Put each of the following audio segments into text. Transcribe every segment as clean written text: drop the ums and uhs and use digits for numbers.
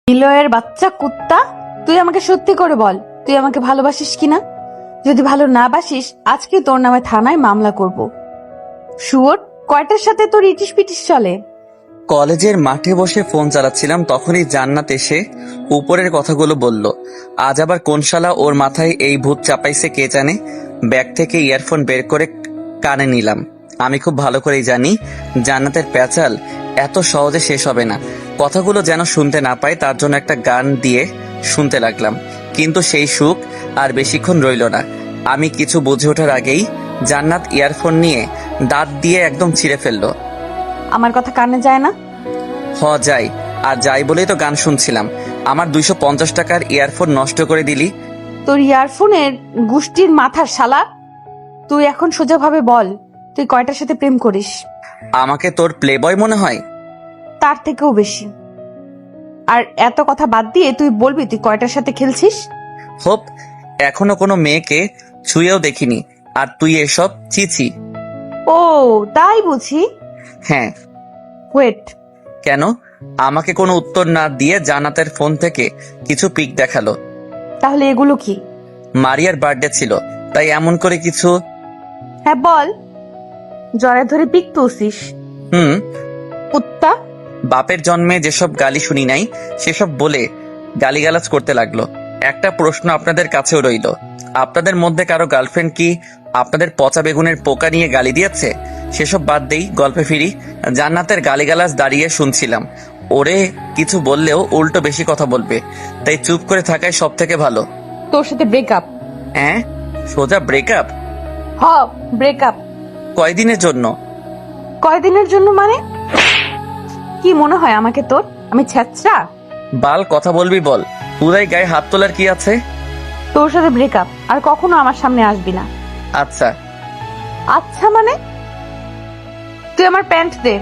নিলয়ের বাচ্চা কুত্তা, তুই আমাকে সত্যি করে বল, তুই আমাকে ভালোবাসিস কিনা? যদি ভালো না বাসিস, আজকে তোর নামে থানায় মামলা করব। শুয়োর, কয়টার সাথে তোর ইটিস পিটিস চলে? কলেজের মাঠে বসে ফোন চালাচ্ছিলাম, তখনই জান্নাত এসে উপরের কথাগুলো বলল। আজ আবার কোন শালা ওর মাথায় এই ভূত চাপাইছে কে জানে। ব্যাগ থেকে ইয়ারফোন বের করে কানে নিলাম। আমি খুব ভালো করেই জানি জান্নাতের প্যাচাল এত সহজে শেষ হবে না। কথাগুলো যেন শুনতে না পাই তার জন্য একটা গান দিয়ে শুনতে লাগলাম, কিন্তু সেই সুখ আর বেশিক্ষণ রইল না। আমি কিছু বুঝে ওঠার আগেই জান্নাত ইয়ারফোন নিয়ে দাঁত দিয়ে একদম ছিঁড়ে ফেললো। আমার কথা কানে যায় না? যাই, আর যাই বলেই তো গান শুনছিলাম। আমার 250 টাকার ইয়ারফোন নষ্ট করে দিলি। তোর ইয়ারফোনের গুষ্টির মাথার শালা, তুই এখন সোজাভাবে বল, তুই কয়টার সাথে প্রেম করিস? আমাকে তোর প্লেবয় মনে হয়? তার থেকেও বেশি। আর এত কথা বাদ দিয়ে তুই বলবি তুই কয়টার সাথে খেলছিস? হোপ, এখনো কোনো মেয়েকে ছুঁয়েও দেখিনি, আর তুই এসব চিছি। ও তাই বুঝি। হ্যাঁ। ওয়েট। কেন? আমাকে কোনো উত্তর না দিয়ে জান্নাতের ফোন থেকে কিছু পিক দেখালো। তাহলে এগুলো কি? মারিয়ার বার্থডে ছিল, তাই এমন করে কিছু। হ্যাঁ বল, জড়ে ধরে পিক তুলছিস? কুত্তা। বাপের জন্মে যেসব গালি শুনি নাই সেসব বলে গালিগালাজ করতে লাগলো। একটা প্রশ্ন আপনাদের কাছেও রইল, আপনাদের মধ্যে কারো গার্লফ্রেন্ড কি আপনাদের পচা বেগুনের পোকা নিয়ে গালি দিয়েছে? সেসব বাদ দেই, গল্পে ফিরি। জান্নাতের গালিগালাজ দাঁড়িয়ে শুনছিলাম। ওরে কিছু বললেও উল্টো বেশি কথা বলবে, তাই চুপ করে থাকাই সব থেকে ভালো। তোর সাথে ব্রেকআপ। হ্যাঁ, সোজা ব্রেকআপ? হ, ব্রেকআপ। কয়দিনের জন্য? কয়দিনের জন্য মানে? কি মনে হয় আমাকে তোর? আমি ছ্যাচরা? বাল কথা বলবি বল, পুরাই গায়ে হাত তোলার কি আছে? তোর সাথে ব্রেকআপ, আর কখনো আমার সামনে আসবি না। আচ্ছা। আচ্ছা মানে? তুই আমার প্যান্ট দে।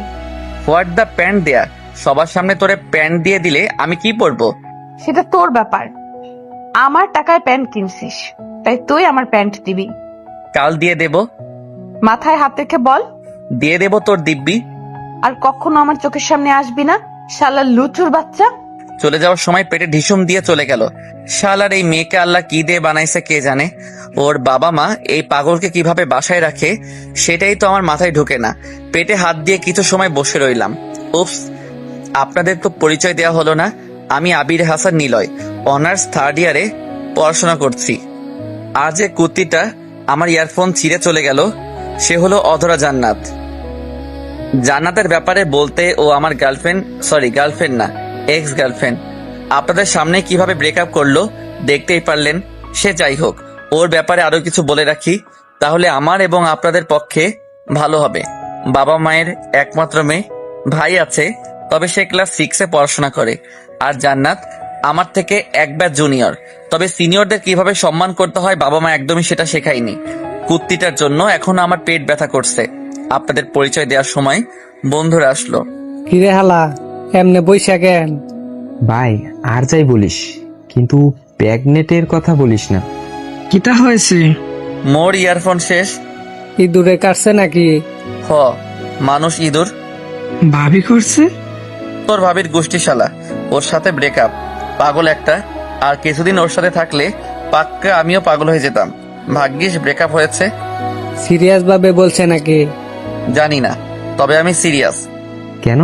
হোয়াট দ্য প্যান্ট দেয়া? সবার সামনে তোরে প্যান্ট দিয়ে দিলে আমি কি পরবো? সেটা তোর ব্যাপার। আমার টাকায় প্যান্ট কিনছিস, তাই তুই আমার প্যান্ট দিবি। কাল দিয়ে দেব। মাথায় হাত রেখে বল। দিয়ে দেব তোর দিব্যি। আর কখনো আমার চোখের সামনে আসবি না, শালা লুচুর বাচ্চা। চলে যাওয়ার সময় পেটে ঢিসুম দিয়ে চলে গেল। শালার এই মেয়েকে আল্লাহ কি দিয়ে বানাইছে কে জানে। ওর বাবা মা এই পাগলকে কিভাবে বাসায় রাখে সেটাই তো আমার মাথায় ঢুকে না। পেটে হাত দিয়ে কিছু সময় বসে রইলাম। উপস, আপনাদের তো পরিচয় দেওয়া হলো না। আমি আবির হাসান নিলয়, অনার্স 3rd ইয়ারে পড়াশোনা করছি। আর যে কুত্তিটা আমার ইয়ারফোন ছিঁড়ে চলে গেল সে হলো অধরা জান্নাত। জান্নাতের ব্যাপারে বলতে, ও আমার গার্লফ্রেন্ড না, এক্স গার্লফ্রেন্ড। আপনাদের সামনে কিভাবে ব্রেকআপ করলো দেখতেই পারলেন। সে যাই হোক, ওর ব্যাপারে আরো কিছু বলে রাখি, তাহলে আমার এবং আপনাদের পক্ষে ভালো হবে। বাবা মায়ের একমাত্র মেয়ে, ভাই আছে, তবে সে ক্লাস 6-এ পড়াশোনা করে। আর জান্নাত আমার থেকে এক ব্যাচ জুনিয়র, তবে সিনিয়রদের কিভাবে সম্মান করতে হয় বাবা মা একদমই সেটা শেখায়নি। কুত্তিটার জন্য এখন আমার পেট ব্যথা করছে। আপনাদের পরিচয় দেওয়ার সময় বন্ধুরা আসলো। কিরে হালা, এমনে বইসা কেন? ভাই আর যাই বলিস, কিন্তু প্রেগনেটের কথা বলিস না। কিটা হয়েছে? মোর ইয়ারফোন শেষ। ইঁদুরে কাটছে নাকি? হ, মানুষ ইঁদুর। ভাবি করছে? তোর ভাবির গোষ্ঠী শালা, ওর সাথে ব্রেকআপ। পাগল একটা। আর কিছুদিন ওর সাথে থাকলে পাক্কা আমিও পাগল হয়ে যেতাম। ভাগ্যিস ব্রেকআপ হয়েছে। সিরিয়াস ভাবে বলছে নাকি? জানি না, তবে আমি সিরিয়াস। কেন?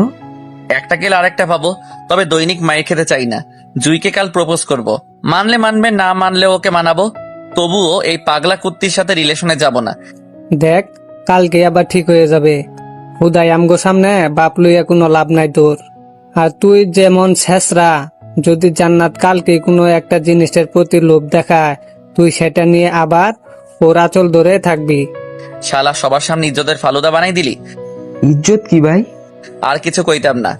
একটা গেলে আরেকটা পাবো, তবে দৈনিক মায়ের খেতে চাই না। জুইকে কাল প্রপোজ করব, মানলে মানবে, না মানলে ওকে মানাবো। তবুও এই পাগলা কুত্তির সাথে রিলেশনে যাব না। দেখ, কালকে আবার ঠিক হয়ে যাবে। হুদাই আমগো সামনে বাপ লইয়া কোনো লাভ নাই তোর। আর তুই যেমন ছেসরা, যদি জান্নাত কালকে কোনো একটা জিনিসের প্রতি লোভ দেখায়, তুই সেটা নিয়ে আবার ওর আঁচল ধরে থাকবি। শালা সবার সামনে ইজ্জতের ফালুদা বানাই দিলি। ইজ্জত কি ভাই? আর কিছু কইতাম না।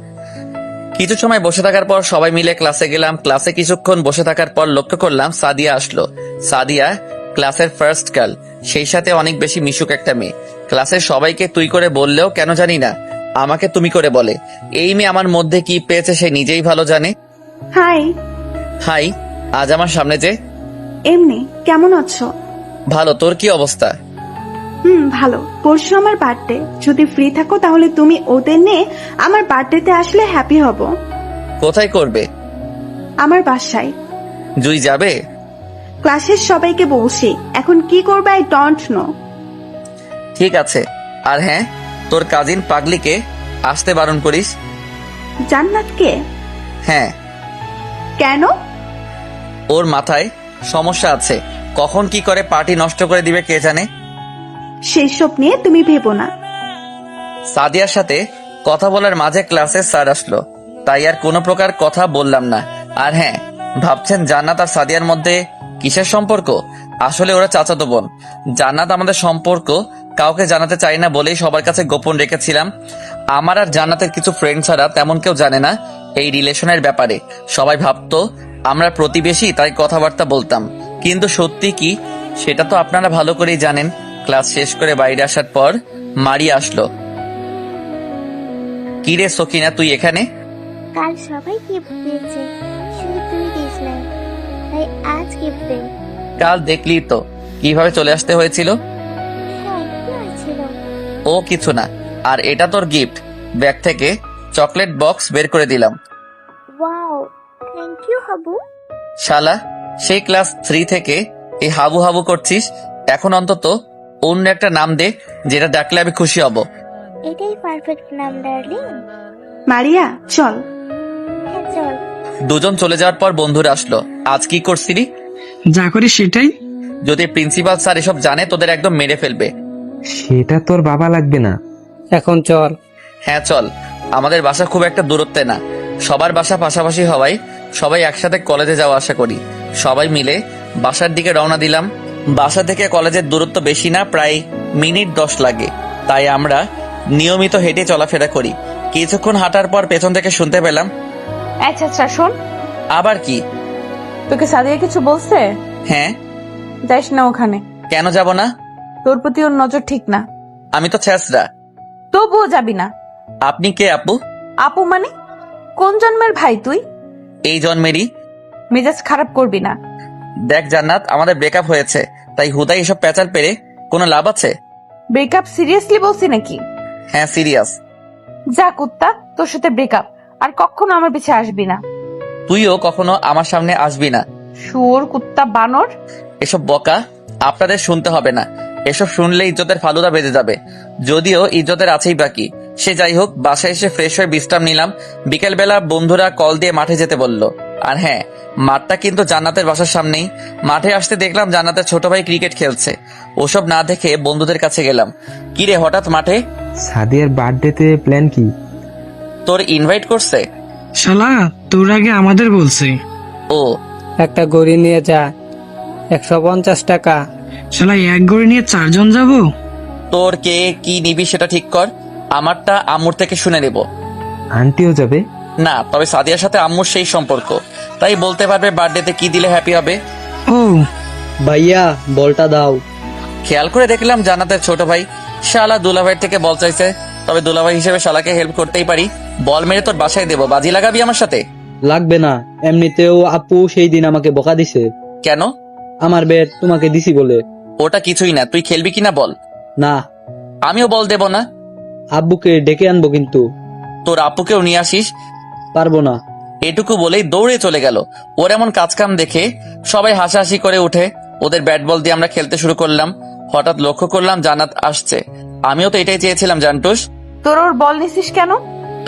কিছু সময় বসে থাকার পর সবাই মিলে ক্লাসে গেলাম। ক্লাসে কিছুক্ষণ বসে থাকার পর লক্ষ্য করলাম সাদিয়া আসলো। সাদিয়া ক্লাসের ফার্স্ট গার্ল, সেই সাথে অনেক বেশি মিশুক একটা মেয়ে। ক্লাসের সবাইকে তুই করে বললেও কেন জানি না আমাকে তুমি করে বলে। এই মেয়ে আমার মধ্যে কি পেয়েছে সে নিজেই ভালো জানে। হাই। হাই। আজ আমার সামনে যে। এমনি কেমন আছো? ভালো, তোর কি অবস্থা? ভালো। পরশু আমার বার্থডে, যদি ফ্রি থাকো তাহলে তুমি ওদের নিয়ে আমার বার্থডেতে আসলে হ্যাপি হব। কোথায় করবে? আমার বাসায়। জুই যাবে? ক্লাসের সবাইকে বলছি, এখন কি করবে আই ডোন্ট নো। ঠিক আছে। আর হ্যাঁ, তোর কাজিন পাগলিকে আসতে বারণ করিস। জান্নাতকে? হ্যাঁ, কেন? ওর মাথায় সমস্যা আছে, কখন কি করে পার্টি নষ্ট করে দিবে কে জানে। সেসব নিয়ে তুমি ভেবো না। সাদিয়ার সাথে কথা বলার মাঝে ক্লাসে স্যার আসলো, তাই আর কোনো প্রকার কথা বললাম না। আর হ্যাঁ, ভাবছেন জান্নাত আর সাদিয়ার মধ্যে কিসের সম্পর্ক? আসলে ওরা চাচাতো বোন। জান্নাত আমাদের সম্পর্ক কাউকে জানাতে চাই না বলেই সবার কাছে গোপন রেখেছিলাম। আমার আর জান্নাতের কিছু ফ্রেন্ড ছাড়া তেমন কেউ জানে না এই রিলেশনের ব্যাপারে। সবাই ভাবতো আমরা প্রতিবেশী, তাই কথাবার্তা বলতাম, কিন্তু সত্যি কি সেটা তো আপনারা ভালো করেই জানেন। ক্লাস শেষ করে বাইরে আসার পর মারিয়া আসলো। কি রে সকিনা, তুই এখানে? কাল সবাই গিফট দিয়েছে, শুধু তুই দিস না, তাই আজ গিফট দে। কাল দেখলি তো কিভাবে চলে আসতে হয়েছিল। হ্যাঁ, কি হয়েছিল? ও কিছু না। আর এটা তোর গিফট। ব্যাগ থেকে চকলেট বক্স বের করে দিলাম। Wow, thank you Habu. শালা, সেই ক্লাস 3 থেকে এই হাবু হাবু করছিস, এখন অন্তত অন্য একটা নাম দে যেটা ডাকলে আমি খুশি হব। এটাই পারফেক্ট নাম ডার্লিং। মারিয়া চল। হ্যাঁ চল। দুজন চলে যাওয়ার পর বন্ধুরা আসলো। আজ কি করছিলি? যা করি সেটাই। যদি প্রিন্সিপাল স্যার এসব জানে তোদের একদম মেরে ফেলবে। সেটা তোর বাবা লাগবে না। এখন চল। হ্যাঁ চল। আমাদের বাসা খুব একটা দূরত্বে না, সবার বাসা পাশাপাশি হওয়ায় সবাই একসাথে কলেজে যাওয়া আসা করি। সবাই মিলে বাসার দিকে রওনা দিলাম। বাসা থেকে কলেজের দূরত্ব বেশি না, প্রায় মিনিট 10 লাগে, তাই আমরা নিয়মিত হেঁটে চলাফেরা করি। কিছুক্ষণ হাঁটার পর পেছন থেকে শুনতে পেলাম, আচ্ছা আচ্ছা শোন, আবার কি? তোকে সাদিয়া কিছু বলছে? হ্যাঁ। যাইস না ওখানে। কেন যাব না? তোর প্রতি ওর নজর ঠিক না। আমি তো ছেঁচড়া। তবুও যাবি না। আপনি কে আপু? আপু মানে? কোন জন্মের ভাই তুই? এই জন্মেরই। মেজাজ খারাপ করবি না। দেখ জান্নাত, আমাদের ব্রেকআপ হয়েছে, তাই হুদাই এসব প্যাচাল পেরে কোনো লাভ আছে? ব্রেকআপ সিরিয়াসলি বলছি নাকি? হ্যাঁ সিরিয়াস। যা কুত্তা, তোর সাথে ব্রেকআপ। আর কখনো আমার পিছে আসবি না। তুইও কখনো আমার সামনে আসবি না। শুয়োর, কুত্তা, বানর। এসব বকা আপনাদের শুনতে হবে না, এসব শুনলে ইজ্জতের ফালুদা বেঁধে যাবে। যদিও ইজ্জতের আছেই বাকি। সে যাই হোক, বাসায় এসে ফ্রেশ হয়ে বিশ্রাম নিলাম। বিকেলবেলা বন্ধুরা কল দিয়ে মাঠে যেতে বলল। আর হ্যাঁ, মাঠটা কিন্তু জান্নাতের বাসার সামনেই। মাঠে আসতে দেখলাম জান্নাতের ছোট ভাই ক্রিকেট খেলছে। ওসব না দেখে বন্ধুদের কাছে গেলাম। কি রে হঠাৎ মাঠে? সাদিয়ার বার্থডেতে প্ল্যান কি? তোর ইনভাইট করছে? শালা, তোর আগে আমাদের বলছে। ও, একটা গড়ি নিয়ে যা, 150 টাকা। শালা, এক গড়ি নিয়ে 4 জন যাব? তোর কে কি নিবি সেটা ঠিক কর, আমারটা আম্মুর থেকে শুনে নেব। আন্টিও যাবে? না, তবে সাদিয়ার সাথে আম্মুর সেই সম্পর্ক, তাই বলতে পারবে বার্থডেতে কি দিলে হ্যাপি হবে। ও ভাইয়া বলটা দাও। খেয়াল করে দেখলাম জান্নাতের ছোট ভাই। শালা দুলাভাইয়ের থেকে বল চাইছে, তবে দুলাভাই হিসেবে শালাকে হেল্প করতেই পারি। বল মেরে তোর বাসায় দেবো, বাজি লাগাবি আমার সাথে? লাগবে না, এমনিতেও আপু সেই দিন আমাকে বকা দিছে। কেন? আমার ব্যাট তোমাকে দিছি বলে। ওটা কিছুই না, তুই খেলবি কিনা বল। না, আমিও বল দেব না। আব্বুকে ডেকে আনবো কিন্তু। তোর আপুকেও নিয়ে আসিস। পারবো না। এটুকু বলেই দৌড়ে চলে গেল। ওর এমন কাজকাম দেখে সবাই হাসাহাসি করে উঠে ওদের ব্যাট বল দিয়ে আমরা খেলতে শুরু করলাম। হঠাৎ লক্ষ্য করলাম জান্নাত আসছে। আমিও তো এটাই চেয়েছিলাম জান্টুস। তোর ওর বল নিছিস কেন?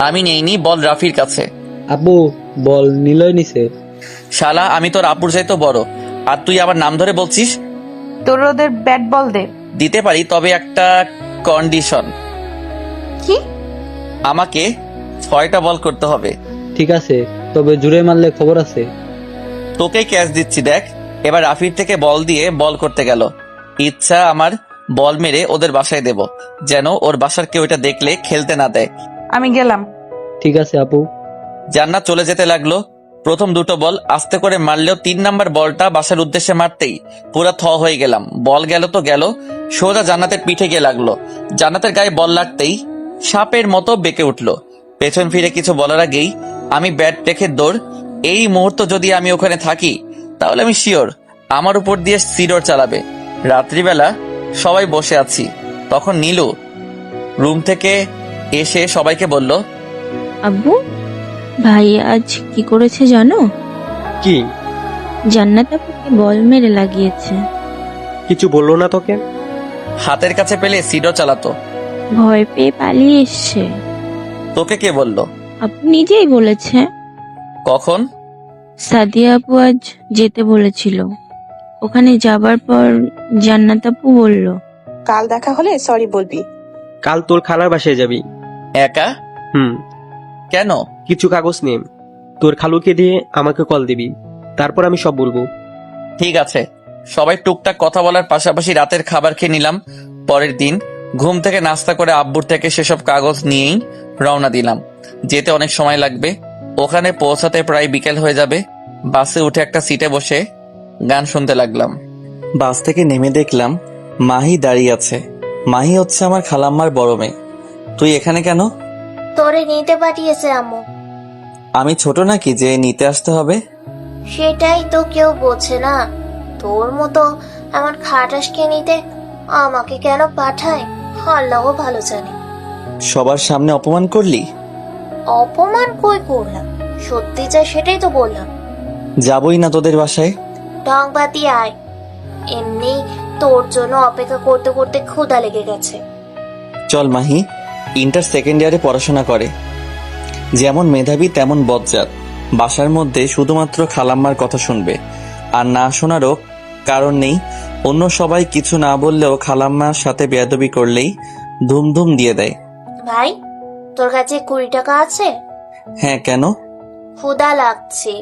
আমি নেইনি, বল রাফির কাছে। আব্বু বল নিলয় নিছে। শালা, আমি তোর আপুর চাইতো বড়, আর তুই আবার নাম ধরে বলছিস? তোর ওদের ব্যাট বল দে। দিতে পারি, তবে একটা কন্ডিশন। কি? আমাকে 6টা বল করতে হবে। ঠিক আছে, তবে জুড়ে মারলে খবর আছে। তোকেই ক্যাচ দিচ্ছি, দেখ। এবার রাফির থেকে বল দিয়ে বল করতে গেল। ইচ্ছা আমার বল মেরে ওদের বাসায় দেব, যেন ওর বাসার কেউ এটা দেখলে খেলতে না দেয়। আমি গেলাম। ঠিক আছে আপু। জান্নাত চলে যেতে লাগলো। প্রথম দুটো বল আস্তে করে মারলেও 3 নাম্বার বলটা বাসার উদ্দেশ্যে মারতেই পুরা থ হয়ে গেলাম। বল গেল তো গেল, সোজা জান্নাতের পিঠে গিয়ে লাগলো। জান্নাতের গায়ে বল লাগতেই সাপের মতো বেঁকে উঠলো। পেছন ফিরে কিছু বলার আগেই আমি ব্যাট রেখে দৌড়। এই মুহূর্ত যদি আমি ওখানে থাকি তাহলে আমি শিওর আমার উপর দিয়ে সিডর চালাবে। রাত্রিবেলা সবাই বসে আছি, তখন নীলু রুম থেকে এসে সবাইকে বলল, আব্বু, ভাই আজ কি করেছে জানো? কি? জান্নাত আপুকে বল মেরে লাগিয়েছে। কিছু বললো না তোকে? হাতের কাছে পেলে সিডো চালাতো। ভয় পেয়ে পালিয়ে এসছে। তোকে কে বলল? আপু নিজেই বলেছে। কখন? সাদিয়া আপু আজ যেতে বলেছিল। ওখানে যাবার পর জান্নাত আপু বলল, কাল দেখা হলে সরি বলবি। কাল তোর খালার বাসায় যাবি। একা? কেন? কিছু কাগজ নিয়ে তোর খালুকে দিয়ে আমাকে কল দিবি, তারপর আমি সব বলবো। ঠিক আছে। সবাই টুকটাক কথা বলার পাশাপাশি রাতের খাবার খেয়ে নিলাম। পরের দিন ঘুম থেকে নাস্তা করে আব্বুর থেকে সেসব কাগজ নিয়েই রওনা দিলাম। যেতে অনেক সময় লাগবে। ওখানে পৌঁছাতে প্রায় বিকেল হয়ে যাবে। বাসে উঠে একটা সিটে বসে গান শুনতে লাগলাম। বাস থেকে নেমে দেখলাম মাহি দাঁড়িয়ে আছে। মাহি হচ্ছে আমার খালাম্মার বড় মেয়ে। তুই এখানে কেন? তোরে নিতে পাঠিয়েছে আম্মু। আমি ছোট নাকি যে নিতে আসতে হবে? সেটাই তো কেউ বোঝে না। তোর মতো আমার খাটাসকে নিতে আমাকে কেন পাঠায় আল্লাহও ভালো জানে। সবার সামনে অপমান করলি? অপমান কই করলাম, সত্যি যা সেটাই তো বললাম। যাবই না তোদের বাসায়। ঢং বাতি আয়, এমনি তোর জন্য অপেক্ষা করতে করতে ক্ষুধা লেগে গেছে। চল মাহি, ইন্টার সেকেন্ড ইয়ারে পড়াশোনা করে। যেমন মেধাবী তেমন বজ্জাত। বাসার মধ্যে শুধুমাত্র খালাম্মার কথা শুনবে, আর না শোনারও কারণ নেই। অন্য সবাই কিছু না বললেও খালাম্মার সাথে বেয়াদবি করলেই ধুমধুম দিয়ে দেয়। ভাই, তোর কাছে 20 টাকা আছে? হ্যাঁ, কেন? ক্ষুধা লাগছে,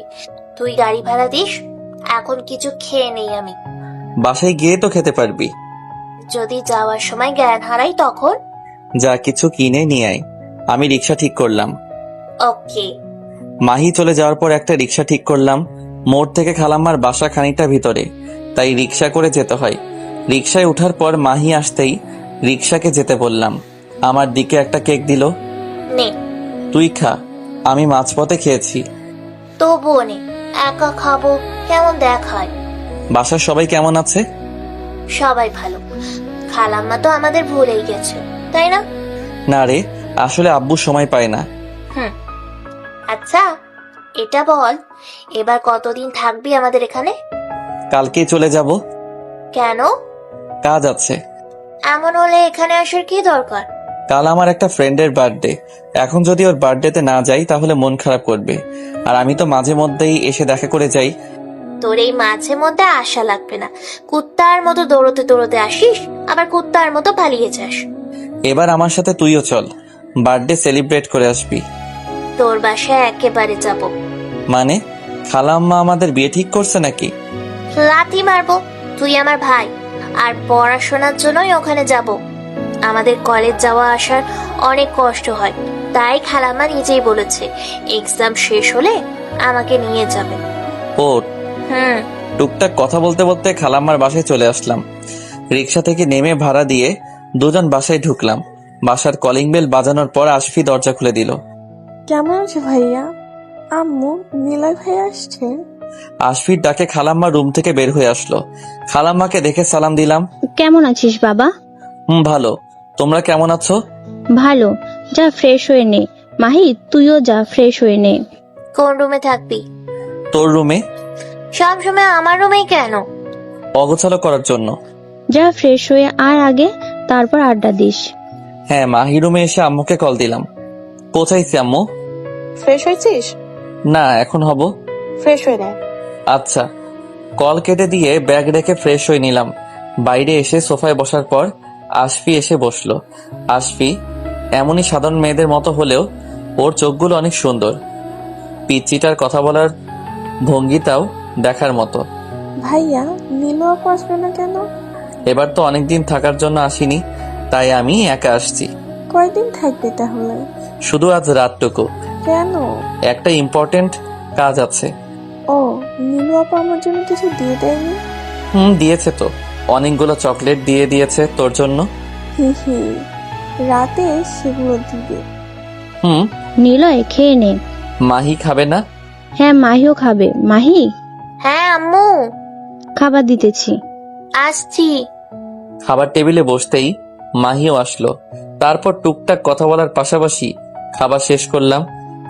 তুই গাড়ি ভাড়া দিস। এখন কিছু খেয়ে নেই আমি। বাসায় গিয়ে তো খেতে পারবি। যদি যাওয়ার সময় জ্ঞান হারাই তখন? যা কিছু কিনে নিয়ে আয়। আমি রিক্সা ঠিক করলাম। ওকে। মাহি চলে যাওয়ার পর একটা রিক্সা ঠিক করলাম। মোড় থেকে খালাম্মার বাসা খানিকটা ভিতরে, তাই রিক্সা করে যেতে হয়। রিক্সায় ওঠার পর মাহি আসতেই রিক্সাকে যেতে বললাম। আমার দিকে একটা কেক দিল। নে। তুই খা, আমি মাঝপথে খেয়েছি। তবুও নে, একা খাবো কেমন দেখায়। বাসার সবাই কেমন আছে? সবাই ভালো। খালাম্মা তো আমাদের ভুলেই গেছে, তাই না? না রে, আসলে আব্বু সময় পায় না। আচ্ছা, এটা বল, এবার কতদিন থাকবি আমাদের এখানে? কালকেই চলে যাব। কেন? কাজ আছে। এমন হলে এখানে আসার কি দরকার? কাল আমার একটা ফ্রেন্ডের বার্থডে। এখন যদি ওর বার্থডেতে না যাই তাহলে মন খারাপ করবে, আর আমি তো মাঝে মধ্যেই এসে দেখা করে যাই। তোর এই মাঝে মধ্যে আশা লাগবে না। কুত্তার মতো দৌড়তে দৌড়তে আসিস, আবার কুত্তার মতো পালিয়ে যাস। এবার আমার সাথে তুইও চল, বার্থডে সেলিব্রেট করে আসবি। তোর বাসায় একেবারে যাব। মানে খালাম্মা আমাদের বিয়ে ঠিক করছে নাকি? লাথি মারবো। তুই আমার ভাই, আর পড়াশোনার জন্যই ওখানে যাব। আমাদের কলেজ যাওয়া আসার অনেক কষ্ট হয়, তাই খালাম্মা নিজেই বলেছে এক্সাম শেষ হলে আমাকে নিয়ে যাবে। ও, টুকটাক কথা বলতে বলতে খালাম্মার বাসায় চলে আসলাম। রিক্সা থেকে নেমে ভাড়া দিয়ে দুজন বাসায় ঢুকলাম। বাসার কলিং বেল বাজানোর পর আশফি দরজা খুলে দিল। কেমন আছে ভাইয়া? আম্মু, নীলয় ভাই আসছে? আশফির ডাকে খালাম্মা রুম থেকে বের হয়ে আসলো। খালাম্মাকে দেখে সালাম দিলাম। কেমন আছিস বাবা? ভালো। তোমরা কেমন আছো? ভালো। যা ফ্রেশ হয়ে নে। মাহি, তুইও যা ফ্রেশ হয়ে নে। কোন রুমে থাকবি? তোর রুমে। সব সময় আমার রুমেই কেন? অগোছালো করার জন্য। যা ফ্রেশ হয়ে আয় আগে, তারপর আড্ডা দিস। হ্যাঁ, মাহি রুমে এসে আম্মুকে কল দিলাম। কোথায় আম্মু? ফ্রেশ হয়েছিস? না, এখন হব। ফ্রেশ হয়ে নে। আচ্ছা। কল কেটে দিয়ে ব্যাগ রেখে ফ্রেশ হয়ে নিলাম। বাইরে এসে সোফায় বসার পর আশফি এসে বসলো। আশফি এমনই সাধারণ মেয়েদের মতো হলেও ওর চোখগুলো অনেক সুন্দর। পিচ্চিটার কথা বলার ভঙ্গিটাও দেখার মতো। ভাইয়া, নীলু আপু আসবে না কেন? এবার তো অনেকদিন থাকার জন্য আসিনি, তাই আমি একা আসছি। কয়দিন থাকবে তাহলে? শুধু আজ রাতটুকু। কেন? একটা ইম্পর্টেন্ট কাজ আছে। ও, নীলু আপু আমার জন্য কিছু দিয়ে দেয়নি? দিয়েছে তো, অনেকগুলো চকলেট দিয়ে দিয়েছে তোর জন্য। হি হি, রাতে সেগুলো দিবে। নিলয়, খেয়ে নে। মাহি খাবে না? হ্যাঁ, মাহিও খাবে। মাহি। হ্যাঁ আম্মু, খাবার দিতেছি। আসছি। খাবার টেবিলে বসতেই মাহিও আসলো। তারপর টুকটাক কথা বলার পাশাপাশি খাবার শেষ করলাম।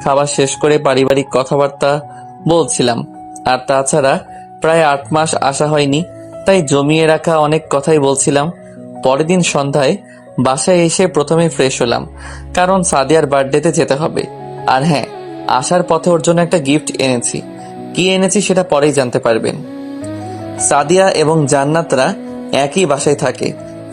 খাবার শেষ করে পারিবারিক কথাবার্তা বলছিলাম। আর তাছাড়া প্রায় 8 মাস আসা হয়নি, তাই জমিয়ে রাখা অনেক কথাই বলছিলাম। পরের দিন সন্ধ্যায় বাসায় এসে প্রথমে ফ্রেশ হলাম, কারণ সাদিয়ার বার্থডেতে যেতে হবে। আর হ্যাঁ, আসার পথে ওর জন্য একটা গিফট এনেছি। কি এনেছি সেটা পরেই জানতে পারবেন। সাদিয়া এবং জান্নাতরা একই বাসায় থাকে।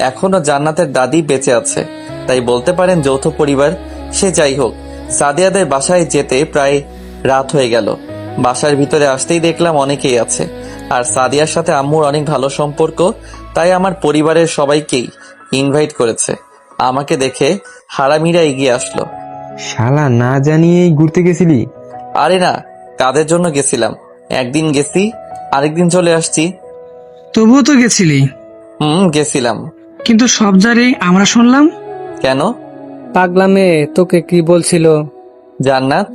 এখনো জান্নাতের দাদি বেঁচে আছে, তাই বলতে পারেন যৌথ পরিবার। সে যাই হোক, সাদিয়াদের বাসায় যেতে প্রায় রাত হয়ে গেল। বাসার ভিতরে আসতেই দেখলাম অনেকেই আছে, আর সাদিয়ার সাথে আম্মুর অনেক ভালো সম্পর্ক, তাই আমার পরিবারের সবাইকেই ইনভাইট করেছে। আমাকে দেখে হারামিরা এগিয়ে আসলো। শালা, না জানিয়েই ঘুরতে গেছিলি? আরে না, কাদের জন্য গেছিলাম, একদিন গেছি আরেকদিন চলে আসছি। তবুও তো গেছিলি, গেছিলাম। কিন্তু সব জারে আমরা শুনলাম। কেন? পাগলা মেয়ে তোকে কি বলছিল? জান্নাত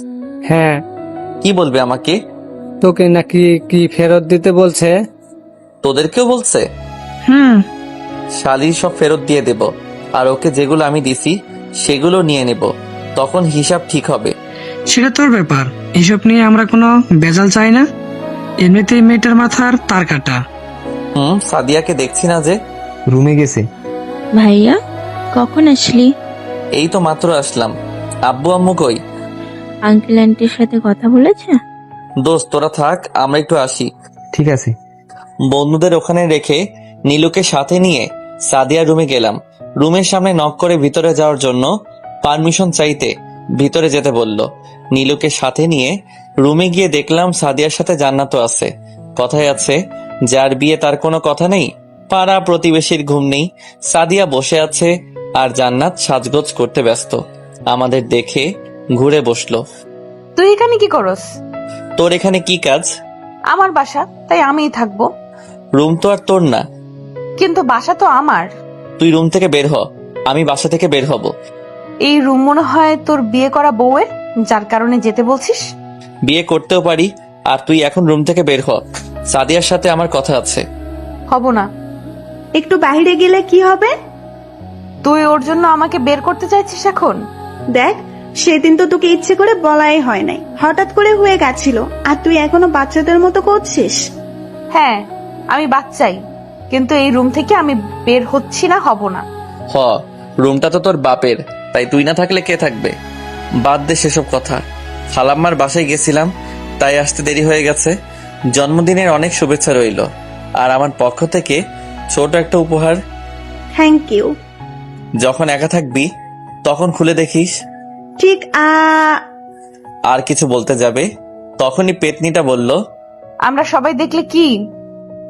হ্যাঁ, কি বলবে আমাকে? তোকে নাকি কি ফেরত দিতে বলছে। তোদেরকেও বলছে? হুম। শালি সব ফেরত দিয়ে দেব, আর ওকে যেগুলো আমি দিছি সেগুলো নিয়ে নেব, তখন হিসাব ঠিক হবে। সেটা তোর ব্যাপার, এসব নিয়ে আমরা কোনো বেজাল চাই না। এমনিতেই মেয়েটার মাথার তার কাটা। সাদিয়াকে দেখছি না যে? রুমে গেছে। ভাইয়া, কখন আসলি? এই তো মাত্র আসলাম। আব্বু আম্মু কই? আঙ্কেল আন্টির সাথে কথা বলেছে? দোস্ত তোরা থাক, আমরা একটু আসি। ঠিক আছে। বন্ধুদের ওখানে রেখে নীলুকে সাথে নিয়ে সাদিয়ার রুমে গেলাম। রুমের সামনে নক করে ভিতরে যাওয়ার জন্য পারমিশন চাইতে ভিতরে যেতে বলল। নীলুকে সাথে নিয়ে রুমে গিয়ে দেখলাম সাদিয়ার সাথে জান্নাতও আছে। কথায় আছে, যার বিয়ে তার কোনো কথা নেই। পাড়া প্রতিবেশীর ঘুম নেই। সাদিয়া বসে আছে আর জান্নাত সাজগোজ করতে ব্যস্ত। আমাদের দেখে ঘুরে বসলো। তুই এখানে কি করস? তোর এখানে কি কাজ? আমার বাসা, তাই আমিই থাকবো। রুম তো আর তোর না। কিন্তু বাসা তো আমার। তুই রুম থেকে বের হ, আমি বাসা থেকে বের হব। এই রুম মনে হয় তোর বিয়ে করা বউয়ের, যার কারণে যেতে বলছিস। বিয়ে করতেও পারি, আর তুই এখন রুম থেকে বের হ। সাদিয়ার সাথে আমার কথা আছে। হব না। একটু বাইরে গেলে কি হবে? তুই ওর জন্য আমাকে বের করতে চাইছিস এখন? দেখ, সেদিন তো তোকে ইচ্ছে করে বলাই হয় নাই, হঠাৎ করে হয়ে গেছিল, আর তুই এখনো বাচ্চাদের মতো করছিস। হ্যাঁ, আমি বাচ্চাই, কিন্তু এই রুম থেকে আমি বের হচ্ছি না, হব না। হ, রুমটা তো তোর বাপের, তাই তুই না থাকলে কে থাকবে? বাদ দে সেসব কথা। খালাম্মার বাসায় গেছিলাম, তাই আসতে দেরি হয়ে গেছে। জন্মদিনের অনেক শুভেচ্ছা রইল, আর আমার পক্ষ থেকে ছোট একটা উপহার। Thank you. যখন একা থাকবি তখন খুলে দেখিস। ঠিক আর কিছু বলতে যাবে, তখনই পেতনিটা বলল, আমরা সবাই দেখলে কি?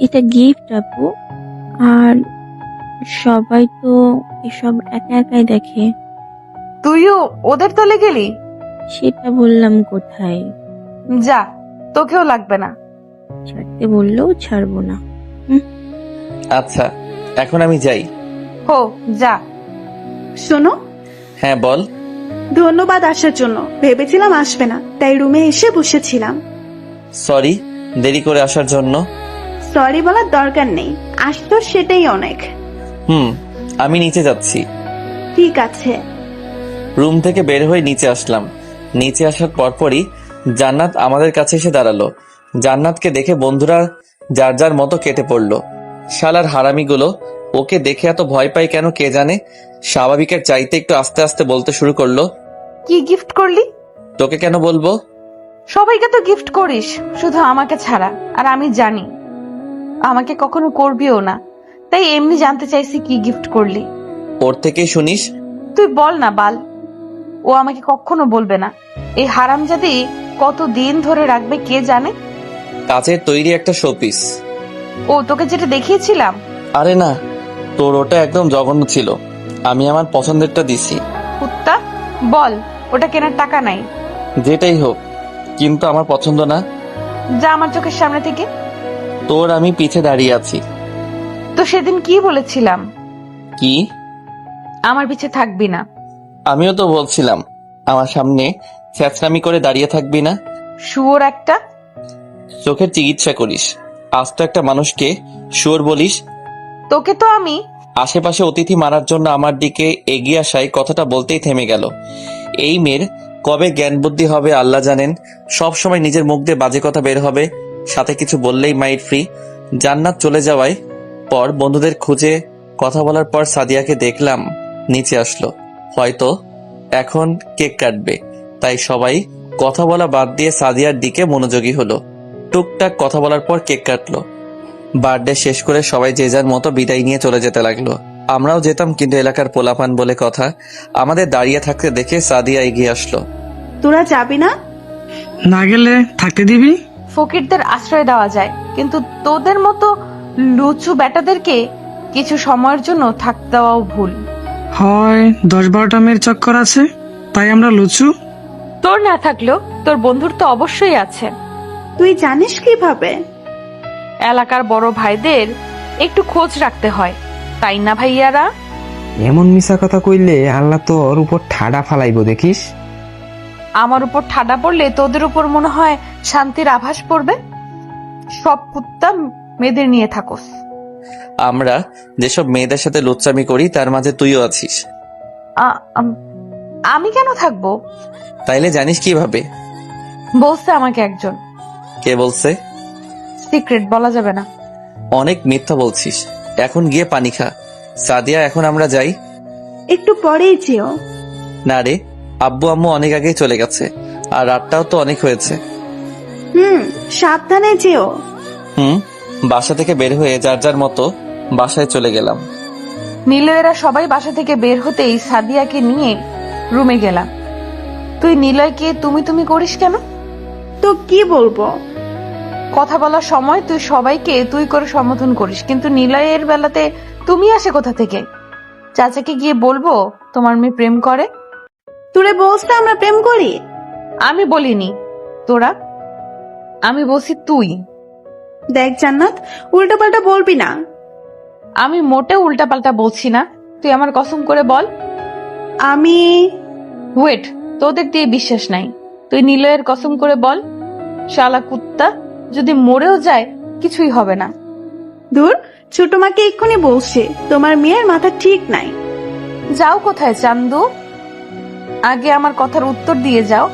এটা গিফট আপু, আর সবাই তো এসব একা একাই দেখে। তুইও ওদের তলে গেলি? সেটা বললাম কোথায়। যা, তোকেও লাগবে না। ছাড়তে বললেও ছাড়বো না। আচ্ছা, এখন আমি যাই। হো, যা। শোনো। হ্যাঁ বল। ধন্যবাদ আসার জন্য, ভেবেছিলাম আসবে না, তাই রুমে এসে বসেছিলাম। সরি দেরি করে আসার জন্য। সরি বলার দরকার নেই, আসতো সেটাই অনেক। আমি নিচে যাচ্ছি। ঠিক আছে। রুম থেকে বের হয়ে নিচে আসলাম। নিচে আসার পরপরই জান্নাত আমাদের কাছে এসে দাঁড়ালো। জান্নাতকে দেখে বন্ধুরা যার যার মতো কেটে পড়লো। শালার হারামিগুলো ওকে দেখে এত ভয় পায় কেন কে জানে। স্বাভাবিকের চাইতে একটু আস্তে আস্তে বলতে শুরু করলো। কি গিফট করলি? তোকে কেন বলবো? সবাইকে তো গিফট করিস, শুধু আমাকে ছাড়া। আর আমি জানি আমাকে কখনো করবিও না, তাই এমনি জানতে চাইছি কি গিফট করলি। ওর থেকেই শুনিস। তুই বল না বাল। ও আমাকে কখনো বলবে না। এই হারামজাদি কত দিন ধরে রাখবে কে জানে। কাচের তৈরি একটা শোপিস। ও তোকে যেটা দেখিয়েছিলাম? আরে না, তোর ওটা একদম জঘন্য ছিল। আমি আমার পছন্দেরটা দিছি। কুত্তা, বল ওটা কেনার টাকা নাই। যেটাই হোক, কিন্তু আমার পছন্দ না। যা আমার চোখের সামনে থেকে। তোর আমি পিছে দাঁড়িয়ে আছি। তো সেদিন কি বলেছিলাম? কি? আমার পিছে থাকবি না। আমিও তো বলছিলাম আমার সামনে ছ্যাঁচড়ামি করে দাঁড়িয়ে থাকবি না। শুয়োর একটা। চোখের চিকিৎসা করিস, আজ তো একটা মানুষকে শুয়োর বলিস। তোকে তো আমি। আশেপাশে অতিথি মারার জন্য আমার দিকে এগিয়ে আসায় কথাটা বলতেই থেমে গেল। এই মেয়ের কবে জ্ঞান বুদ্ধি হবে আল্লাহ জানেন। সব সময় নিজের মুখ দিয়ে বাজে কথা বের হবে। সাথে কিছু বললেই মাইন্ড ফ্রি। জান্নাত চলে যাওয়ায় পর বন্ধুদের খুঁজে কথা বলার পর সাদিয়াকে দেখলাম নিচে আসলো। হয়তো এখন কেক কাটবে, তাই সবাই কথা বলা বাদ দিয়ে সাদিয়ার দিকে মনোযোগী হলো। টুকটাক কথা বলার পর কেক কাটলো। বার্থডে শেষ করে সবাই যে যার মতো বিদায় নিয়ে চলে যেতে লাগলো। আমরাও যেতাম, কিন্তু এলাকার পোলাপান বলে কথা, আমাদের দাঁড়িয়ে থাকতে দেখে সাদিয়া এগিয়ে আসলো। তোরা যাবি না? না গেলে থাকতে দিবি? ফকিরদের আশ্রয় দেওয়া যায়, কিন্তু তোদের মতো লুচু বেটাদেরকে কিছু সময়ের জন্য থাকতে দেওয়াও ভুল। হয় 10-12টা মেয়ের চক্কর আছে, তাই আমরা লুচু। তোর না থাকলেও তোর বন্ধুর তো অবশ্যই আছে। তুই জানিস কিভাবে? এলাকার বড় ভাইদের একটু খোঁজ রাখতে হয়, তাই না ভাইয়ারা? এমন মিশা কথা কইলে আল্লাহ তোর উপর ঠাডা ফালাইবো দেখিস। আমার উপর ঠাডা পড়লে তোদের উপর মনে হয় শান্তির আভাস পড়বে। সব কুত্তা মেয়েদের নিয়ে থাকোস। আমরা যেসব মেয়েদের সাথে লুচ্চামি করি তার মাঝে তুইও আছিস। আমি কেন থাকবো? তাইলে জানিস কিভাবে? বলছে আমাকে একজন। কে বলছে? সিক্রেট বলা যাবে না। অনেক মিথ্যা বলছিস। এখন গিয়ে পানি খা। সাদিয়া, এখন আমরা যাই? একটু পরেই যেও। না রে, আব্বু আম্মু অনেক আগেই চলে গেছে, আর রাতটাও তো অনেক হয়েছে। সাবধানে যেও। বাসা থেকে বের হয়ে যার যার মতো বাসায় চলে গেলাম। নিলয়েরা সবাই বাসা থেকে বের হতেই সাদিয়াকে নিয়ে রুমে গেলাম। তুই নিলয়কে তুমি তুমি করিস কেন? তো কি বলবো? কথা বলার সময় তুই সবাইকে তুই করে সম্বোধন করিস, কিন্তু নিলয়ের বেলাতে তুমি আসে কোথা থেকে? চাচাকে গিয়ে বলবো তোমার মেয়ে প্রেম করে? তোরে বলছে আমরা প্রেম করি? আমি বলিনি তোরা, আমি বলছি তুই। দেখ জান্নাত, উল্টা পাল্টা বলবি না। আমি মোটেও উল্টা পাল্টা বলছি না, তুই আমার কসম করে বল। আমি ওয়েট, তোদের দিয়ে বিশ্বাস নাই, তুই নিলয়ের কসম করে বল। শালা কুত্তা, যদি মরেও যায় কিছুই হবে না। দূর, ছোট মাকে এক্ষুনি বলছে তোমার মেয়ের মাথা ঠিক নাই। যাও কোথায় চান্দু? আগে আমার কথার উত্তর দিয়ে যাও।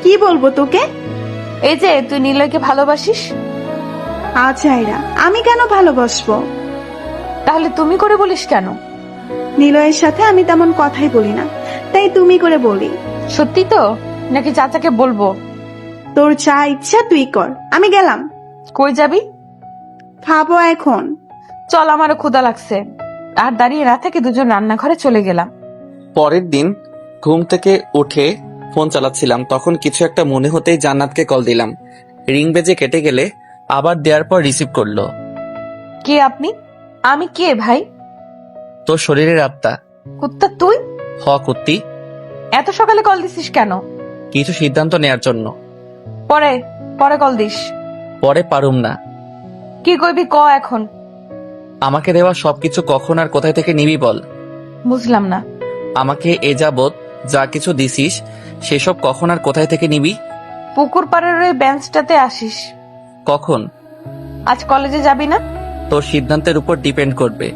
কি বলবো তোকে? এই যে তুই নিলয়কে ভালোবাসিস। আচ্ছা এরা, আমি কেন ভালোবাসবো? তাহলে তুমি করে বলিস কেন? নিলয়ের সাথে আমি তেমন কথাই বলি না, তাই তুমি করে বলি। সত্যি তো, নাকি চাচাকে বলবো? তোর যা ইচ্ছা তুই কর, আমি গেলাম। কই যাবি? খাবো এখন। চল, আমারও ক্ষুধা লাগছে। আর দাঁড়িয়ে না থেকে দুজন রান্নাঘরে চলে গেলাম। পরের দিন ঘুম থেকে উঠে ফোন চালাচ্ছিলাম, তখন কিছু একটা মনে হতেই জান্নাতকে কল দিলাম। রিং বেজে কেটে গেলে আবার দেওয়ার পর রিসিভ করলো। কে আপনি? আমি কে ভাই? তোর শরীরের আত্মা। কুত্তা তুই? হ কুত্তি। এত সকালে কল দিছিস কেন? কিছু সিদ্ধান্ত নেয়ার জন্য। পরে পরে কল দিস। পরে পারুম না। কি কইবি ক এখন। আমাকে দেওয়া সবকিছু কখন আর কোথায় থেকে নিবি বল। বুঝলাম না। আমাকে এ যাবৎ যা কিছু দিছিস সেসব কখন আর কোথায় থেকে নিবি? পুকুর পাড়ের ওই বেঞ্চটাতে আসিস। কখন? আজ কলেজে যাবি না? তোর সিদ্ধান্তের উপর ডিপেন্ড করবে।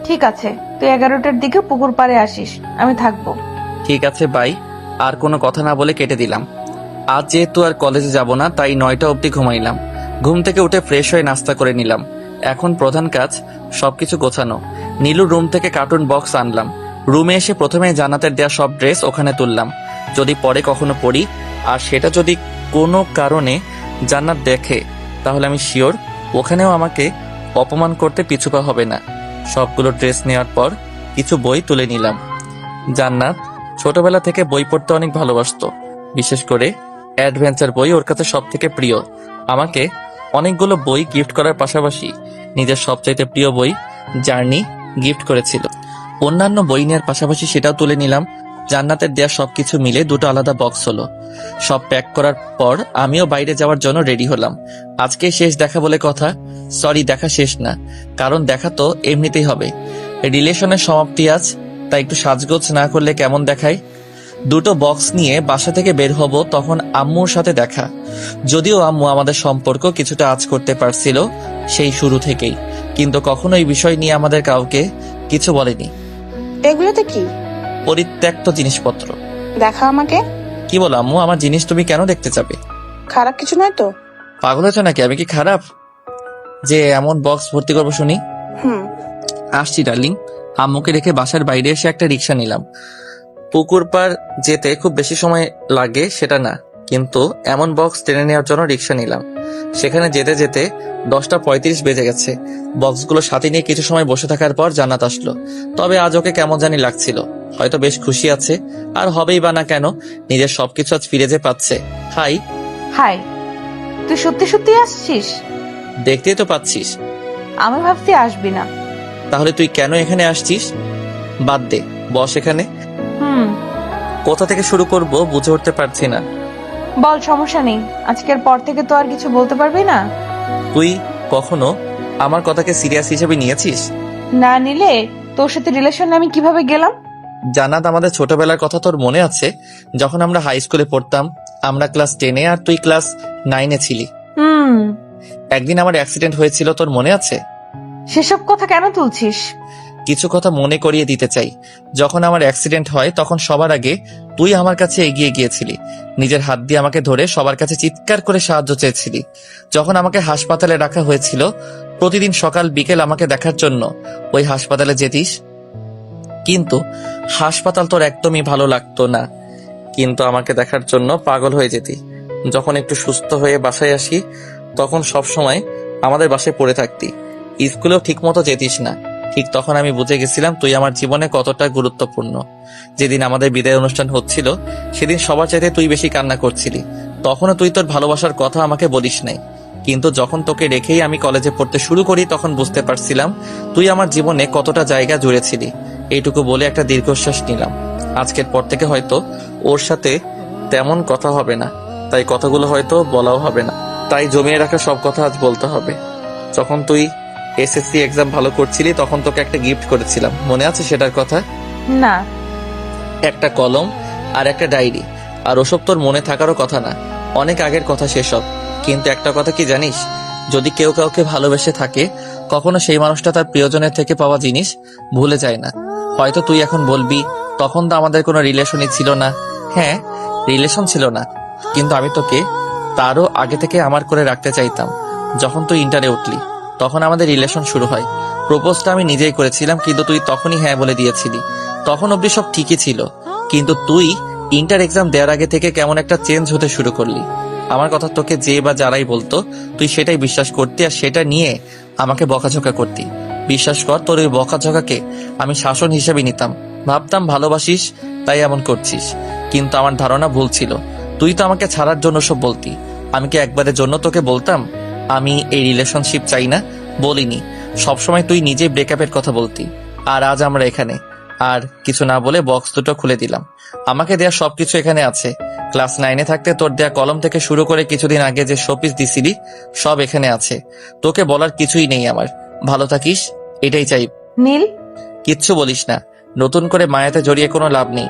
ঠিক আছে, তুই 11টার দিকে পুকুর পাড়ে আসিস, আমি থাকবো। ঠিক আছে বাই। আর কোনো কথা না বলে কেটে দিলাম। আজ যেহেতু আর কলেজে যাব না, তাই 9টা অবধি ঘুমাইলাম। ঘুম থেকে উঠে ফ্রেশ হয়ে নাস্তা করে নিলাম। এখন প্রধান কাজ সবকিছু গোছানো। নীলুর রুম থেকে কার্টুন বক্স আনলাম। রুমে এসে প্রথমে জান্নাতের দেয়া সব ড্রেস ওখানে তুললাম। যদি পরে কখনো পরি, আর সেটা যদি কোনো কারণে জান্নাত দেখে, তাহলে আমি শিওর ওখানেও আমাকে অপমান করতে পিছুপা হবে না। সবগুলো ড্রেস নেওয়ার পর কিছু বই তুলে নিলাম। জান্নাত ছোটবেলা থেকে বই পড়তে অনেক ভালোবাসতো, বিশেষ করে অ্যাডভেঞ্চার বই ওর কাছে সব থেকে প্রিয়। আমাকে অনেকগুলো বই গিফট করার পাশাপাশি নিজের সবচাইতে প্রিয় বই জার্নি গিফট করেছিল। অন্যান্য বই নেওয়ার পাশাপাশি সেটাও তুলে নিলাম। জান্নাতের দেয়া সবকিছু মিলে দুটো আলাদা বক্স হলো। সব প্যাক করার পর আমিও বাইরে যাওয়ার জন্য রেডি হলাম। আজকে শেষ দেখা বলে কথা। সরি, দেখা শেষ না, কারণ দেখা তো এমনিতেই হবে। রিলেশনের সমাপ্তি আজ, তাই একটু সাজগোজ না করলে কেমন দেখায়। দুটো বক্স নিয়ে বাসা থেকে বের হব, তখন আম্মুর সাথে দেখা। যদিও আম্মু আমাদের সম্পর্ক কিছুটা আঁচ করতে পারছিল সেই শুরু থেকেই, কিন্তু কখনো এই বিষয় নিয়ে আমাদের কাউকে কিছু বলেনি। এগুলোতে কি? পরিত্যক্ত জিনিসপত্র। দেখা আমাকে। কি বলো আম্মু, আমার জিনিস তুমি কেন দেখতে চাবে? খারাপ কিছু নয় তো? পাগল হয়েছো নাকি? আমি কি খারাপ যে এমন বক্স ভর্তি করবো শুনি? হুম। আসছি ডার্লিং। আম্মুকে রেখে বাসার বাইরে এসে একটা রিক্সা নিলাম। পুকুর পার যেতে খুব বেশি সময় লাগে সেটা না, কিন্তু এমন বক্স টেনে নেওয়ার জন্য রিক্সা নিলাম। সেখানে যেতে যেতে 10:35 বেজে গেছে। বক্সগুলো সাথে নিয়ে কিছু সময় বসে থাকার পর জান্নাত আসলো। তবে আজ ওকে কেমন জানি লাগছিল, হয়তো বেশ খুশি আছে, আর হবেই বা না কেন, নিজের সবকিছু আজ ফিরে যে পাচ্ছে। হাই। হাই, তুই সত্যি সত্যি আসছিস? দেখতেই তো পাচ্ছিস। আমি ভাবছি আসবি না। তাহলে তুই কেন এখানে আসছিস? বাদ দে, বস এখানে। হুম, কোথা থেকে শুরু করব বুঝে উঠতে পারছি না। বল, সমস্যা নেই। আজকের পর থেকে তো আর কিছু বলতে পারবি না। তুই কখনো আমার কথাকে সিরিয়াস হিসেবে নিয়েছিস? না নিলে তোর সাথে রিলেশনে আমি কিভাবে গেলাম? জান্নাত, আমাদের ছোটবেলার কথা তোর মনে আছে? যখন আমরা হাই স্কুলে পড়তাম, আমরা ক্লাস 10-এ আর তুই ক্লাস 9-এ ছিলি। হুম, একদিন আমার অ্যাক্সিডেন্ট হয়েছিল, তোর মনে আছে? সেসব কথা কেন তুলছিস? কিছু কথা মনে করিয়ে দিতে চাই। যখন আমার অ্যাক্সিডেন্ট হয় তখন সবার আগে তুই আমার কাছে এগিয়ে গিয়েছিলি, নিজের হাত দিয়ে আমাকে ধরে সবার কাছে চিৎকার করে সাহায্য চেয়েছিলি। যখন আমাকে হাসপাতালে রাখা হয়েছিল, প্রতিদিন সকাল বিকেল আমাকে দেখার জন্য ওই হাসপাতালে যেতিস। কিন্তু হাসপাতাল তোর একদমই ভালো লাগতো না, কিন্তু আমাকে দেখার জন্য পাগল হয়ে যেতি। যখন একটু সুস্থ হয়ে বাসায় আসি, তখন সব সময় আমাদের বাসায় পড়ে থাকতি, স্কুলেও ঠিক মতো যেতিস না। ঠিক তখন আমি বুঝে গেছিলাম তুই আমার জীবনে কতটা গুরুত্বপূর্ণ। যেদিন আমাদের বিদায় অনুষ্ঠান হচ্ছিল, সেদিন সবার চাইতে তুই বেশি কান্না করছিলি। তখনও তুই তোর ভালোবাসার কথা আমাকে বলিস নাই, কিন্তু যখন তোকে রেখেই আমি কলেজে পড়তে শুরু করি তখন বুঝতে পারছিলাম তুই আমার জীবনে কতটা জায়গা জুড়েছিলি। এইটুকু বলে একটা দীর্ঘশ্বাস নিলাম। আজকের পর থেকে হয়তো ওর সাথে তেমন কথা হবে না, তাই কথাগুলো হয়তো বলাও হবে না। তাই জমিয়ে রাখা সব কথা আজ বলতে হবে। যখন তুই এসএসসি এক্সাম ভালো করছিলি তখন তোকে একটা গিফট করেছিলাম, মনে আছে সেটার কথা? না। একটা কলম আর একটা ডায়েরি। আর ওসব তোর মনে থাকারও কথা না, অনেক আগের কথা সেসব। কিন্তু একটা কথা কি জানিস, যদি কেউ কাউকে ভালোবেসে থাকে, কখনো সেই মানুষটা তার প্রিয়জনের থেকে পাওয়া জিনিস ভুলে যায় না। হয়তো তুই এখন বলবি তখন তো আমাদের কোনো রিলেশনই ছিল না। হ্যাঁ, রিলেশন ছিল না, কিন্তু আমি তোকে তারও আগে থেকে আমার করে রাখতে চাইতাম। যখন তুই ইন্টারে উঠলি তখন আমাদের রিলেশন শুরু হয়। প্রপোজটা আমি নিজেই করেছিলাম, কিন্তু তুই তখনই হ্যাঁ বলে দিয়েছিলি। তখন অব্দি সব ঠিকই ছিল, কিন্তু তুই ইন্টার এক্সাম দেওয়ার আগে থেকে কেমন একটা চেঞ্জ হতে শুরু করলি। আমার কথা তোকে যে বা যারাই বলতো, তুই সেটাই বিশ্বাস করতি আর সেটা নিয়ে আমাকে বকাঝকা করতি। বিশ্বাস কর, তোর ওই বকাঝকাকে আমি শাসন হিসেবে নিতাম, ভাবতাম ভালোবাসিস তাই এমন করছিস। কিন্তু আমার ধারণা ভুল ছিল। তুই তো আমাকে ছাড়ার জন্য সব বলতি। আমি কি একবারের জন্য তোকে বলতাম আমি এই রিলেশনশিপ চাই না? বলিনি। সবসময় তুই নিজেই ব্রেকআপের কথা বলতি। আর আজ আমরা এখানে। আর কিছু না বলে বক্স দুটো খুলে দিলাম। আমাকে দেয়া সবকিছু এখানে আছে। ক্লাস 9-এ থাকতে তোর দেয়া কলম থেকে শুরু করে কিছুদিন আগে যে শোপিস দিছিলি, সব এখানে আছে। তোকে বলার কিছুই নেই আমার। ভালো থাকিস, এটাই চাই। নীল, কিচ্ছু বলিস না, নতুন করে মায়াতে জড়িয়ে কোনো লাভ নেই।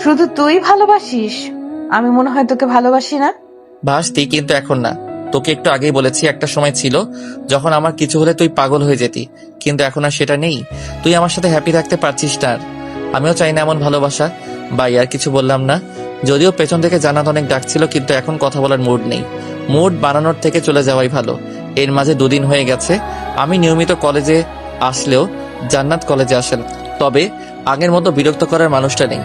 শুধু তুই ভালোবাসিস? আমি মনে হয় তোকে ভালোবাসি না। ভাসতি, কিন্তু এখন না। তোকে একটু আগেই বলেছি একটা সময় ছিল যখন আমার কিছু হলে তুই পাগল হয়ে যেতি, কিন্তু এখন আর সেটা নেই। তুই আমার সাথে হ্যাপি থাকতে পারছিস না। আর আমিও চাই না এমন ভালোবাসা। বাই, আর কিছু বললাম না। যদিও পেছন থেকে জান্নাত অনেক ডাকছিল, কিন্তু এখন কথা বলার মুড নেই। মুড বানানোর থেকে চলে যাওয়াই ভালো। এর মাঝে 2 দিন হয়ে গেছে আমি নিয়মিত কলেজে আসলেও জান্নাত কলেজে আসেন। তবে আগের মতো বিরক্ত করার মানুষটা নেই।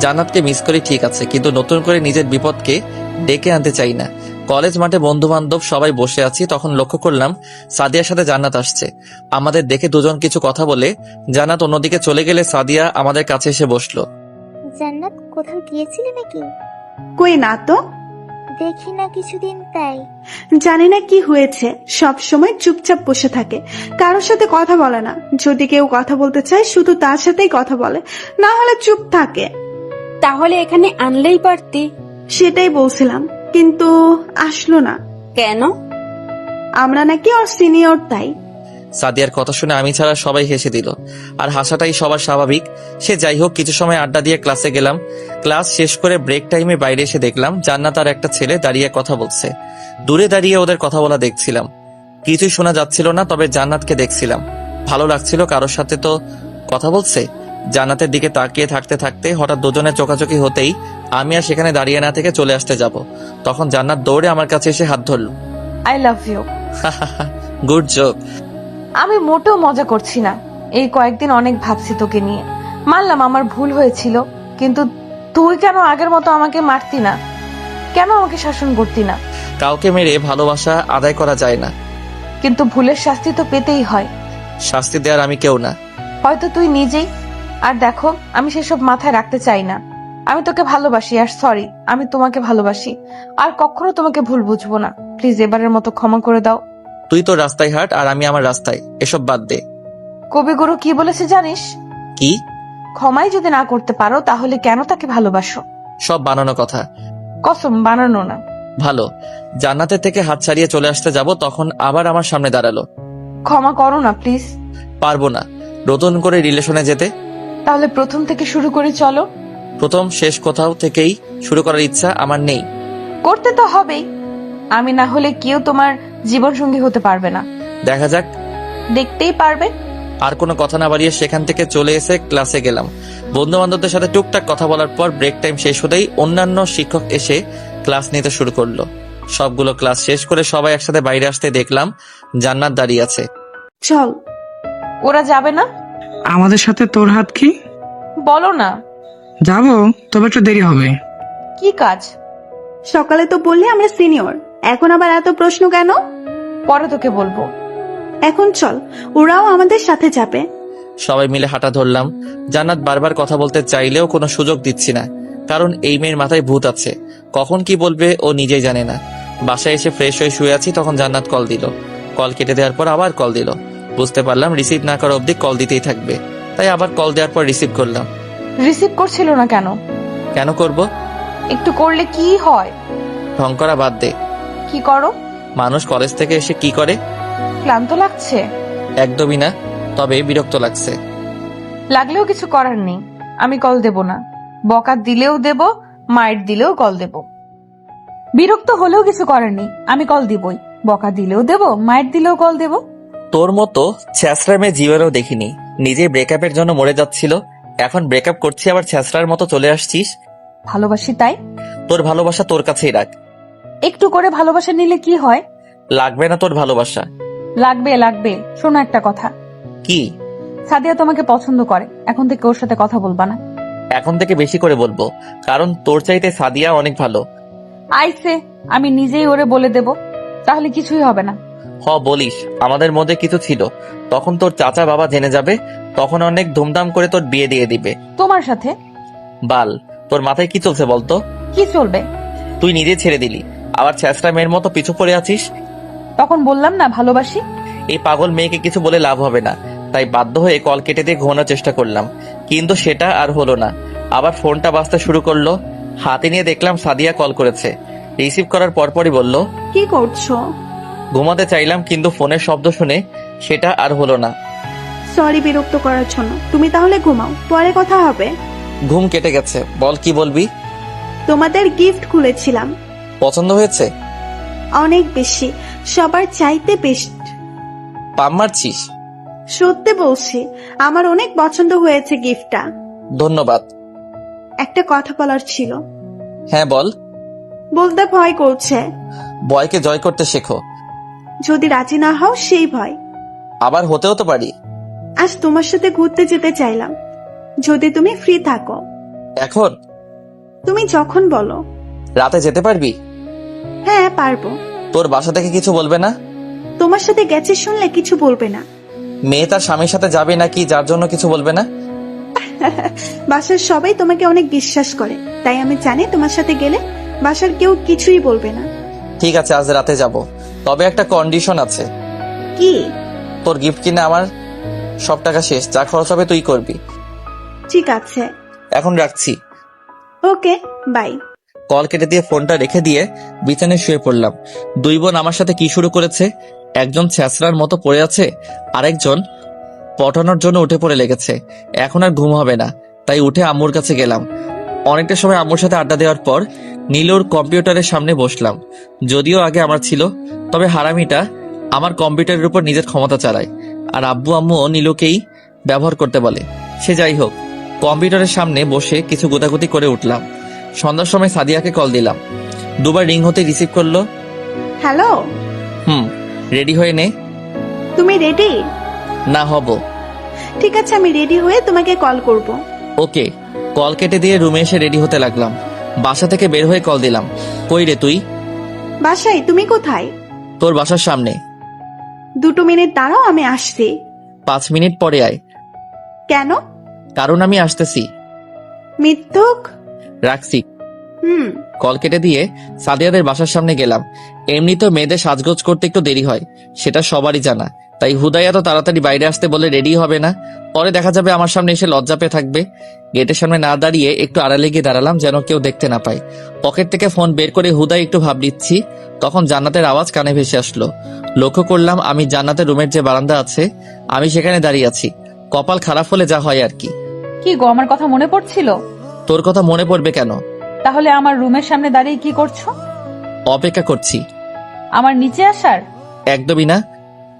জান্নাতকে মিস করি ঠিক আছে, কিন্তু নতুন করে নিজের বিপদকে ডেকে আনতে চাই না। কলেজ মাঠে বন্ধু বান্ধব সবাই বসে আছি, তখন লক্ষ্য করলাম সাদিয়ার সাথে জান্নাত আসছে। আমাদের দেখে দুজন কিছু কথা বলে জান্নাত অন্যদিকে চলে গেলে সাদিয়া আমাদের কাছে এসে বসলো। জান্নাত, কোথাও গিয়েছিলে নাকি? কই না তো। দেখি না কিছুদিন, তাই। জানি না কি হয়েছে, সব সময় চুপচাপ বসে থাকে, কারোর সাথে কথা বলে না। যদি কেউ কথা বলতে চায় শুধু তার সাথেই কথা বলে, না হলে চুপ থাকে। তাহলে এখানে আনলেই পারতি। সেটাই বলছিলাম, কিন্তু আসলো না। কেন? আমরা নাকি ওর সিনিয়র, তাই। সাদিয়ার কথা শুনে আমি ছাড়া সবাই হেসে দিল। আর হাসাটাই সবার স্বাভাবিক। সে যাই হোক, কিছু সময় আড্ডা দিয়ে ক্লাসে গেলাম। ক্লাস শেষ করে ব্রেক টাইমে বাইরে এসে দেখলাম জান্নাত আর একটা ছেলে দাঁড়িয়ে কথা বলছে। দূরে দাঁড়িয়ে ওদের কথা বলা দেখছিলাম। কিছুই শোনা যাচ্ছিল না, তবে জান্নাতকে দেখছিলাম। ভালো লাগছিল, কারোর সাথে তো কথা বলছে। জান্নাতের দিকে তাকিয়ে থাকতে থাকতে হঠাৎ দুজনের চোখাচোখি হতেই আমি আর সেখানে দাঁড়িয়ে না থেকে চলে আসতে যাব, তখন জান্নাত দৌড়ে আমার কাছে এসে হাত ধরল। I love you. Good joke. আমি মোটেও মজা করছি না। এই কয়েকদিন অনেক ভাবছি তোকে নিয়ে। মানলাম আমার ভুল হয়েছিল, কিন্তু তুই কেন আগের মতো আমাকে মারতি না? কেন আমাকে শাসন করতি না? কাউকে মেরে ভালোবাসা আদায় করা যায় না। কিন্তু ভুলের শাস্তি তো পেতেই হয়। শাস্তি দেওয়ার আমি কেউ না। হয়তো তুই নিজেই। আর দেখো, আমি সেসব মাথায় রাখতে চাই না। আমি তোকে ভালোবাসি, আর সরি, আমি তোমাকে ভালোবাসি। আর কখনো তোমাকে ভুল বুঝবো না। প্লিজ এবারের মতো ক্ষমা করে দাও। তুই তো রাস্তায় হাঁট আর আমি আমার রাস্তায়, এসব বাদ দে। কবিগুরু কি বলেছে জানিস? কি? ক্ষমাই যদি না করতে পারো তাহলে কেন তাকে ভালোবাসো? সব বানানো কথা। কসম, বানানো না। ভালো, জান্নাতের থেকে হাত ছাড়িয়ে চলে আসতে যাব, তখন আবার আমার সামনে দাঁড়ালো। ক্ষমা করো না প্লিজ। পারবো না নতুন করে রিলেশনে যেতে। তাহলে প্রথম থেকে শুরু করি, চলো। প্রথম শেষ কোথাও থেকেই শুরু করার ইচ্ছা আমার নেই। করতে তো হবেই। আমি না হলে কেউ তোমার জীবন সঙ্গী হতে পারবে না। দেখা যাক। দেখতেই পারবে। আর কোনো কথা না বাড়িয়ে সেখান থেকে চলে এসে ক্লাসে গেলাম। বন্ধু বান্ধবদের সাথে টুকটাক কথা বলার পর ব্রেক টাইম শেষ হতেই অন্যান্য শিক্ষক এসে ক্লাস নিতে শুরু করলো। সবগুলো ক্লাস শেষ করে সবাই একসাথে বাইরে আসতে দেখলাম জান্নাত দাঁড়িয়ে আছে। চল। ওরা যাবে না? আমাদের সাথে তোর হাত কি? বলো না। যাবো, তবে একটু দেরি হবে। কি কাজ? সকালে তো বললি আমরা সিনিয়র, এখন আবার এত প্রশ্ন কেন? পরে তোকে বলবো। এখন চল, ওরাও আমাদের সাথে যাবে। সবাই মিলে হাঁটা ধরলাম। জান্নাত বারবার কথা বলতে চাইলেও কোনো সুযোগ দিচ্ছি না, কারণ এই মেয়ের মাথায় ভূত আছে। কখন কি বলবে ও নিজেই জানে না। বাসায় এসে ফ্রেশ হয়ে শুয়ে আছি, তখন জান্নাত কল দিল। কল কেটে দেওয়ার পর আবার কল দিল। বুঝতে পারলাম রিসিভ না করা অবধি কল দিতেই থাকবে, তাই আবার কল দেওয়ার পর রিসিভ করলাম। রিসিভ করছিল না কেন? কেন করব? একটু করলে কি হয়? ঢং করা বাদ দে। কি করো? মানুষ কলেজ থেকে এসে কি করে? ক্লান্ত লাগছে? একদমই না, তবে বিরক্ত লাগছে। লাগলেও কিছু করার নেই, আমি কল দেব না। বকা দিলেও দেব, মাইট দিলেও কল দেব। বিরক্ত হলেও কিছু করার নেই, আমি কল দিবই। বকা দিলেও দেব, মাইট দিলেও কল দেব। তোর মতো ছ্যাঁচড়া মেয়ে জীবনেও দেখিনি। নিজেই ব্রেকআপের জন্য মরে যাচ্ছিল, এখন ব্রেকআপ করছি আবার ছ্যাঁচড়ার মতো চলে আসছিস। ভালোবাসি তাই। তোর ভালোবাসা তোর কাছেই রাখ। একটু করে ভালোবাসা নিলে কি হয়? লাগবে না তোর ভালোবাসা। লাগবে লাগবে। শোনো একটা কথা। কি? সাদিয়া তোমাকে পছন্দ করে, এখন থেকে ওর সাথে কথা বলবা না। এখন থেকে বেশি করে বলবো, কারণ তোর চাইতে সাদিয়া অনেক ভালো। আইসে, আমি নিজেই ওরে বলে দেব, তাহলে কিছুই হবে না। বলিস, আমাদের মধ্যে কিছু ছিল, তখন তোর চাচা বাবা জেনে যাবে, তখন অনেক ধুমধাম করে তোর বিয়ে দিয়ে দিবে। তোমার সাথে? বাল, তোর মাথায় কি চলছে বলতো? কি চলবে? তুই নিজে ছেড়ে দিলি, আবার ছ্যাঁচড়া মেয়ের মতো পিছু পড়ে আছিস। তখন বললাম না ভালোবাসি। এই পাগল মেয়েকে কিছু বলে লাভ হবে না, তাই বাধ্য হয়ে কল কেটে দিয়ে ঘুমানোর চেষ্টা করলাম, কিন্তু সেটা আর হলো না। আবার ফোনটা বাজতে শুরু করলো। হাতে নিয়ে দেখলাম সাদিয়া কল করেছে। রিসিভ করার পরপরই বলল, কি করছো? ঘুমাতে চাইলাম, কিন্তু ফোনের শব্দ শুনে সেটা আর হলো না। সরি বিরক্ত করার জন্য, তুমি তাহলে ঘুমাও, পরে কথা হবে। ঘুম কেটে গেছে, বল কি বলবি? তোমাদের গিফট খুলেছিলাম, পছন্দ হয়েছে? অনেক বেশি, সবার চাইতে বেস্ট। পাম মারছিস? সত্যি বলছি, আমার অনেক পছন্দ হয়েছে গিফটটা। ধন্যবাদ। একটা কথা বলার ছিল। হ্যাঁ বল। বলতে ভয় করছে। ভয়কে জয় করতে শেখো। যদি রাজি না হও সেই ভয়। আবার হতেও তো পারি। আজ তোমার সাথে ঘুরতে যেতে চাইলাম, যদি তুমি ফ্রি থাকো। এখন? তুমি যখন বলো। রাতে যেতে পারবি? হ্যাঁ পারবো। তোর বাসা থেকে কিছু বলবে না? তোমার সাথে গেছে শুনলে কিছু বলবে না। মেয়ে তার স্বামীর সাথে যাবে নাকি যার জন্য কিছু বলবে না? বাসার সবাই তোমাকে অনেক বিশ্বাস করে, তাই আমি জানি তোমার সাথে গেলে বাসার কেউ কিছুই বলবে না। ঠিক আছে, আজ রাতে যাব, তবে একটা কন্ডিশন আছে। কি? তোর গিফট কিনে আমার সব টাকা শেষ, যা খরচ হবে তুই করবি। ঠিক আছে, এখন রাখছি। Okay bye. কল কেটে দিয়ে ফোনটা রেখে দিয়ে বিছানায় শুয়ে পড়লাম। দুই বোন আমার সাথে কি শুরু করেছে, একজন ছ্যাঁচড়ার মতো পড়ে আছে, আরেকজন পটানোর জন্য উঠে পড়ে লেগেছে। এখন আর ঘুম হবে না, তাই উঠে আম্মুর কাছে গেলাম। অনেকটা সময় আম্মুর সাথে আড্ডা দেওয়ার পর নীলুর কম্পিউটারের সামনে বসলাম। যদিও আগে আমার ছিল, তবে হারামিটা আমার কম্পিউটারের উপর নিজের ক্ষমতা চালায়, আর আব্বু আম্মুও নীলুকেই ব্যবহার করতে বলে। সে যাই হোক, কম্পিউটারের সামনে বসে কিছু গোতাগুতি করে উঠলাম। সন্ধ্যার সময় সাদিয়াকে কল দিলাম, দুবার রিং হতে রিসিভ করলো। হ্যালো। রেডি হয়ে নে। তুমি রেডি? না, হব। ঠিক আছে, আমি রেডি হয়ে তোমাকে কল করব। ওকে। কল কেটে দিয়ে রুমে এসে রেডি হতে লাগলাম। বাসা থেকে বের হয়ে কল দিলাম। কই রে তুই? বাসায়। তুমি কোথায়? তোর বাসার সামনে। 2 মিনিট দাঁড়াও, আমি আসছি। 5 মিনিট পরে আয়। কেন? কারণ আমি আসতেছি। মিথ্যুক। রাখছি। হুম। কল কেটে দিয়ে সাদিয়াদের বাসার সামনে গেলাম। এমনি তো মেয়েদের সাজগোজ করতে একটু দেরি হয়, সেটা সবারই জানা। তাই হুদাই এত তাড়াতাড়ি বাইরে আসতে বলে রেডি হবে না, পরে দেখা যাবে আমার সামনে এসে লজ্জা পেয়ে থাকবে। গেটের সামনে না দাঁড়িয়ে একটু আড়ালে গিয়ে দাঁড়ালাম যেন কেউ দেখতে না পায়। পকেট থেকে ফোন বের করে হুদাই একটু ভাব নিচ্ছি, তখন জান্নাতের আওয়াজ কানে ভেসে আসলো। লক্ষ্য করলাম আমি জান্নাতের রুমের যে বারান্দা আছে আমি সেখানে দাঁড়িয়ে আছি। কপাল খারাপ হলে যা হয় আর কি। কি গো, আমার কথা মনে পড়ছিল? তোর কথা মনে পড়বে কেন? তাহলে আমার রুমের সামনে দাঁড়িয়ে কি করছো? অপেক্ষা করছি। আমার নিচে আসার? একদমই না।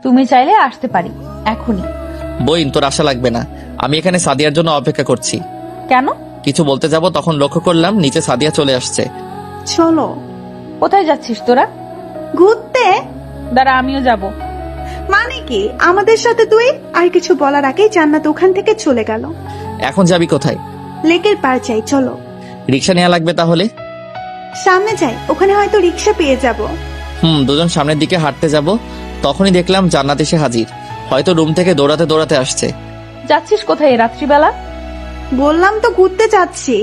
তুমি চাইলে আসতে পারি এখনই। বইন, তোর আশা লাগবে না। আমি এখানে সাদিয়ার জন্য অপেক্ষা করছি। কেন? কিছু বলতে যাব তখন লক্ষ্য করলাম নিচে সাদিয়া চলে আসছে। চলো। কোথায় যাচ্ছিস তোরা? ঘুরতে। দাঁড়া, আমিও যাব। মানে কি আমাদের সাথে তুই? আর কিছু বলার আগেই জান্নাত ওখান থেকে চলে গেল। এখন যাবি কোথায়? লেকের পার চাই, চলো। রিক্সা নেওয়া লাগবে তাহলে? সামনে যাই, ওখানে হয়তো রিক্সা পেয়ে যাব। দুজন সামনের দিকে হাঁটতে যাব, তখনই দেখলাম জান্নাত এসে হাজির। হয়তো রুম থেকে দৌড়াতে দৌড়াতে আসছে। যাচ্ছিস কোথায় এই রাত্রিবেলা? বললাম তো ঘুরতে যাচ্ছি।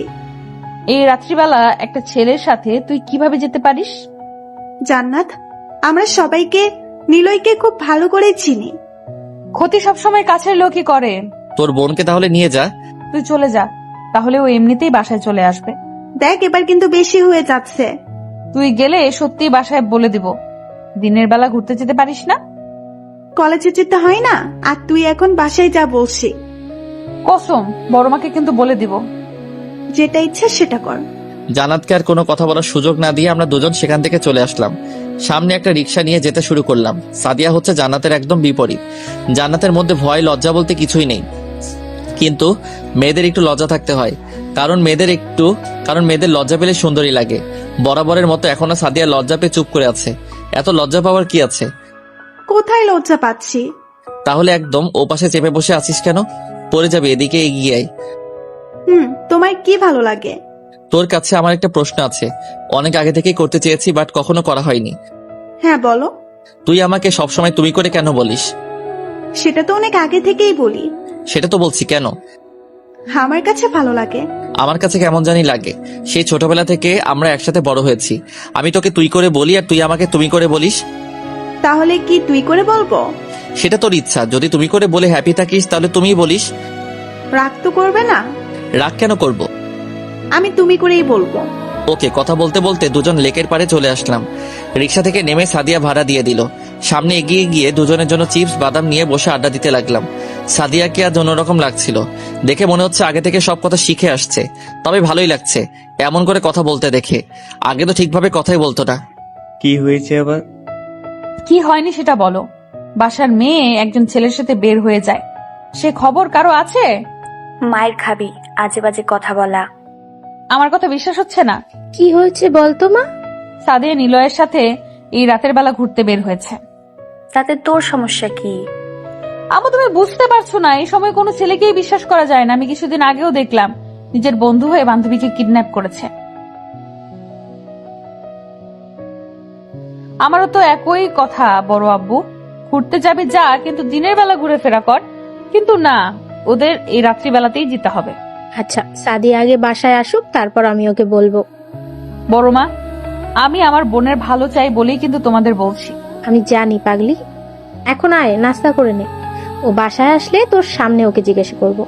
এই রাত্রিবেলা একটা ছেলের সাথে তুই কিভাবে যেতে পারিস? জান্নাত, আমরা সবাইকে, নিলয়কে খুব ভালো করে চিনি। ক্ষতি সবসময় কাছের লোকই করে। তোর বোনকে তাহলে নিয়ে যা। তুই চলে যা, তাহলে ও এমনিতেই বাসায় চলে আসবে। দেখ, এবার কিন্তু বেশি হয়ে যাচ্ছে। তুই গেলে সত্যি বাসায় বলে দিব। দিনের বেলা ঘুরতে যেতে পারিস না? কলেজে যেতে হয় না, আর তুই এখন বাসায় যা বলছি। কসম, বড় মাকে কিন্তু বলে দিব। যেটা ইচ্ছা সেটা কর। জান্নাতকে আর কোনো কথা বলার সুযোগ না দিয়ে আমরা দুজন সেখান থেকে চলে আসলাম। সামনে একটা রিক্সা নিয়ে যেতে শুরু করলাম। সাদিয়া হচ্ছে জান্নাতের একদম বিপরীত। জান্নাতের মধ্যে ভয় লজ্জা বলতে কিছুই নেই, কিন্তু মেয়েদের একটু লজ্জা থাকতে হয়। কারণ মেয়েদের লজ্জা পেলে সুন্দরী লাগে। বরাবরের মতো এখনো সাদিয়া লজ্জা পেয়ে চুপ করে আছে। এত লজ্জা পাওয়ার কি আছে? কোথায় লজ্জা পাচ্ছি? তাহলে একদম ও পাশে চেপে বসে আছিস কেন? পড়ে যাবে, এদিকে এগিয়ে আয়। তোমার কি ভালো লাগে? তোর কাছে আমার একটা প্রশ্ন আছে, অনেক আগে থেকেই করতে চেয়েছি বাট কখনো করা হয়নি। হ্যাঁ বলো। তুই আমাকে সবসময় তুমি করে কেন বলিস? সেটা তো অনেক আগে থেকেই বলি। সেটা তো বলছি, কেন? আমার কাছে ভালো লাগে। আমার কাছে কেমন জানি লাগে। সেই ছোটবেলা থেকে আমরা একসাথে বড় হয়েছি। আমি তোকে তুই করে বলি আর তুই আমাকে তুমি করে বলিস। তাহলে কি তুই করে বলবো? সেটা তোর ইচ্ছা। যদি তুমি করে বলে হ্যাপি থাকিস তাহলে তুমিই বলিস। রাগ তো করবে না? রাগ কেন করব? আমি তুমি করেই বলবো। ওকে। কথা বলতে বলতে দুজন লেকের পাড়ে চলে আসলাম। রিক্সা থেকে নেমে সাদিয়া ভাড়া দিয়ে দিল। সামনে এগিয়ে গিয়ে দুজনের জন্য চিপস বাদাম নিয়ে বসে আড্ডা দিতে লাগলাম। সাদিয়াকে আজ অন্যরকম লাগছিল। দেখে মনে হচ্ছে আগে থেকে সব কথা শিখে আসছে। তবে ভালোই লাগছে এমন করে কথা বলতে দেখে। আগে তো ঠিকভাবে কথাই বলতো না। কি হয়েছে আবার? কি হয়নি সেটা বলো। বাসার মেয়ে একজন ছেলের সাথে বের হয়ে যায়, সে খবর কারো আছে? মায়ের খাবি আজে বাজে কথা বলা। আমার কথা বিশ্বাস হচ্ছে না? কি হয়েছে বলতো মা? সাদিয়া নিলয়ের সাথে এই রাতের বেলা ঘুরতে বের হয়েছে। তাতে তোর সমস্যা কি? আমু, তুমি বুঝতে পারছো না, এই সময় কোনো ছেলেকেই বিশ্বাস করা যায় না। আমি কিছুদিন আগেও দেখলাম নিজের বন্ধু হয়ে বান্ধবীকে কিডন্যাপ করেছে। আমারও তো একই কথা বড় আব্বু, ঘুরতে যাবি যা, কিন্তু দিনের বেলা ঘুরে ফেরা কর। কিন্তু না, ওদের এই রাত্রিবেলাতেই যেতে হবে। আচ্ছা, সাদিয়া আগে বাসায় আসুক, তারপর আমি ওকে বলবো। বড় মা, আমি আমার বোনের ভালো চাই বলেই কিন্তু তোমাদের বলছি। আমি জানি পাগলি, এখন আয় নাস্তা করে নে। ও বাসায় আসলে তোর সামনে ওকে জিজ্ঞাসা করবো।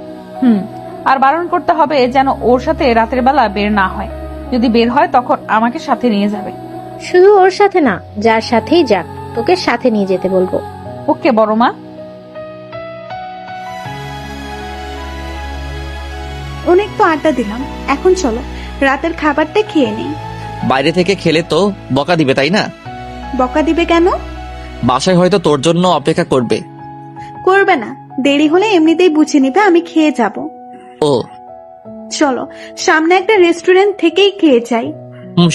আর বারণ করতে হবে যেন ওর সাথে রাতের বেলা বের না হয়। যদি বের হয় তখন আমাকে সাথে নিয়ে যাবে। শুধু ওর সাথে না, যার সাথেই যাক, তোকে সাথে নিয়ে যেতে বলবো। ওকে বড় মা। অনেক তো আড্ডা দিলাম, এখন চলো রাতের খাবারটা খেয়ে নেই। বাইরে থেকে খেলে তো বকা দিবে, তাই না? বকা দিবে কেন? বাসায় হয়তো তোর জন্য অপেক্ষা করবে। করবে না, দেরি হলে এমনিতেই বুঝে নিবে আমি খেয়ে যাব। ও চলো সামনে একটা রেস্টুরেন্ট থেকেই খেয়ে যাই।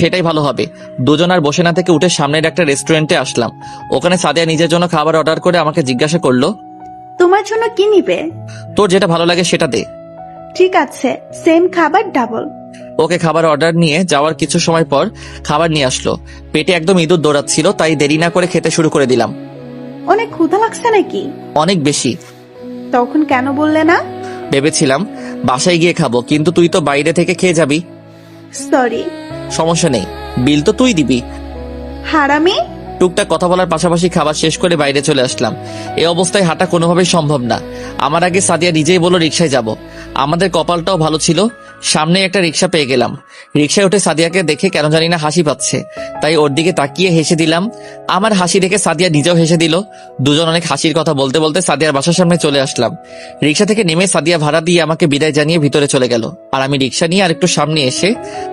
সেটাই ভালো হবে। দুজন আর বসে না থেকে উঠে সামনের একটা রেস্টুরেন্টে আসলাম। ওখানে সাদিয়া নিজের জন্য খাবার অর্ডার করে আমাকে জিজ্ঞাসা করলো, তোমার জন্য কি নিবে? তোর যেটা ভালো লাগে সেটা দে। ঠিক আছে, সেম খাবার ডাবল। ওকে খাবার অর্ডার নিয়ে যাওয়ার কিছু সময় পর খাবার নিয়ে আসলো। পেটে একদম ইঁদুর দৌড়াচ্ছিল, তাই দেরি না করে খেতে শুরু করে দিলাম। অনেক ক্ষুধা লাগছে নাকি? অনেক বেশি। তখন কেন বললে না? ভেবেছিলাম বাসায় গিয়ে খাবো, কিন্তু তুই তো বাইরে থেকে খেয়ে যাবি। সরি। সমস্যা নেই, বিল তো তুই দিবি। হারামি। টুকটাক কথা বলার পাশাপাশি খাবার শেষ করে বাইরে চলে আসলাম। এই অবস্থায় হাঁটা কোনোভাবেই সম্ভব না। আমার আগে সাদিয়া নিজেই বলল রিকশায় যাব। আমাদের কপালটাও ভালো ছিল, সামনে একটা রিকশা পেয়ে গেলাম। রিকশায় উঠে সাদিয়াকে দেখে কেন জানি না হাসি পাচ্ছে, তাই ওর দিকে তাকিয়ে হেসে দিলাম। আমার হাসি দেখে সাদিয়া নিজেও হেসে দিল। দুজন অনেক হাসির কথা বলতে বলতে সাদিয়ার বাসার সামনে চলে আসলাম। রিকশা থেকে নেমে সাদিয়া ভাড়া দিয়ে আমাকে বিদায় জানিয়ে ভিতরে চলে গেল, আর আমি রিকশা নিয়ে আর একটু সামনে এসে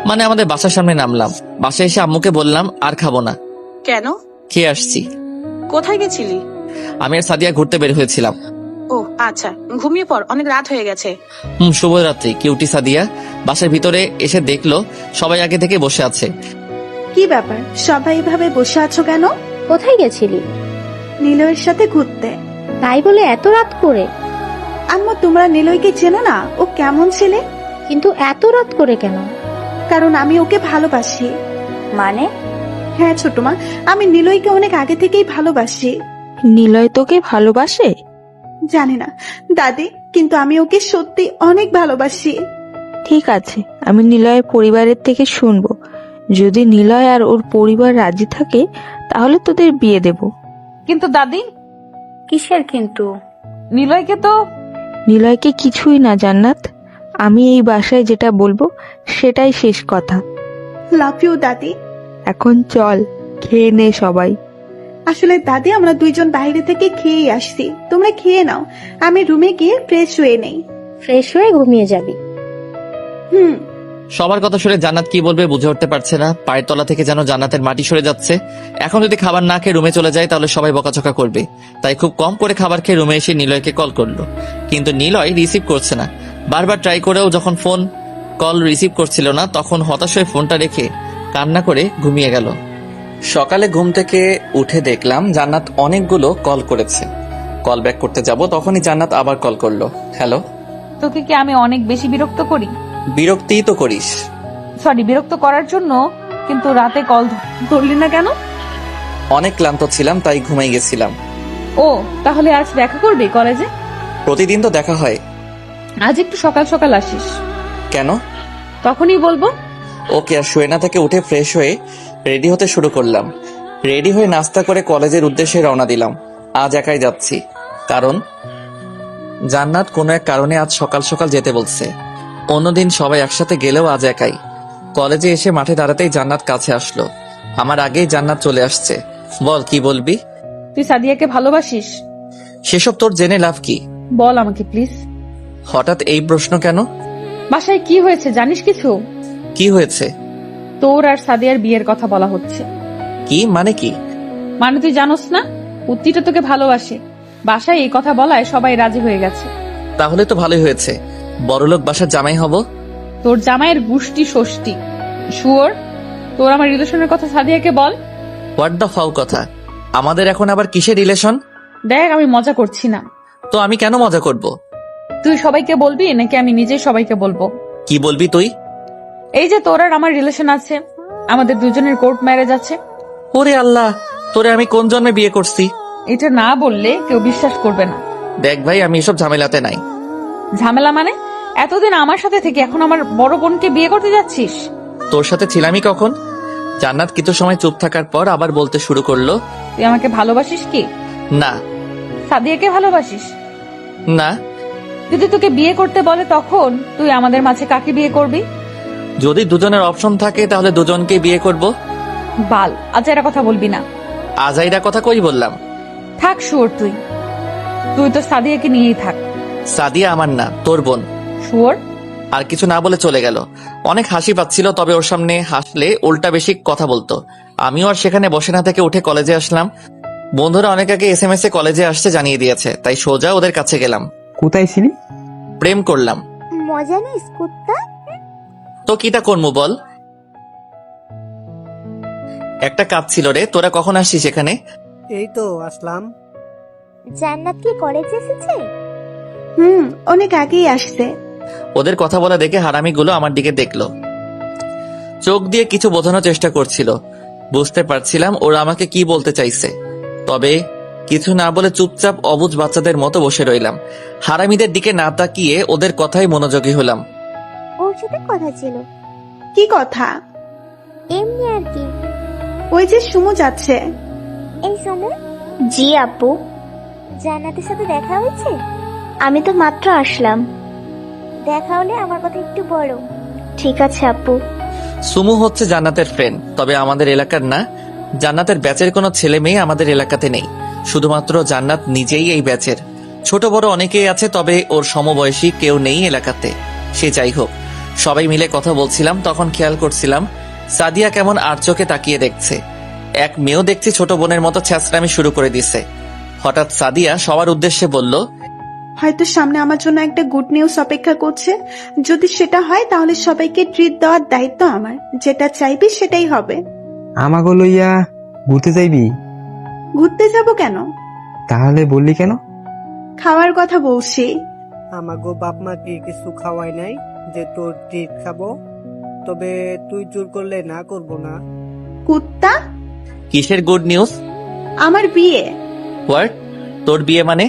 মানে আমাদের বাসার সামনে নামলাম। বাসায় এসে আম্মুকে বললাম আর খাবো না। কেন? খেয়ে আসছি। কোথায় গেছিলি? আমি আর সাদিয়া ঘুরতে বের হয়েছিলাম। ও আচ্ছা, ঘুমিয়ে পড়, অনেক রাত হয়ে গেছে। শুভরাত্রি কিউটি সাদিয়া। বাসার ভিতরে এসে দেখলো সবাই আগে থেকে বসে আছে। কি ব্যাপার, সবাই এভাবে বসে আছো কেন? কোথায় গেছিলি? নিলয়ের সাথে ঘুরতে। তাই বলে এত রাত করে? আম্মু, তোমরা নিলয়কে চেনো না? ও কেমন ছেলে? কিন্তু এত রাত করে কেন? কারণ আমি ওকে ভালোবাসি। মানে? হ্যাঁ ছোট মা, আমি নিলয়কে অনেক আগে থেকেই ভালোবাসি। নিলয় তোকে ভালোবাসে? জানি না দাদি, কিন্তু আমি ওকে সত্যি অনেক ভালোবাসি। ঠিক আছে, আমি নিলয়ের পরিবারের থেকে শুনবো। যদি নিলয় আর ওর পরিবার রাজি থাকে তাহলে তোদের বিয়ে দেব। কিন্তু দাদি। কিসের কিন্তু? নিলয়কে তো। নিলয়কে কিছুই না জান্নাত, আমি এই বাসায় যেটা বলবো সেটাই শেষ কথা। লাভ ইউ দাদি। এখন চল, খেয়ে নে সবাই। আসলে দাদি, আমরা দুইজন বাইরে থেকে খেয়েই আসছি, তোমরা খেয়ে নাও, আমি রুমে গিয়ে ফ্রেশ হয়ে নেই। ফ্রেশ হয়ে ঘুমিয়ে যাবি? সবার কথা শুনে জান্নাত কি বলবে বুঝে উঠতে পারছে না। পায়ের তলা থেকে যেন জান্নাতের মাটি সরে যাচ্ছে। এখন যদি খাবার না খেয়ে রুমে চলে যায় তাহলে সবাই বকাঝকা করবে, তাই খুব কম করে খাবার খেয়ে রুমে এসে নিলয়কে কল করলো, কিন্তু নিলয় রিসিভ করছে না। বারবার ট্রাই করেও যখন ফোন কল রিসিভ করছিল না, তখন হতাশ হয়ে ফোনটা রেখে কান্না করে ঘুমিয়ে গেল। সকালে ঘুম থেকে উঠে দেখলাম জান্নাত অনেকগুলো কল করেছে। কল ব্যাক করতে যাব, তখনই জান্নাত আবার কল করলো। হ্যালো। তোকে কি আমি অনেক বেশি বিরক্ত করি? বিরক্তিই তো করিস। সরি, বিরক্ত করার জন্য, কিন্তু রাতে কল ধরলি না কেন? অনেক ক্লান্ত ছিলাম, তাই ঘুমাই গেছিলাম। ও, তাহলে আজ দেখা করবি কলেজে? প্রতিদিন তো দেখা হয়। আজ একটু সকাল সকাল আসিস। কেন? তখনই বলবো। ওকে। আর শুয়ে না থেকে উঠে ফ্রেশ হয়ে রেডি হতে শুরু করলাম। রেডি হয়ে নাস্তা করে কলেজের উদ্দেশ্যে রওনা দিলাম। আজ একাই যাচ্ছি, কারণ জান্নাত কোনো এক কারণে আজ সকাল সকাল যেতে বলছে। অন্যদিন সবাই একসাথে গেলেও আজ একাই। কলেজে এসে মাঠে দাঁড়াতেই জান্নাত কাছে আসলো। আমার আগেই জান্নাত চলে আসছে। বল, কি বলবি? তুই সাদিয়াকে ভালোবাসিস? সেসব তোর জেনে লাভ কি? বল আমাকে প্লিজ। হঠাৎ এই প্রশ্ন কেন? বাসায় কি হয়েছে জানিস কিছু? কি হয়েছে? তোর আর সাদিয়ার বিয়ের কথা বলা হচ্ছে। কি মানে? কি মানে তুই জানোস না? উত্তিটা তোকে ভালোবাসে। বাসায় এই কথা বলায় সবাই রাজি হয়ে গেছে। তাহলে তো ভালোই হয়েছে, বড়লোক বাসার জামাই হব। তোর জামাইয়ের গুষ্টি ষষ্ঠী। শুয়োর, তোর আমার রিলেশনের কথা সাদিয়াকে বল। হোয়াট দ্য ফাউ কথা? আমাদের এখন আবার কিসের রিলেশন? দেখ, আমি মজা করছি না। তো আমি কেন মজা করব? তুই সবাইকে বলবি নাকি আমি নিজেই সবাইকে বলবো? কি বলবি তুই? এই যে তোর আর আমার রিলেশন আছে, আমাদের দুজনের কোর্ট ম্যারেজ আছে। ওরে আল্লাহ, তোরে আমি কোন জন্মে বিয়ে করছি? এটা না বললে কেউ বিশ্বাস করবে না। দেখ ভাই, আমি এসব ঝামেলাতে নাই। ঝামেলা মানে? এতদিন আমার সাথে থেকে এখন আমার বড় বোনকে বিয়ে করতে যাচ্ছিস? তোর সাথে ছিলামই কখন? জান্নাত কিছু সময় চুপ থাকার পর আবার বলতে শুরু করলো। তুই আমাকে ভালোবাসিস কি? না। সাদিয়াকে ভালোবাসিস? না। যদি তোকে বিয়ে করতে বলে তখন তুই আমাদের মাঝে কাকে বিয়ে করবি? যদি দুজনের অপশন থাকে তাহলে দুজনকে বিয়ে করব। বাল, আজাইরা কথা বলবি না। আজাইরা কথা কই বললাম? থাক শুয়োর, তুই তো সাদিয়াকে নিয়েই থাক। সাদিয়া আমার না, তোর বোন। শুয়োর। আর কিছু না বলে চলে গেল। অনেক হাসি পাচ্ছিল, তবে ওর সামনে হাসলে উল্টা বেশি কথা বলতো। আমিও আর সেখানে বসে না থেকে উঠে কলেজে আসলাম। বন্ধুরা অনেক আগে SMS এ কলেজে আসতে জানিয়ে দিয়েছে, তাই সোজা ওদের কাছে গেলাম। কোথায় ছিলি? প্রেম করলাম। মজা নিস কুত্তা। তো কিটা করবো বল? একটা কাজ ছিল রে, তোরা কখন আসছিস এখানে? এই তো আসলাম। জান্নাত কি কলেজে এসেছে? অনেক আগেই আসছে। ওদের কথা বলা দেখে হারামিগুলো আমার দিকে দেখলো, চোখ দিয়ে কিছু বোঝানোর চেষ্টা করছিল। বুঝতে পারছিলাম ওরা আমাকে কি বলতে চাইছে, তবে কিছু না বলে চুপচাপ অবুঝ বাচ্চাদের মতো বসে রইলাম। হারামিদের দিকে না তাকিয়ে ওদের কথাই মনোযোগী হলাম। ওর সাথে কথা ছিল। কি কথা? এমনি আর কি। ওই যে সুমু যাচ্ছে। এই সময় জি আপু, জান্নাতের সাথে দেখা হয়েছে? আমি তো মাত্র আসলাম। দেখা হলে আমার কথা একটু বলো। ঠিক আছে আপু। সুমু হচ্ছে জান্নাতের ফ্রেন্ড, তবে আমাদের এলাকার না। জান্নাতের ব্যাচের কোনো ছেলে মেয়ে আমাদের এলাকাতে নেই, শুধুমাত্র জান্নাত নিজেই এই ব্যাচের। ছোট বড় অনেকেই আছে, তবে ওর সমবয়সী কেউ নেই এলাকাতে। সে যাই হোক, সবাই মিলে কথা বলছিলাম, তখন খেয়াল করছিলাম সাদিয়া কেমন আর চোখে তাকিয়ে দেখছে। এক মেয়েও দেখছি ছোট বোনের মতো ছ্যাঁচড়ামি শুরু করে দিছে। হঠাৎ সাদিয়া সবার উদ্দেশ্যে বলল, হয়তো সামনে আমার জন্য একটা গুড নিউজ অপেক্ষা করছে। যদি সেটা হয় তাহলে সবাইকে ট্রিট দেওয়ার দায়িত্ব আমার। যেটা চাইবি সেটাই হবে। আমাকে লইয়া ঘুরতে যাইবি? ঘুরতে যাব কেন? তাহলে বললি কেন? খাওয়ার কথা বলছি। আমাগো বাপ মা কি কিছু খাওয়াই নাই যে তোর ট্রিট খাবো? তবে তুই জোর করলে না করব না। কুত্তা, কিসের গুড নিউজ? আমার বিয়ে। হোয়াট? তোর বিয়ে মানে?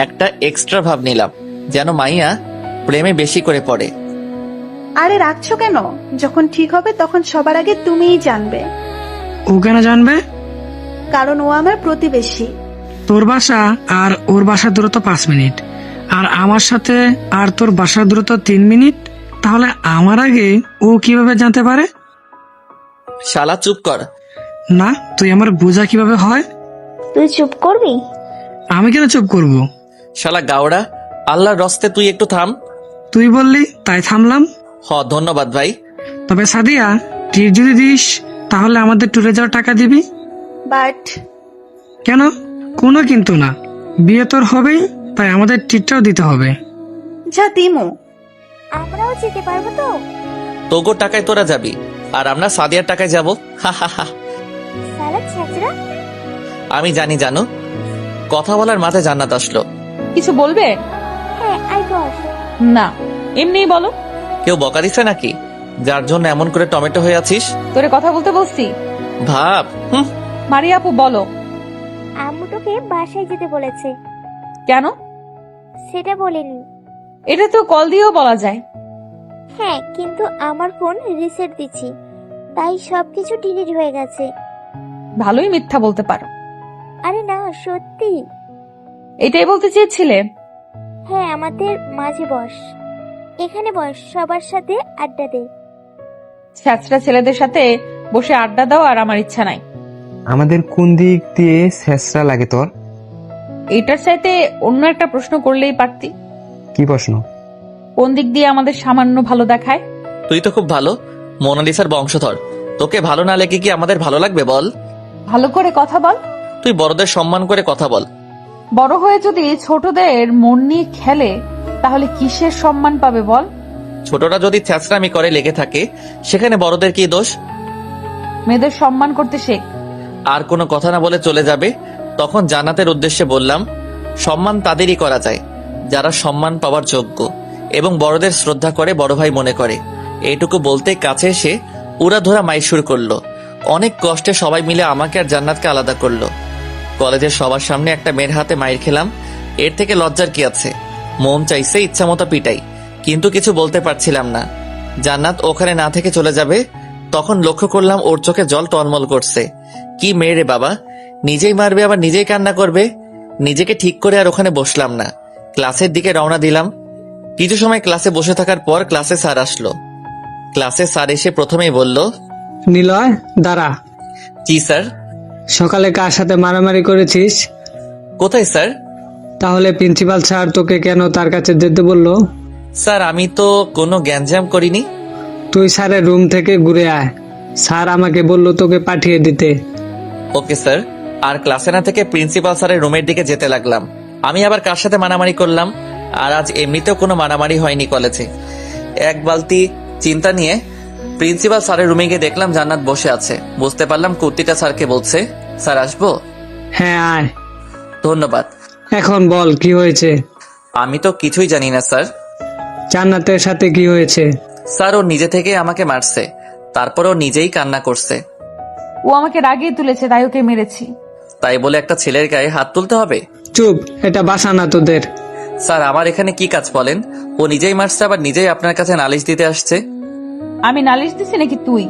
একটা এক্সট্রা ভাব নিলাম, যেন মাইয়া প্রেমে বেশি করে পড়ে। আরে রাখছো কেন? যখন ঠিক হবে তখন সবার আগে তুমিই জানবে। ও কেন জানবে? কারণ ও আমার প্রতিবেশী। তোর বাসা আর ওর বাসার দূরত্ব 5 মিনিট, আর আমার সাথে আর তোর বাসার দূরত্ব 3 মিনিট। তাহলে আমার আগে ও কিভাবে জানতে পারে? শালা চুপ কর। না, তুই আমার বোঝা কিভাবে হয়? তুই চুপ করবি? আমি কেন চুপ করব? শালা গাওড়া, আল্লাহর রস্তে তুই একটু থাম। তুই বললি তাই থামলাম। ধন্যবাদ ভাই। তবে সাদিয়া, ট্রিট যদি দিস তাহলে আমাদের ট্যুরে যাওয়ার টাকা দিবি। বাট কেন? কোনো কিন্তু না, বিয়ে তোর হবেই, তাই আমাদের ট্রিটটাও দিতে হবে। যা দিমু। আমরাও যেতে পারবো তো? তোগো টাকায় তোরা যাবি, আর আমরা সাদিয়ার টাকায় যাবো। হা হা হা। সারা ছেঁচড়া। আমি জানি জানো। কথা বলার মাথায় জান্নাত আসলো। কিছু বলবে? হ্যাঁ, আই বস। না, এমনিই বলো। কেউ বকা দিছে নাকি, যার জন্য এমন করে টমেটো হয়ে আছিস? তোরে কথা বলতে বলছি? ভাব। মারিয়া আপু বলো। আম্মু তোকে বাসায় যেতে বলেছে। কেন? সেটা বলেনি। এটা তো কল দিয়েও বলা যায়। হ্যাঁ, কিন্তু আমার ফোন রিসেট দিচ্ছি, তাই সবকিছু ডিলিট হয়ে গেছে। ভালোই মিথ্যা বলতে পারো। আরে না, সত্যি। এটাই বলতে চেয়েছিলে? হ্যাঁ, আমাদের মাঝে বস, এখানে বস, সবার সাথে আড্ডা দে। ছ্যাঁচড়া ছেলেদের সাথে বসে আড্ডা দাও আর আমার ইচ্ছা নাই। আমাদের কোন দিক দিয়ে শেষরা লাগে তোর? এটার চাইতে অন্য একটা প্রশ্ন করলেই পারতি। কি প্রশ্ন? কোন দিক দিয়ে আমাদের সামান্য ভালো দেখায়? তুই তো খুব ভালো, মোনালিসার বংশধর। তোকে ভালো না লেগে কি আমাদের ভালো লাগবে বল? ভালো করে কথা বল। তুই বড়দের সম্মান করে কথা বল। বড় হয়ে যদি ছোটদের মন নিয়ে খেলে তাহলে কিসের সম্মান পাবে বল? ছোটরা যদি ছ্যাঁচড়ামি করে লেগে থাকে, সেখানে বড়দের কি দোষ? মেয়েদের সম্মান করতে শেখ। আর কোনো কথা না বলে চলে যাবে। তখন জান্নাতের উদ্দেশ্যে বললাম, সম্মান তাদেরই করা যায় যারা সম্মান পাওয়ার যোগ্য এবং বড়দের শ্রদ্ধা করে, বড় ভাই মনে করে। এইটুকু বলতে কাছে এসে উড়াধরা মাইর শুরু করলো। অনেক কষ্টে সবাই মিলে আমাকে আর জান্নাতকে আলাদা করলো। কলেজের সবার সামনে একটা মেয়ের হাতে মাইর খেলাম, এর থেকে লজ্জার কি আছে? মন চাইছে ইচ্ছা মতো পিটাই, কিন্তু কিছু বলতে পারছিলাম না। জান্নাত ওখানে না থেকে চলে যাবে, তখন লক্ষ্য করলাম ওর চোখে জল টলমল করছে। কি মেয়ে রে বাবা, নিজেই মারবে আবার নিজেই কান্না করবে। নিজেকে ঠিক করে আর ওখানে বসলাম না, ক্লাসের দিকে রওনা দিলাম। কিছু সময় ক্লাসে বসে থাকার পর ক্লাসে স্যার আসলো। ক্লাসে স্যার এসে প্রথমেই বলল, নিলয় দাঁড়া। জি স্যার। সকালে কার সাথে মারামারি করেছিস? কোথায় স্যার? তাহলে প্রিন্সিপাল স্যার তোকে কেন তার কাছে যেতে বললো? স্যার আমি তো কোনো গ্যাঞ্জাম করিনি। তুই স্যারের রুম থেকে ঘুরে আয়, স্যার আমাকে বললো তোকে পাঠিয়ে দিতে। Okay sir. আর ক্লাসে না থেকে প্রিন্সিপাল স্যারের রুমের দিকে যেতে লাগলাম। আমি আবার কার সাথে মারামারি করলাম? আর আজ এমনিতেও কোনো মারামারি হয়নি কলেজে। এক বালতি চিন্তা নিয়ে প্রিন্সিপাল স্যারের রুমে গিয়ে দেখলাম জান্নাত বসে আছে। বুঝতে পারলাম কুর্তিটা স্যারকে বলছে। স্যার আসবো? হ্যাঁ আয়। ধন্যবাদ। এখন বল কি হয়েছে? আমি তো কিছুই জানি না স্যার। জান্নাতের সাথে কি হয়েছে? স্যার ও নিজে থেকে আমাকে মারছে, তারপর ও নিজেই কান্না করছে। ও আমাকে রাগিয়ে তুলেছে, তাই ওকে মেরেছি। তাই বলে একটা ছেলের গায়ে হাত তুলতে হবে? চুপ, এটা বাসা না তোদের। স্যার আমার এখানে কি কাজ বলেন? ও নিজেই মারছে, আবার নিজেই আপনার কাছে নালিশ দিতে আসছে। আমি নালিশ দিছি নাকি তুই?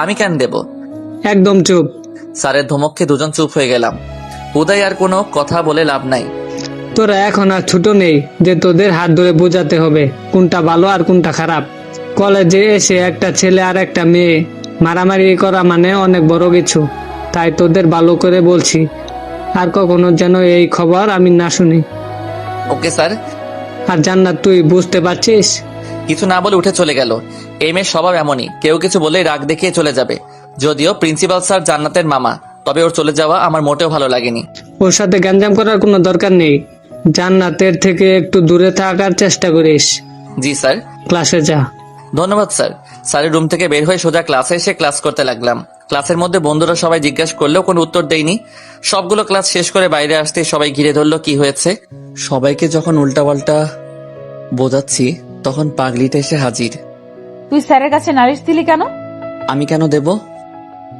আমি কেন দেব? একদম চুপ। স্যারের ধমককে দুজন চুপ হয়ে গেলাম। হুদাই আর কোনো কথা বলে লাভ নাই। তোরা এখন আর ছোট নেই যে তোদের হাত ধরে বোঝাতে হবে কোনটা ভালো আর কোনটা খারাপ। কলেজে এসে একটা ছেলে আর একটা মেয়ে মারামারি করা মানে অনেক বড় কিছু। তাই তোদের ভালো করে বলছি, আর কখনো যেন এই খবর আমি না শুনি। Okay sir. আর জান্নাত, তুই বুঝতে পারছিস? কিছু না বলে উঠে চলে গেল। এই মেয়ের স্বভাব এমনই, কেউ কিছু বলেই রাগ দেখিয়ে চলে যাবে। যদিও প্রিন্সিপাল স্যার জান্নাতের মামা, তবে ওর চলে যাওয়া আমার মোটেও ভালো লাগেনি। ওর সাথে গ্যাঞ্জাম করার কোনো দরকার নেই। জান্নাতের থেকে একটু দূরে থাকার চেষ্টা করিস। জি স্যার। ক্লাসে যা। ধন্যবাদ স্যার। স্যারের রুম থেকে বের হয়ে সোজা ক্লাসে এসে ক্লাস করতে লাগলাম। ক্লাসের মধ্যে বন্ধুরা সবাই জিজ্ঞাসা করলেও কোনো উত্তর দেয়নি। সবগুলো ক্লাস শেষ করে বাইরে আসতে সবাই ঘিরে ধরলো, কি হয়েছে। সবাইকে যখন উল্টাপাল্টা বোঝাচ্ছি তখন পাগলিটা এসে হাজির। তুই স্যারের কাছে নালিশ দিলি কেন? আমি কেন দেব?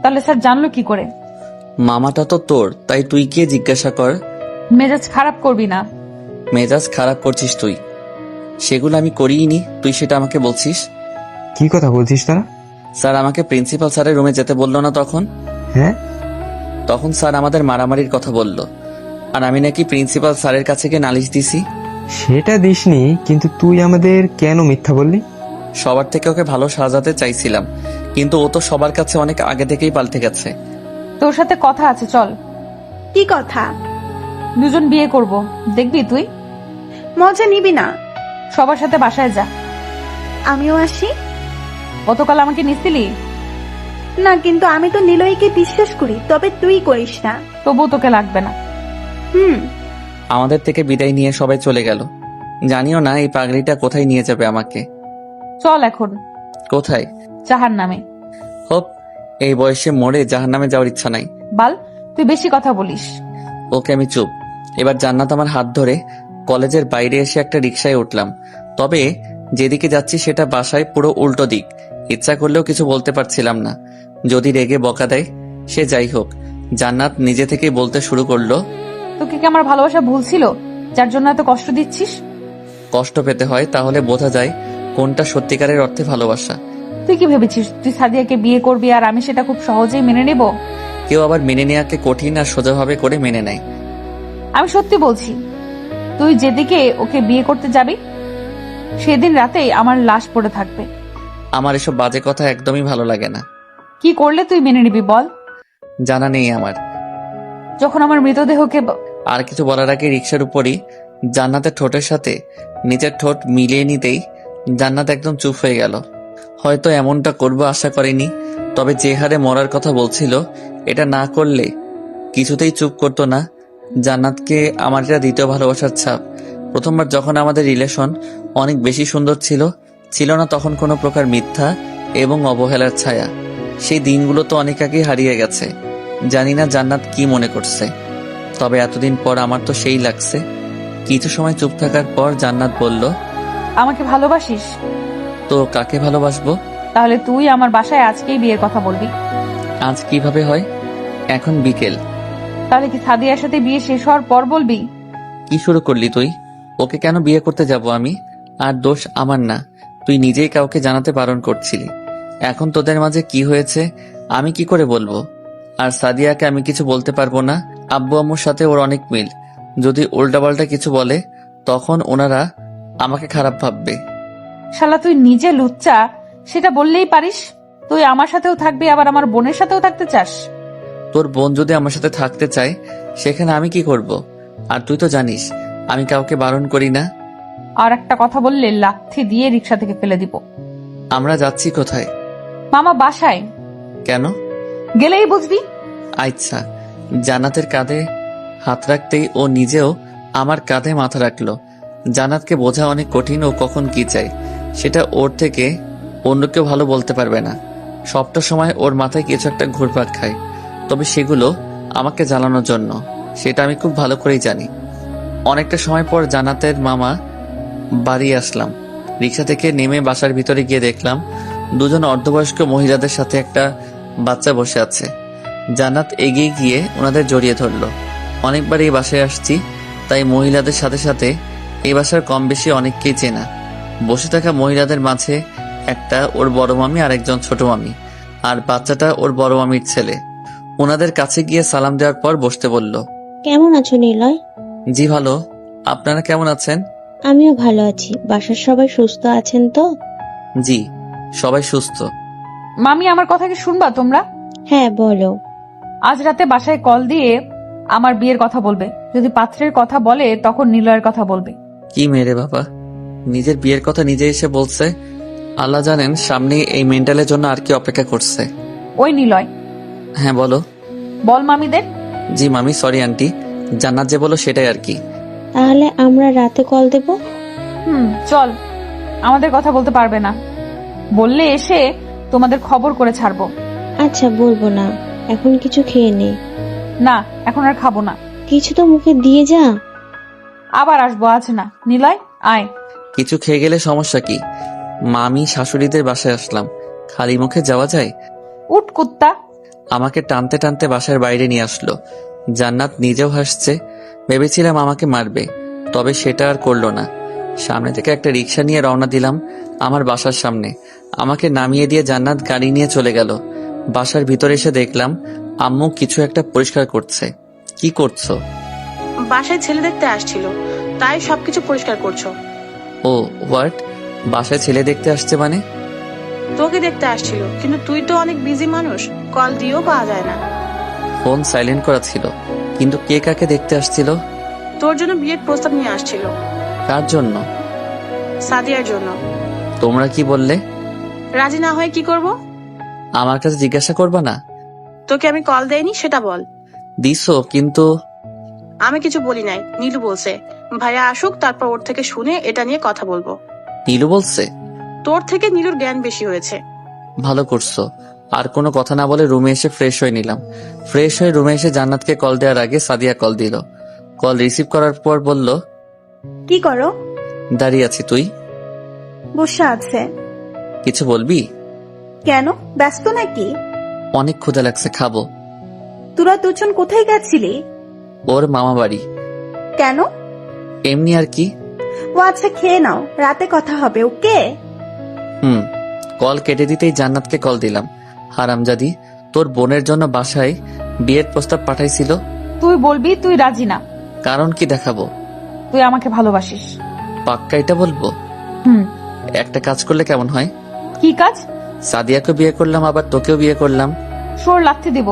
তাহলে স্যার জানলো কি করে? মামাটা তো তোর, তাই তুই গিয়ে জিজ্ঞাসা কর। মেজাজ খারাপ করবি না। মেজাজ খারাপ করছিস তুই। সেগুলো আমি করিনি, তুই সেটা আমাকে বলছিস। কি কথা বলছিস তোরা? স্যার আমাকে প্রিন্সিপাল স্যারের রুমে যেতে বললো না তখন? হ্যাঁ, তখন স্যার আমাদের মারামারির কথা বলল, আর আমি নাকি প্রিন্সিপাল স্যারের কাছে গিয়ে নালিশ দিছি। সেটা দিসনি, কিন্তু তুই আমাদের কেন মিথ্যা বললি? সবার থেকে ওকে ভালো সাজাতে চাইছিলাম, কিন্তু ও তো সবার কাছে অনেক আগে থেকেই পাল্টে গেছে। তোর সাথে কথা আছে, চল। কি কথা? দুজন বিয়ে করব, দেখবি তুই? মজা নিবি না? সবার সাথে বাসায় যা। আমিও আসি। গতকাল আমাকে নিছিলি না, কিন্তু আমি তো নিলয়কে বিশ্বাস করি, তবে তুই করিস না। তবু তোকে লাগবে না। আমাদের থেকে বিদায় নিয়ে সবাই চলে গেল। জানিও না এই পাগড়িটা কোথায় নিয়ে যাবে আমাকে। চল এখন। কোথায়? জাহান্নামে। হোপ, এই বয়সে মরে জাহান্নামে যাওয়ার ইচ্ছা নাই। বাল, তুই বেশি কথা বলিস। ওকে আমি চুপ। এবার জান্নাত আমার হাত ধরে কলেজের বাইরে এসে একটা রিকশায় উঠলাম। তবে যেদিকে যাচ্ছি সেটা বাসায় পুরো উল্টো দিক। ইচ্ছা করলেও কিছু বলতে পারছিলাম না, যদি রেগে বকা দেয়। সে যাই হোক, জান্নাত নিজে থেকেই বলতে শুরু করলো, তোকে কি আমার ভালোবাসা ভুল ছিল, যার জন্য এত কষ্ট দিচ্ছিস? কষ্ট পেতে হয় তাহলে বোঝা যায় কোনটা সত্যিকারের অর্থে ভালোবাসা। তুই কি ভেবেছিস তুই সাদিয়াকে বিয়ে করবি আর আমি সেটা খুব সহজেই মেনে নেব? কেউ আবার মেনে নেওয়াকে কঠিন আর সোজাভাবে করে মেনে নেয়। আমি সত্যি বলছি, তুই যেদিকে ওকে বিয়ে করতে যাবি সেদিন রাতেই আমার লাশ পড়ে থাকবে। আমার এসব বাজে কথা একদমই ভালো লাগে না। কি করলে তুই মেনে নিবি বল? জানা নেই আমার। যখন আমার মৃতদেহকে আর কিছু বলার আগে রিক্সার উপরই জান্নাতের ঠোঁটের সাথে নিজের ঠোঁট মিলিয়ে নিতেই জান্নাত একদম চুপ হয়ে গেল। হয়তো এমনটা করবো আশা করেনি, তবে যে হারে মরার কথা বলছিল, এটা না করলে কিছুতেই চুপ করতো না। জান্নাতকে আমার এটা দ্বিতীয় ভালোবাসার ছাপ। প্রথমবার যখন আমাদের রিলেশন অনেক বেশি সুন্দর ছিল না তখন কোনো প্রকার মিথ্যা এবং অবহেলার ছায়া। সেই দিনগুলো তো অনেক আগেই হারিয়ে গেছে। জানি না জান্নাত কি মনে করছে, তবে এতদিন পর আমার তো সেই লাগছে। কিছু সময় চুপ থাকার পর জান্নাত বলল, আমাকে ভালোবাসিস? তো কাকে ভালোবাসবো? তাহলে তুই আমার বাসায় আজকেই বিয়ের কথা বলবি। আজ কিভাবে হয়? এখন বিকেল। তাহলে কি সাদিয়ার সাথে বিয়ে শেষ হওয়ার পর বলবি? কি শুরু করলি তুই? ওকে কেন বিয়ে করতে যাব আমি? আর দোষ আমার না, তুই নিজেই কাউকে জানাতে বারণ করছিলি। এখন তোদের মাঝে কি হয়েছে আমি কি করে বলবো? আর সাদিয়াকে আমি কিছু বলতে পারবো না। আব্বু আম্মুর সাথে ওর অনেক মিল, যদি উল্টাপাল্টা কিছু বলে তখন ওনারা আমাকে খারাপ ভাববে। শালা তুই নিজে লুচ্চা, সেটা বললেই পারিস। তুই আমার সাথেও থাকবি, আবার আমার বোনের সাথেও থাকতে চাস। তোর বোন যদি আমার সাথে থাকতে চায় সেখানে আমি কি করব? আর তুই তো জানিস আমি কাউকে বারণ করি না। আর একটা কথা বললে লাথি দিয়ে রিক্সা থেকে ফেলে দিব। আমরা যাচ্ছি কোথায়? মামা বাসায়। কেন? গেলেই বুঝবি। আচ্ছা। জান্নাতের কাঁধে হাত রাখতেই ও নিজেও আমার কাঁধে মাথা রাখলো। জান্নাতকে বোঝা অনেক কঠিন, ও কখন কি চাই সেটা ওর থেকে অন্য কেউ ভালো বলতে পারবে না। সবটা সময় ওর মাথায় কিছু একটা ঘুরপাক খায়, তবে সেগুলো আমাকে জ্বালানোর জন্য, সেটা আমি খুব ভালো করেই জানি। অনেকটা সময় পর জান্নাতের মামা বাড়ি আসলাম। রিক্সা থেকে নেমে বাসার ভিতরে গিয়ে দেখলাম দুজন অর্ধবয়স্ক মহিলাদের সাথে একটা বাচ্চা বসে আছে। জান্নাত এগিয়ে গিয়ে ওনাদের জড়িয়ে ধরলো। অনেকবার এই বাসায় আসছি, তাই মহিলাদের সাথে সাথে এই বাসার কম বেশি অনেককেই চেনা। বসে থাকা মহিলাদের মাঝে একটা ওর বড় মামি আর একজন ছোট মামি, আর বাচ্চাটা ওর বড় মামির ছেলে। ওনাদের কাছে গিয়ে সালাম দেওয়ার পর বসতে বলল। কেমন আছো নিলয়? জি ভালো, আপনারা কেমন আছেন? আমিও ভালো আছি। বাসার সবাই সুস্থ আছেন তো? জি, সবাই সুস্থ। মামি, আমার কথা কি শুনবা তোমরা? হ্যাঁ বলো। আজ রাতে বাসায় কল দিয়ে আমার বিয়ের কথা বলবে। যদি পাত্রের কথা বলে তখন নিলয়ের কথা বলবে। কি মেরে বাবা, নিজের বিয়ের কথা নিজে এসে বলছে। আল্লাহ জানেন সামনে এই মেন্টালের জন্য আর কি অপেক্ষা করছে। ওই নিলয়। হ্যাঁ বলো। বল মামিদের। জি মামি, সরি আন্টি, জান্নাত যে বলো সেটাই আর কি। তাহলে আমরা রাতে কল দেব? চল। আমাদের কথা বলতে পারবে না, বললে এসে তোমাদের খবর করে ছাড়বো। আচ্ছা বলবো না, এখন কিছু খেয়ে নে। না, এখন আর খাবো না। কিছু তো মুখে দিয়ে যা। আবার আসবো, আজ না। নিলয় আয়। কিছু খেয়ে গেলে সমস্যা কি? মামি শাশুড়িদের বাসায় আসলাম, খালি মুখে যাওয়া যায়? উঠ কুত্তা। আমাকে টানতে টানতে বাসার বাইরে নিয়ে আসলো। জান্নাত নিজেও হাসছে। ভেবেছিলাম আমাকে মারবে, তবে সেটা আর করলো না। সামনে থেকে একটা রিক্সা নিয়ে রওনা দিলাম আমার বাসার সামনে। আমাকে নামিয়ে দিয়ে জান্নাত গাড়ি নিয়ে চলে গেল। বাসার ভিতরে এসে দেখলাম আম্মু কিছু একটা পরিষ্কার করছে। কি করছো? বাসায় ছেলে দেখতে আসছিল, তাই সবকিছু পরিষ্কার করছো। ও হোয়াট? বাসায় ছেলে দেখতে আসছে মানে? তোকে দেখতে আসছিল, কিন্তু তুই তো অনেক বিজি মানুষ, কল দিয়েও পাওয়া যায় না। ফোন সাইলেন্ট করা ছিল। কিন্তু কে কাকে দেখতে আসছিল? তোর জন্য বিয়ের প্রস্তাব নিয়ে আসছিল। কার জন্য? সাদিয়ার জন্য। তোমরা কি বললে? রাজি না হয় কি করব? আমার কাছে জিজ্ঞাসা করবা না? তোকে আমি কল দেইনি সেটা বল। দিছো, কিন্তু আমি কিছু বলি নাই, নীলু বলছে ভাইয়া আসুক, তারপর ওর থেকে শুনে এটা নিয়ে কথা বলবো। নীলু বলছে? তোর থেকে নীলুর জ্ঞান বেশি হয়েছে। ভালো করছো। আর কোনো কথা না বলে রুমে এসে ফ্রেশ হয়ে নিলাম। ফ্রেশ হয়ে রুমে এসে জান্নাতকে কল দেওয়ার আগে সাদিয়া কল দিল। কল রিসিভ করার পর বলল, কি করো? দাঁড়িয়ে আছি। তুই? বসে আছে। কিছু বলবি? কেন, ব্যস্ত নাকি? অনেক ক্ষুধা লাগছে, খাবো। তোরা দুজন কোথায় গেছিলি? ওর মামা বাড়ি। কেন? এমনি আর কি। ও আচ্ছা, খেয়ে নাও, রাতে কথা হবে, ওকে? কল কেটে দিতেই জান্নাতকে কল দিলাম। হারামজাদি, তোর বোনের জন্য বাসায় বিয়ের প্রস্তাব পাঠাইছিল। তুই বলবি তুই রাজি না। কারণ কি দেখাবো? তুই আমাকে ভালোবাসিস। পাক্কা এটা বলবো? একটা কাজ করলে কেমন হয়? কি কাজ? সাদিয়াকে বিয়ে করলাম, আবার তোকেও বিয়ে করলাম। সোর লাগতে দিব।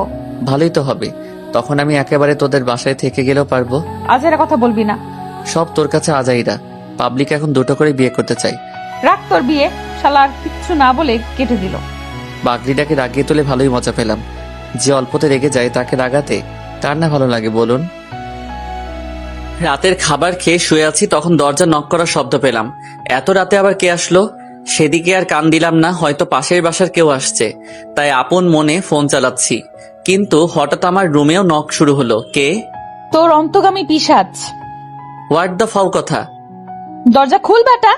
ভালোই তো হবে, তখন আমি একেবারে তোদের বাসায় থেকে গেলেও পারবো। আজেরা কথা বলবি না। সব তোর কাছে আজাইরা। পাবলিক এখন দুটো করে বিয়ে করতে চাই। রাখ তোর বিয়ে। শালা আর কিচ্ছু না বলে কেটে দিল। বাগড়িটাকে রাগিয়ে তুলে ভালোই মজা পেলাম। যে অল্পতে রেগে যায় তাকে রাগাতে কার না ভালো লাগে বলুন? রাতের খাবার খেয়ে শুয়ে আছি, তখন দরজা নক করার শব্দ পেলাম। এত রাতে আবার কে আসলো? সেদিকে আর কান দিলাম না, হয়তো পাশের বাসার কেউ আসছে, তাই আপন মনে ফোন চালাচ্ছি। কিন্তু হঠাৎ আমার রুমেও নক শুরু হলো। কে? তোর অন্তগামী পিশাচ। হোয়াট দ্য ফাউ কথা? দরজা খুল বেটা।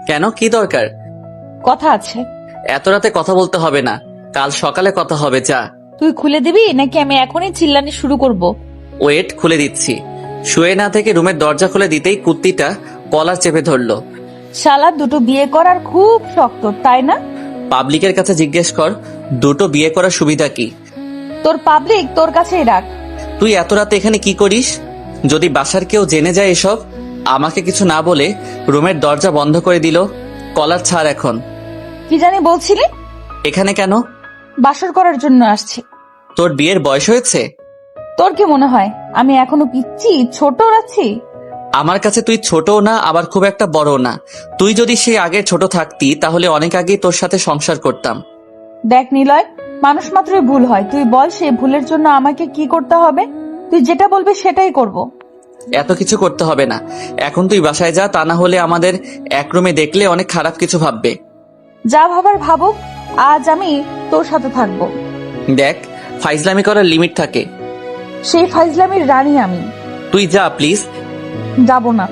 কেন, কি দরকার? কথা আছে। এত রাতে কথা বলতে হবে না, কাল সকালে কথা হবে। যা। তুই খুলে দিবি নাকি আমি এখনই চিল্লানি শুরু করব? ওয়েট, খুলে দিচ্ছি। শুয়ে না থেকে রুমের দরজা খুলে দিতেই কুত্তিটা কলার চেপে ধরলো। শালা দুটো বিয়ে করার খুব শক্ত, তাই না? পাবলিকের কাছে জিজ্ঞেস কর দুটো বিয়ে করার সুবিধা কি। তোর পাবলিক তোর কাছেই রাখ। তুই এত রাতে এখানে কি করিস? যদি বাসার কেউ জেনে যায় এসব? আমাকে কিছু না বলে রুমের দরজা বন্ধ করে দিল। কলার ছাড় এখন। কি জানি বলছিলি? এখানে কেন? বাসর করার জন্য আসছি। তোর বিয়ের বয়স হয়েছে? তোর কি মনে হয় আমি এখনো পিচ্ছি ছোট আছি? আমার কাছে তুই ছোটও না, আবার খুব একটা বড়ও না। তুই যদি সেই আগে ছোট থাকতি তাহলে অনেক আগেই তোর সাথে সংসার করতাম। দেখ নিলয়, মানুষ মাত্রই ভুল হয়। তুই বল সেই ভুলের জন্য আমাকে কি করতে হবে? তুই যেটা বলবি সেটাই করব। এত কিছু করতে হবে না, এখন তুই বাসায় যা, তা না হলে আমাদের এক রুমে দেখলে অনেক খারাপ কিছু ভাববে। যা ভাবার ভাবুক, আজ আমি তোর সাথে থাকবো। দেখ, ফাইজলামি করার লিমিট থাকে। সেই ফাইজলামির রানী আমি। তুই যা প্লিজ। যাব না।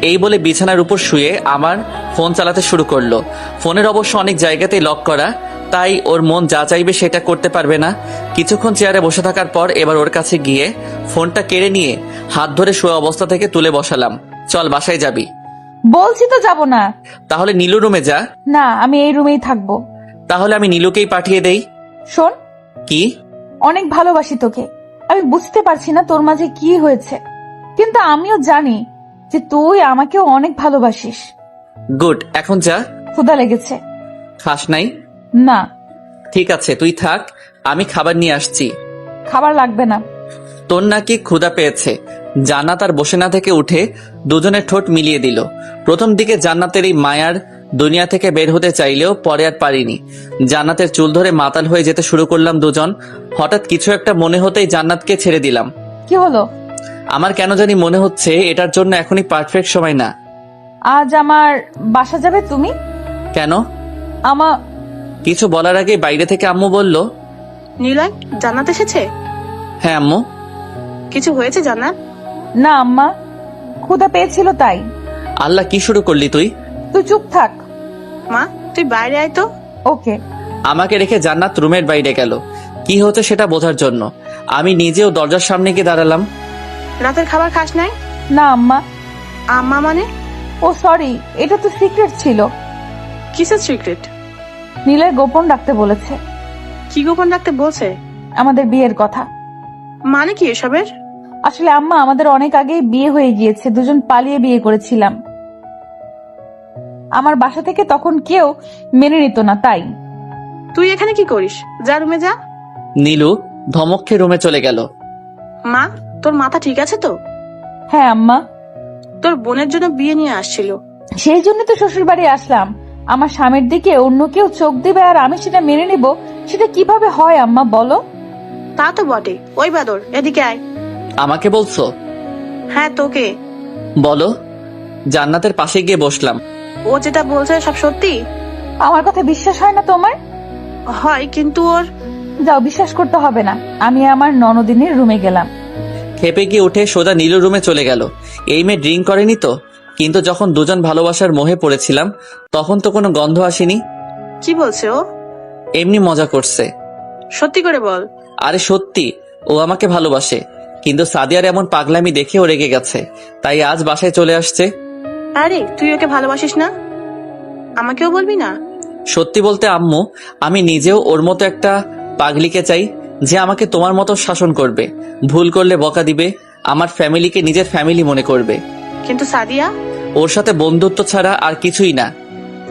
এই বলে বিছানার উপর শুয়ে আমার ফোন চালাতে শুরু করলো। ফোনের অবশ্য অনেক জায়গাতেই লক করা, তাই ওর মন যা চাইবে সেটা করতে পারবে না। কিছুক্ষণ চেয়ারে বসে থাকার পর এবার ওর কাছে গিয়ে ফোনটা কেড়ে নিয়ে হাত ধরে শোয়া অবস্থা থেকে তুলে বসালাম। চল বাসায় যাবি। বলছি তো যাব না। তাহলে নীলু রুমে যা। না, আমি এই রুমেই থাকবো। তাহলে আমি নীলুকেই পাঠিয়ে দেই। শোন, কি? অনেক ভালোবাসি তোকে। আমি বুঝতে পারছি না তোর মাঝে কি হয়েছে, কিন্তু আমিও জানি যে তুই আমাকেও অনেক ভালোবাসিস। গুড, এখন যা। ক্ষুধা লেগেছে। খাস নাই? না। ঠিক আছে, তুই থাক, আমি খাবার নিয়ে আসছি। খাবার লাগবে না। তোর নাকি ক্ষুধা পেয়েছে। জান্নাত আর বসে না থেকে উঠে দুজনের ঠোঁট মিলিয়ে দিল। প্রথম দিকে জান্নাতের এই মায়ার দুনিয়া থেকে বের হতে চাইলেও পরে আর পারিনি। জান্নাতের চুল ধরে মাতাল হয়ে যেতে শুরু করলাম দুজন। হঠাৎ কিছু একটা মনে হতেই জান্নাতকে ছেড়ে দিলাম। কি হলো? আমার কেন জানি মনে হচ্ছে এটার জন্য এখনই পারফেক্ট সময় না। আজ আমার বাসা যাবে তুমি? কেন? আমার কিছু বলার আগে বাইরে থেকে আম্মু বলল, নিলয়, জান্নাত এসেছে? হ্যাঁ আম্মু। কিছু হয়েছে জান্নাত? না আম্মা, ক্ষুধা পেয়েছিল তাই। আল্লাহ, কি শুরু করলি তুই? তুই চুপ থাক। মা, তুই বাইরে আয় তো। ওকে। আমাকে রেখে জান্নাত রুমের বাইরে গেল কি হচ্ছে সেটা বোঝার জন্য। আমি নিজেও দরজার সামনে গিয়ে দাঁড়ালাম। রাতের খাবার খাস নাই? না আম্মা। আম্মা মানে? ও সরি, এটা তো সিক্রেট ছিল। কিসের সিক্রেট? নীলের গোপন রাখতে বলেছে। কি গোপন রাখতে বলছে? আমাদের বিয়ের কথা। মানে কি এসবের? আসলে আম্মা, আমাদের অনেক আগেই বিয়ে হয়ে গিয়েছে। দুজন পালিয়ে বিয়ে করেছিলাম। আমার বাসা থেকে তখন কেউ মেনে নিত না, তাই। তুই এখানে কি করিস? যা রুমে যা। নীলু ধমক খেয়ে রুমে চলে গেল। মা, তোর মাথা ঠিক আছে তো? হ্যাঁ আম্মা। তোর বোনের জন্য বিয়ে নিয়ে আসছিল। সেই জন্য তো শ্বশুর বাড়ি আসলাম। আমার স্বামীর দিকে অন্য কেউ চোখ দিবে আর আমি সেটা মেনে নিব, সেটা কিভাবে হয় আম্মা বলো? তা তো বটে। ওই বাদর, এদিকে আয়। আমাকে বলছো? হ্যাঁ, তোকে। বলো। জান্নাতের পাশে গিয়ে বসলাম। ও যেটা বলছে সব সত্যি? আমার কথা বিশ্বাস হয় না তোমার? হয়, কিন্তু ওর। যাও, বিশ্বাস করতে হবে না। আমি আমার ননদিনীর রুমে গেলাম। খেপে গিয়ে উঠে সোজা নীলুর রুমে চলে গেল। এই মেয়ে ড্রিঙ্ক করেনি তো? কিন্তু যখন দুজন ভালোবাসার মোহে পড়েছিলাম তখন তো কোনো গন্ধ আসেনি। কি বলছে ও? এমনি মজা করছে। সত্যি করে বল। আরে সত্যি, ও আমাকে ভালোবাসে। কিন্তু সাদিয়ার এমন পাগলামি দেখে ও রেগে গেছে, তাই আজ বাসায় চলে আসছে। আরে, তুই ওকে ভালোবাসিস না? আমাকেও বলবি না? সত্যি বলতে আম্মু, আমি নিজেও ওর মতো একটা পাগলিকে চাই, যে আমাকে তোমার মতো শাসন করবে, ভুল করলে বকা দিবে, আমার ফ্যামিলিকে নিজের ফ্যামিলি মনে করবে। কিন্তু সাদিয়া? ওর সাথে বন্ধুত্ব ছাড়া আর কিছুই না।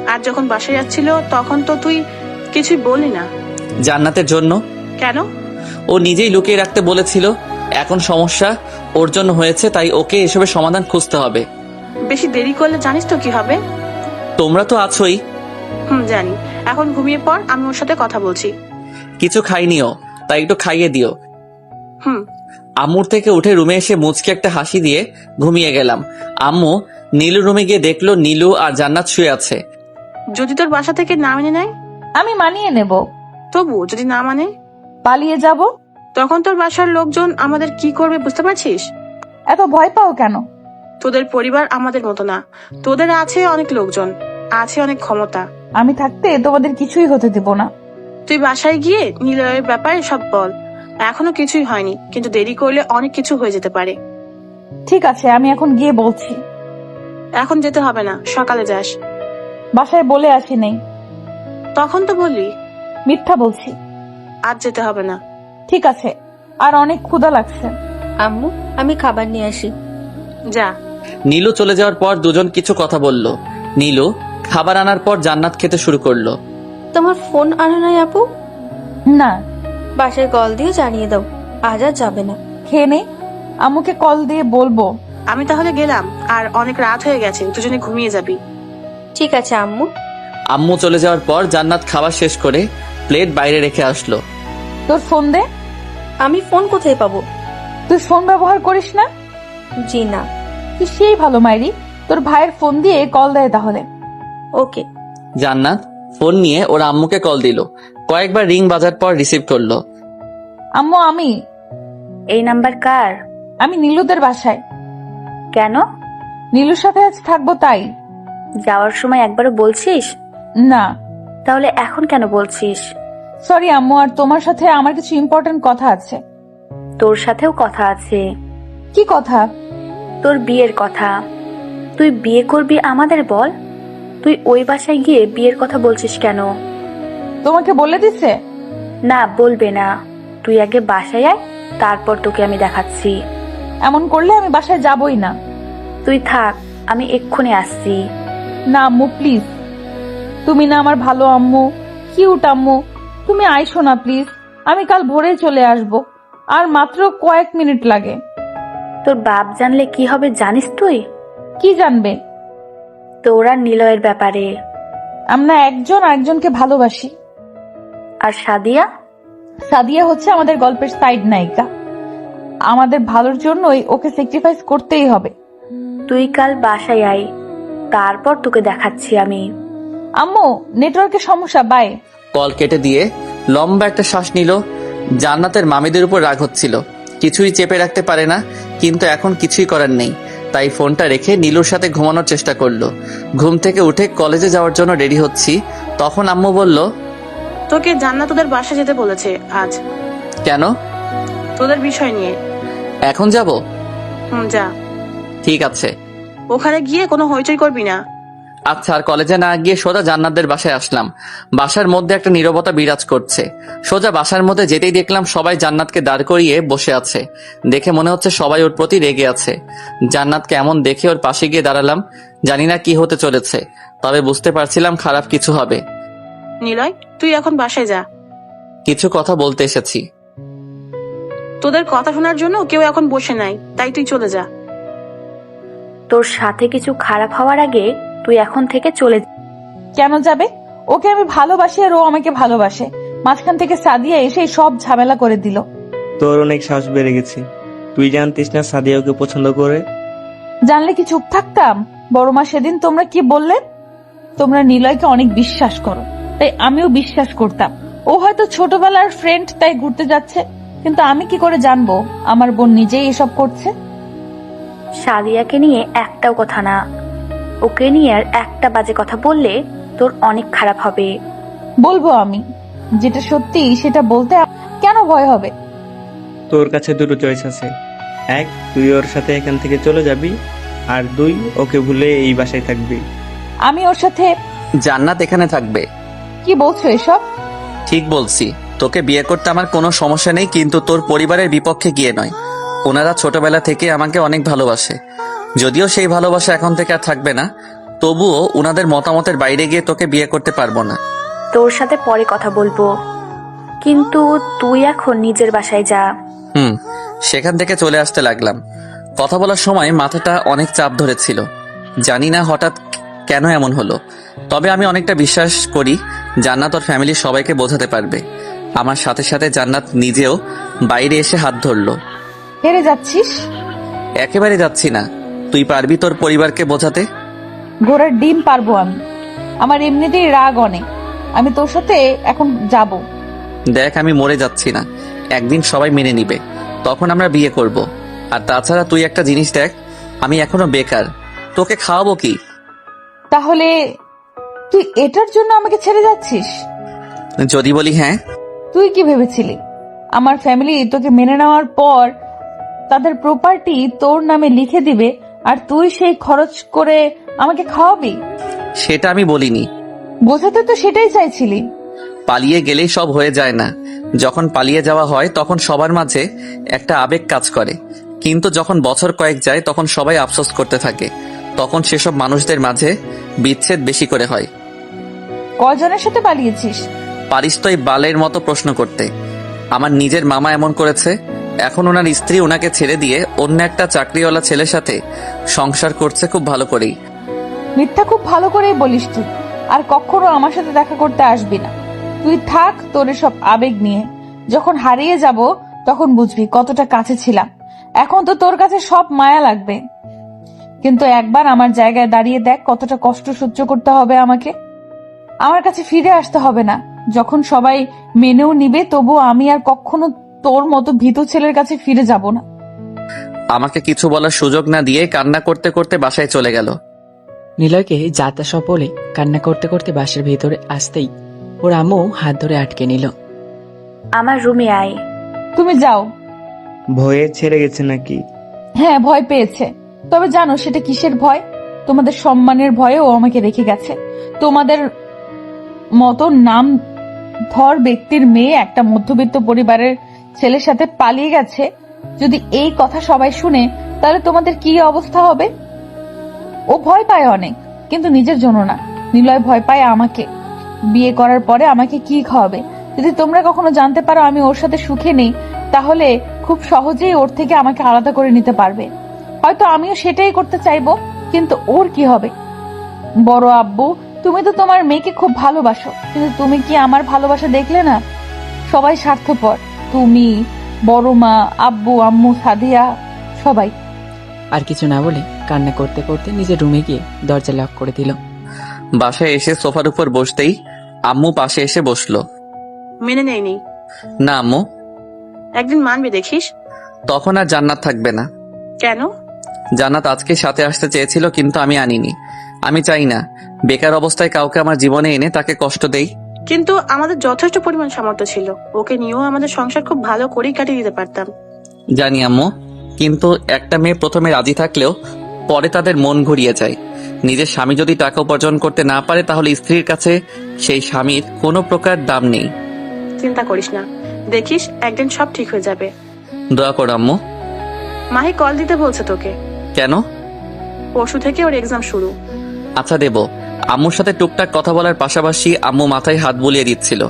আর যখন বাসায় যাচ্ছিল তখন তো তুই কিছুই বললি না। জান্নাতের জন্য। কেন? ও নিজেই লুকিয়ে রাখতে বলেছিল। এখন সমস্যা ওর জন্য হয়েছে, তাই ওকে এসবের সমাধান খুঁজতে হবে। বেশি দেরি করলে জানিস তো কি হবে। তোমরা তো আছোই। জানি। এখন ঘুমিয়ে পড়, আমি ওর সাথে কথা বলছি। কিছু খাইনিও, তাই একটু খাইয়ে দিও। আম্মুর থেকে উঠে রুমে এসে মুচকে একটা হাসি দিয়ে ঘুমিয়ে গেলাম। আম্মু নীলু রুমে গিয়ে দেখলো নীলু আর জান্নাত শুয়ে আছে। যদি তোর বাসা থেকে না মেনে নেয়? আমি মানিয়ে নেব। তবু যদি না মানে? পালিয়ে যাব। তখন তোর বাসার লোকজন আমাদের কি করবে বুঝতে পারছিস? এত ভয় পাও কেন? তোদের পরিবার আমাদের মতো না। তোদের আছে অনেক লোকজন, আছে অনেক ক্ষমতা। আমি থাকতে তোমাদের কিছুই হতে দেব না। তুই বাসায় গিয়ে নিলয়ের ব্যাপারে সব বল। এখনো কিছুই হয়নি, কিন্তু দেরি করলে অনেক কিছু হয়ে যেতে পারে। ঠিক আছে, আমি এখন গিয়ে বলছি। এখন যেতে হবে না, সকালে যাস। বাসায় বলে আসি নেই। তখন তো বললি। মিথ্যা বলছি। আজ যেতে হবে না। ঠিক আছে, আর অনেক ক্ষুধা লাগছে। আম্মু, আমি খাবার নিয়ে আসি। যা। নীলু চলে যাওয়ার পর দুজন কিছু কথা বলল। নীলু খাবার আনার পর জান্নাত খেতে শুরু করলো। তোমার ফোন আনা নাই আপু? না। বাসায় কল দিয়ে জানিয়ে দাও আজ আর যাবে না। খেয়ে নে, আম্মুকে কল দিয়ে বলবো। আমি তাহলে গেলাম, আর অনেক রাত হয়ে গেছে, দুজনে ঘুমিয়ে যাবি। ঠিক আছে আম্মু। আম্মু চলে যাওয়ার পর জান্নাত খাবার শেষ করে প্লেট বাইরে রেখে আসলো। তোর ফোন দে। আমি ফোন কোথায় পাবো? তুই ফোন ব্যবহার করিস না? জি না। তুই সেই ভালো মাইরি, তোর ভাইয়ের ফোন দিয়ে কল দেয় তাহলে। ওকে। জান্নাত ফোন নিয়ে ওর আম্মুকে কল দিল। কয়েকবার রিং বাজার পর রিসিভ করলো। আম্মু, আমি এই নাম্বার কার? আমি নীলুদের বাসায়। কেন? নীলুর সাথে আজ থাকবো তাই। যাওয়ার সময় একবারও বলছিস না। তাহলে এখন কেন বলছিস? সরি আম্মু, আর তোমার সাথে আমার কিছু ইম্পর্টেন্ট কথা আছে। তোর সাথেও কথা আছে। কি কথা? তোর বিয়ের কথা। তুই বিয়ে করবি আমাদের বল। তুই ওই বাসায় গিয়ে বিয়ের কথা বলছিস কেন? তোমাকে বলে দিছে? না, বলবে না। তুই আগে বাসায় আয়, তারপর তোকে আমি দেখাচ্ছি। এমন করলে আমি বাসায় যাবই না। তুই থাক, আমি এক্ষুনি আসছি। না আম্মু, প্লিজ। তুমি না আমার ভালো আম্মু, কিউট আম্মু। তুমি আইসো না প্লিজ। আমি কাল ভোরে চলে আসব, আর মাত্র কয়েক মিনিট লাগে। তোর বাপ জানলে কি হবে জানিস তুই? কি জানবে? তোরা নিলয়ের ব্যাপারে। আমরা একজন আরেকজনকে ভালোবাসি। আর সাদিয়া? সাদিয়া হচ্ছে আমাদের গল্পের সাইড নায়িকা। আমাদের ভালোর জন্যই ওকে স্যাক্রিফাইস করতেই হবে। তুই কাল বাসায় আয়, তারপর তোকে দেখাচ্ছি আমি। আম্মু, নেটওয়ার্কের সমস্যা। বাই। কল কেটে দিয়ে লম্বা একটা শ্বাস নিল। জান্নাতের মামিদের উপর রাগ হচ্ছিল, কিছুই চেপে রাখতে পারে না, কিন্তু এখন কিছুই করার নেই। তাই ফোনটা রেখে নীলুর সাথে ঘুমানোর চেষ্টা করলো। ঘুম থেকে উঠে কলেজে যাওয়ার জন্য রেডি হচ্ছি, তখন আম্মু বলল, তোকে জান্নাত তোদের বাসা যেতে বলেছে আজ। কেন? তোদের বিষয় নিয়ে। এখন যাব? যা। ঠিক আছে। ওখানে গিয়ে কোনো হইচই করবি না। আচ্ছা। আর কলেজে না গিয়ে সোজা জান্নাতদের বাসায় আসলাম। বাসার মধ্যে একটা নীরবতা বিরাজ করছে। সোজা বাসার মধ্যে যেতেই দেখলাম সবাই জান্নাতকে দাঁড় করিয়ে বসে আছে। দেখে মনে হচ্ছে সবাই ওর প্রতি রেগে আছে। জান্নাতকে এমন দেখে ওর পাশে গিয়ে দাঁড়ালাম। জানি না কি হতে চলেছে, তবে বুঝতে পারছিলাম খারাপ কিছু হবে। নিলয়, তুই এখন বাসায় যা। কিছু কথা বলতে এসেছি। তোদের কথা শোনার জন্য কেউ এখন বসে নাই, তাই তুই চলে যা। তোর সাথে কিছু খারাপ হওয়ার আগে তুই এখন থেকে চলে যা। কেন যাবে? ওকে আমি ভালোবাসি আর ও আমাকে ভালোবাসে। মাঝখান থেকে সাদিয়া এসে সব ঝামেলা করে দিল। তোর অনেক সাহস বেড়ে গেছে। তুই জানতিস না সাদিয়া ওকে পছন্দ করে? জানলে কি চুপ থাকতাম? বড় মা সেদিন তোমরা কি বললে? তোমরা নিলয়কে অনেক বিশ্বাস করো, তাই আমিও বিশ্বাস করতাম। ও হয়তো ছোটবেলার ফ্রেন্ড, তাই ঘুরতে যাচ্ছে। কিন্তু আমি কি করে জানবো আমার বোন নিজেই এসব করছে? সাদিয়াকে নিয়ে একটাও কথা না। ওকে নিয়ে আর একটা বাজে কথা বললে তোর অনেক খারাপ হবে। বলবো আমি, যেটা সত্যি সেটা বলতে কেন ভয় হবে? তোর কাছে দুটো চয়েস আছে। এক, তুই ওর সাথে এখান থেকে চলে যাবি, আর দুই, ওকে ভুলে এই বাসায় থাকবি। আমি ওর সাথে। জান্নাত এখানে থাকবে? কি বলছো এসব? ঠিক বলছি। তোকে বিয়ে করতে আমার কোনো সমস্যা নেই, কিন্তু তোর পরিবারের বিপক্ষে গিয়ে নয়। ওনারা ছোটবেলা থেকে আমাকে অনেক ভালোবাসে। যদিও সেই ভালোবাসা এখন থেকে আর থাকবে না, তবুও ওনাদের মতামতের বাইরে গিয়ে তোকে বিয়ে করতে পারবো না। তোর সাথে পরে কথা বলবো, কিন্তু তুই এখন নিজের বাসায় যা। সেখান থেকে চলে আসতে লাগলাম। কথা বলার সময় মাথাটা অনেক চাপ ধরেছিল। জানি না হঠাৎ কেন এমন হলো, তবে আমি অনেকটা বিশ্বাস করি জান্নাত ওর ফ্যামিলির সবাইকে বোঝাতে পারবে। আমার সাথে সাথে জান্নাত নিজেও বাইরে এসে হাত ধরলো। হেরে যাচ্ছিস? একেবারে যাচ্ছি না। তুই পারবি তোর পরিবারকে বোঝাতে? ঘোড়ার ডিম পারবো আমি। আমার এমনিতেই রাগ অনেক। আমি তোর সাথে এখন যাব। দেখ, আমি মরে যাচ্ছি না। একদিন সবাই মেনে নিবে, তখন আমরা বিয়ে করব। আর তাছাড়া তুই একটা জিনিস দেখ, আমি এখনো বেকার। তোকে খাওয়াবো কি? তাহলে তুই এটার জন্য আমাকে ছেড়ে যাচ্ছিস? যদি বলি হ্যাঁ। তুই কি ভেবেছিলি আমার ফ্যামিলি তোকে মেনে নেওয়ার পর তাদের প্রপার্টি তোর নামে লিখে দিবে, আর তুই সেই খরচ করে আমাকে খাওয়াবি? সেটা আমি বলিনি। বোঝাতে তো সেটাই চাইছিলি। পালিয়ে গেলেই সব হয়ে যায় না। যখন পালিয়ে যাওয়া হয় তখন সবার মাঝে একটা আবেগ কাজ করে, কিন্তু যখন বছর কয়েক যায় তখন সবাই আফসোস করতে থাকে। তখন সেসব মানুষদের মাঝে বিচ্ছেদ বেশি করে হয়। কয়জনের সাথে পালিয়েছিস? পারিস তো এই বালের মতো প্রশ্ন করতে। আমার নিজের মামা এমন করেছে। এখন ওনার স্ত্রী ওনাকে ছেড়ে দিয়ে অন্য একটা চাকরিওয়ালা ছেলের সাথে সংসার করছে খুব ভালো করেই। মিথ্যা খুব ভালো করেই বলিস তুই। আর কখনো আমার সাথে দেখা করতে আসবি না। তুই থাক তোর সব আবেগ নিয়ে। যখন হারিয়ে যাব তখন বুঝবি কতটা কাছে ছিলাম। এখন তো তোর কাছে সব মায়া লাগবে, কিন্তু একবার আমার জায়গায় দাঁড়িয়ে দেখ কতটা কষ্ট সহ্য করতে হবে আমাকে। আমার কাছে ফিরে আসতে হবে না। যখন সবাই মেনেও নিবে, তবু আমি আর কখনো তোর মতো ভীতু ছেলের কাছে ফিরে যাব না। আমাকে কিছু বলার সুযোগ না দিয়ে কান্না করতে করতে বাসায় চলে গেল। নিলয়কে যাতা সব বলে কান্না করতে করতে বাসার ভেতরে আসতেই ওর আম্মু হাত ধরে আটকে নিল। আমার রুমে আয়। তুমি যাও। ভয়ে ছেড়ে গেছে নাকি? হ্যাঁ, ভয় পেয়েছে। তবে জানো সেটা কিসের ভয়? তোমাদের সম্মানের ভয়ে ও আমাকে রেখে গেছে। তোমাদের মতো নাম ধর ব্যক্তির মেয়ে একটা মধ্যবিত্ত পরিবারের ছেলের সাথে পালিয়ে গেছে। যদি এই কথা সবাই শুনে, তাহলে তোমাদের কি অবস্থা হবে? ও ভয় পায় অনেক, কিন্তু নিজের জন্য না। নিলয় ভয় পায় আমাকে। বিয়ে করার পরে আমাকে কি খাওয়াবে? যদি তোমরা কখনো জানতে পারো আমি ওর সাথে সুখে নেই, তাহলে খুব সহজেই ওর থেকে আমাকে আলাদা করে নিতে পারবে। হয়তো আমিও সেটাই করতে চাইবো, কিন্তু ওর কি হবে? বড় আব্বু, তুমি তো তোমার মেয়েকে খুব ভালোবাসো, কিন্তু তুমি কি আমার ভালোবাসা দেখলে না? সবাই স্বার্থপর। তুমি, বড় মা, আব্বু, আম্মু, সাদিয়া, সবাই। আর কিছু না বলে কান্না করতে করতে নিজের রুমে গিয়ে দরজা লক করে দিল। বাসায় এসে সোফার উপর বসতেই আম্মু পাশে এসে বসলো। মেনে নেয়নি। না আম্মু, একদিন মানবে দেখিস। তখন আর জান্নাত থাকবে না। কেন? জান্নাত আজকে সাথে আসতে চেয়েছিল, কিন্তু আমি আনিনি। আমি চাই না বেকার অবস্থায় কাউকে আমার জীবনে এনে তাকে কষ্ট দেই। কিন্তু আমাদের যথেষ্ট পরিমাণ সামর্থ্য ছিল, ওকে নিয়েও আমাদের সংসার খুব ভালো করেই কাটিয়ে দিতে পারতাম। জানি আম্মু, কিন্তু একটা মেয়ে প্রথমে রাজি থাকলেও পরে তাদের মন ঘুরিয়ে যায়। নিজের স্বামী যদি টাকা উপার্জন করতে না পারে, তাহলে স্ত্রীর কাছে সেই স্বামীর কোনো প্রকার দাম নেই। চিন্তা করিস না, দেখিস একদিন সব ঠিক হয়ে যাবে। দোয়া করো আম্মু। মাহি কল দিতে বলছে তোকে। কেন? পরশু থেকে ওর এক্সাম শুরু। আচ্ছা দেব। আম্মুর সাথে টুকটাক কথা বলার পাশাপাশি আম্মু মাথায় হাত বুলিয়ে দিচ্ছিল।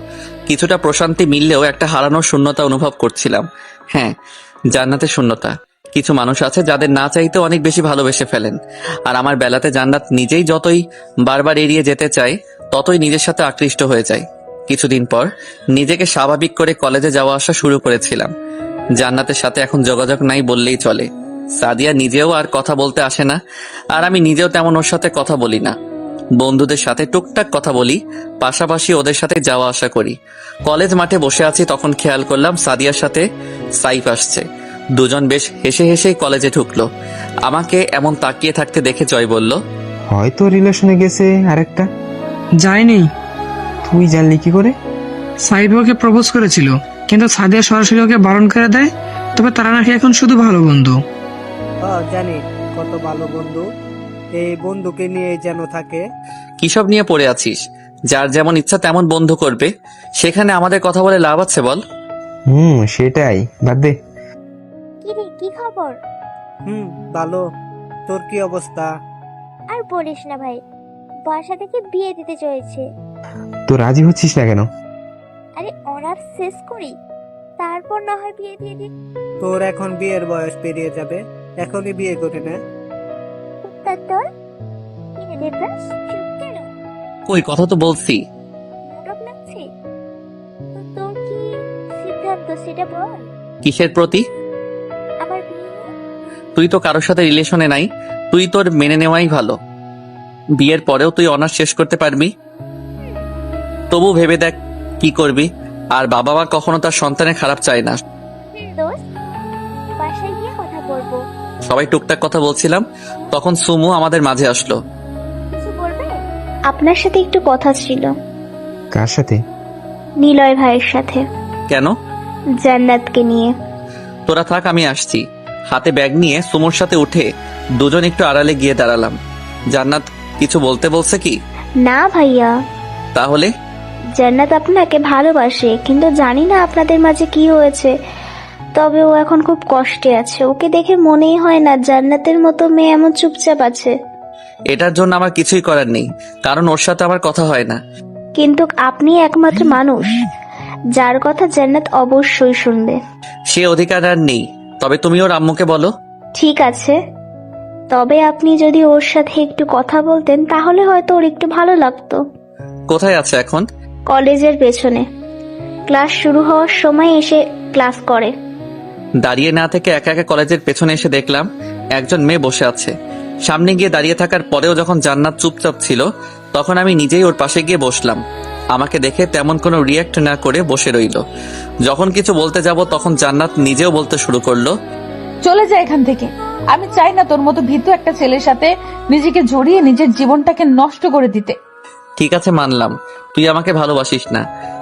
কিছুটা প্রশান্তি মিললেও একটা হারানোর শূন্যতা অনুভব করছিলাম। হ্যাঁ, জান্নাতের শূন্যতা। কিছু মানুষ আছে যাদের না চাইতে অনেক বেশি ভালোবেসে ফেলেন, আর আমার বেলাতে জান্নাত নিজেই যতই বারবার এড়িয়ে যেতে চায়, ততই নিজের সাথে আকৃষ্ট হয়ে যায়। কিছুদিন পর নিজেকে স্বাভাবিক করে কলেজে যাওয়া আসা শুরু করেছিলাম। জান্নাতের সাথে এখন যোগাযোগ নাই বললেই চলে। সাদিয়া নিজেও আর কথা বলতে আসে না, আর আমি নিজেও তেমন ওর সাথে কথা বলি না। বন্ধুদের সাথে টুকটাক কথা বলি, পাশাপাশি ওদের সাথে যাওয়া আসা করি। কলেজ মাঠে বসে আছি, তখন খেয়াল করলাম সাদিয়ার সাথে সাইফ আসছে। দুজন বেশ হেসে হেসেই কলেজে ঢুকলো। আমাকে এমন তাকিয়ে থাকতে দেখে জয় বলল, হয়তো রিলেশনে গেছে আরেকটা। যায়নি। তুই জানলি কি করে? সাইব ওকে প্রপোজ করেছিল, কিন্তু সাদিয়া সরাসরি ওকে বারণ করে দেয়। তবে তারা নাকি এখন শুধু ভালো বন্ধু। জানি কত ভালো বন্ধু। এই বন্ধুকে নিয়ে যেন থাকে। কিসব নিয়ে পড়ে আছিস? যার যেমন ইচ্ছা তেমন বন্ধু করবে, সেখানে আমাদের কথা বলে লাভ আছে বল? সেটাই, বাদ দে। কিরে, কি খবর? ভালো। তোর কি অবস্থা? আর বলিস না ভাই, বাসা থেকে বিয়ে দিতে চলেছে। তো রাজি হচ্ছিস না কেন? আরে অনার্স শেষ করি, তারপর না হয় বিয়ে দিয়ে দিই। তোর এখন বিয়ের বয়স পেরিয়ে যাবে, এখনই বিয়ে করে নে। তা তোর কিনে দেবরাস চুপ কেন? কই, কথা তো বলছি। নাটক লাগছে তো? তোর কি সিদ্ধান্ত সেটা বল। কিসের প্রতি? আমার বিয়ে নিয়ে। তুই তো কারোর সাথে রিলেশনে নাই, তুই তোর মেনে নেওয়াই ভালো। বিয়ের পরেও তুই অনার্স শেষ করতে পারবি। তবু ভেবে দেখ কি করবি। আর বাবা মা কখনো তার সন্তানের খারাপ চায় না। দোস্ত, বাসায় গিয়ে কথা বলবো। সবাই টুকটাক কথা বলছিলাম, তখন সুমু আমাদের মাঝে আসলো। কিছু বলবে? আপনার সাথে একটু কথা ছিল। কার সাথে? নিলয় ভাইয়ের সাথে। কেন? জান্নাতকে নিয়ে। তোরা থাক, আমি আসছি। হাতে ব্যাগ নিয়ে সুমুর সাথে উঠে দুজন একটু আড়ালে গিয়ে দাঁড়ালাম। জান্নাত কিছু বলতে বলছে কি? না ভাইয়া। তাহলে? জান্নাত আপনাকে ভালোবাসে, কিন্তু জানি না আপনাদের মাঝে কি হয়েছে। তবে ও এখন খুব কষ্টে আছে। ওকে দেখে মনেই হয় না জান্নাতের মতো মেয়ে এমন চুপচাপ আছে। এটার জন্য আমার কিছুই করার নেই, কারণ ওর সাথে আমার কথা হয় না। কিন্তু আপনি একমাত্র মানুষ যার কথা জান্নাত অবশ্যই শুনবে। সে অধিকার আর নেই। তবে তুমি ওর আম্মুকে বলো। ঠিক আছে, তবে আপনি যদি ওর সাথে একটু কথা বলতেন, তাহলে হয়তো ওর একটু ভালো লাগতো। কোথায় আছে এখন? কলেজের পেছনে। ক্লাস শুরু হওয়ার সময় এসে ক্লাস করে। দাঁড়িয়ে না থেকে একা একা কলেজের পেছনে এসে দেখলাম একজন মেয়ে বসে আছে। সামনে গিয়ে দাঁড়িয়ে থাকার পরেও যখন জান্নাত চুপচাপ ছিল, তখন আমি নিজেই ওর পাশে গিয়ে বসলাম। আমাকে দেখে তেমন কোনো রিয়াক্ট না করে বসে রইল। যখন কিছু বলতে যাব তখন জান্নাত নিজেও বলতে শুরু করলো, চলে যা এখান থেকে। আমি চাই না তোর মতো ভীতু একটা ছেলের সাথে নিজেকে জড়িয়ে নিজের জীবনটাকে নষ্ট করে দিতে। ঠিক আছে মানলাম তুই আমাকে ভালোবাসিস না,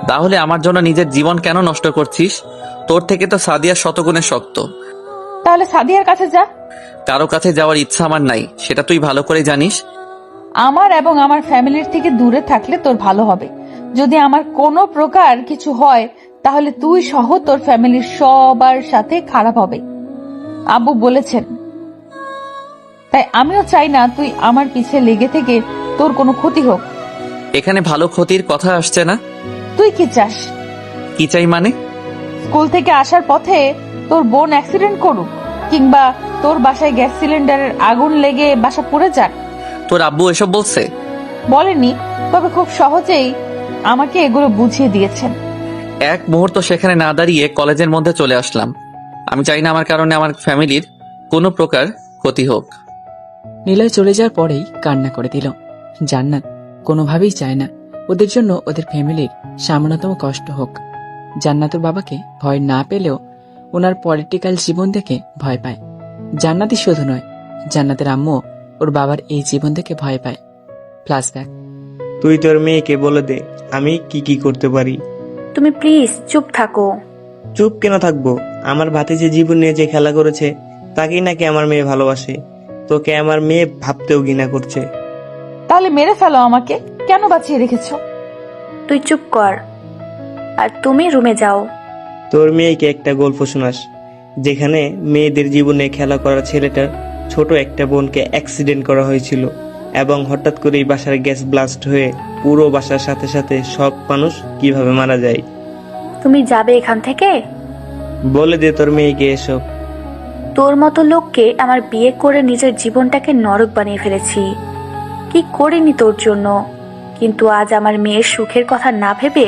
তাহলে আমার জন্য নিজের জীবন কেন নষ্ট করছিস? তোর থেকে তো সাদিয়া শতগুণে শক্ত। তাহলে সাদিয়ার কাছে যা। কারো কাছে যাওয়ার ইচ্ছা আমার নাই, সেটা তুই ভালো করে জানিস। আমার এবং আমার ফ্যামিলির থেকে দূরে থাকলে তোর ভালো হবে। যদি আমার কোনো প্রকার কিছু হয় তাহলে তুই সহ তোর ফ্যামিলির সবার সাথে খারাপ হবে, আব্বু বলেছেন। তাই আমিও চাই না তুই আমার পিছে লেগে থেকে তোর কোনো ক্ষতি হোক। এখানে ভালো ক্ষতির কথা আসছে না। তুই কি চাস? কি চাই মানে? স্কুল থেকে আসার পথে তোর বোন অ্যাক্সিডেন্ট করুক, কিংবা তোর বাসায় গ্যাস সিলিন্ডারের আগুন লেগে বাসা পুড়ে যাক। তোর আব্বু এসব বলছে? বলেনি, তবে খুব সহজেই আমাকে এগুলো বুঝিয়ে দিয়েছেন। এক মুহূর্ত সেখানে না দাঁড়িয়ে কলেজের মধ্যে চলে আসলাম। আমি চাই না আমার কারণে আমার ফ্যামিলির কোনো প্রকার ক্ষতি হোক। নিলয় চলে যাওয়ার পরেই কান্না করে দিল। জান্নাত কোনোভাবেই চায় না ওদের জন্য ওদের ফ্যামিলির সামান্যতম কষ্ট হোক। জান্নাতের বাবাকে ভয় না পেলেও ওনার পলিটিক্যাল জীবন দেখে ভয় পায়। জান্নাতই শুধু নয়, জান্নাতের আম্মু ওর বাবার এই জীবন দেখে ভয় পায়। ফ্ল্যাশব্যাক। তুই তোর মেয়েকে বলে দে আমি কি কি করতে পারি। তুমি প্লিজ চুপ থাকো। চুপ কেন থাকবো? আমার ভাতিজি জীবন নিয়ে যে খেলা করেছে তাকেই নাকি আমার মেয়ে ভালোবাসে। তোকে আমার মেয়ে ভাবতেও ঘৃণা করছে। তাহলে মেরে ফেলো আমাকে, কেন বাঁচিয়ে রেখেছো? তুই চুপ কর আর তুমি রুমে যাও। তোর মেয়েকে একটা গল্প শোনাস, যেখানে মেয়েদের জীবনে খেলা করা ছেলেটার ছোট একটা বোনকে অ্যাক্সিডেন্ট করা হয়েছিল এবং হঠাৎ করেই বাসার গ্যাস ব্লাস্ট হয়ে পুরো বাসার সাথে সাথে সব মানুষ কিভাবে মারা যায়। তুমি যাবে এখান থেকে? বলে দে তোর মেয়েকে এসব। তোর মতো লোককে আমার বিয়ে করে নিজের জীবনটাকে নরক বানিয়ে ফেলেছি। কি করিনি তোর জন্য, কিন্তু আজ আমার মেয়ের সুখের কথা না ভেবে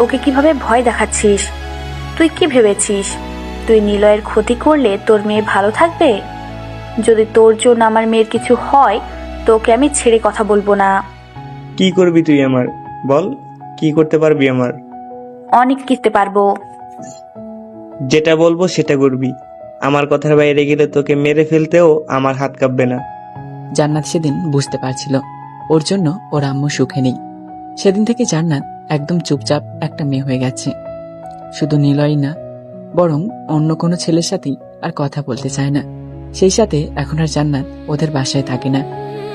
ওকে কিভাবে ভয় দেখাচ্ছিস? তুই কি ভেবেছিস তুই নিলয়ের ক্ষতি করলে তোর মেয়ে ভালো থাকবে? যদি তোর জন্য আমার মেয়ের কিছু হয় তোকে আমি ছেড়ে কথা বলবো না। কি করবি তুই আমার? বল, কি করতে পারবি আমার? অনেক কিছু পারবো। যেটা বলবো সেটা করবি। আমার কথার বাইরে গেলে তোকে মেরে ফেলতেও আমার হাত কাঁপবে না। জান্নাত সেদিন বুঝতে পারছিল ওর জন্য ওর আম্মু সুখে নেই। সেদিন থেকে জান্নাত একদম চুপচাপ একটা মেয়ে হয়ে গেছে। শুধু নিলয় না, বরং অন্য কোনো ছেলের সাথেই আর কথা বলতে চায় না। সেই সাথে এখন আর জান্নাত ওদের বাসায় থাকে না,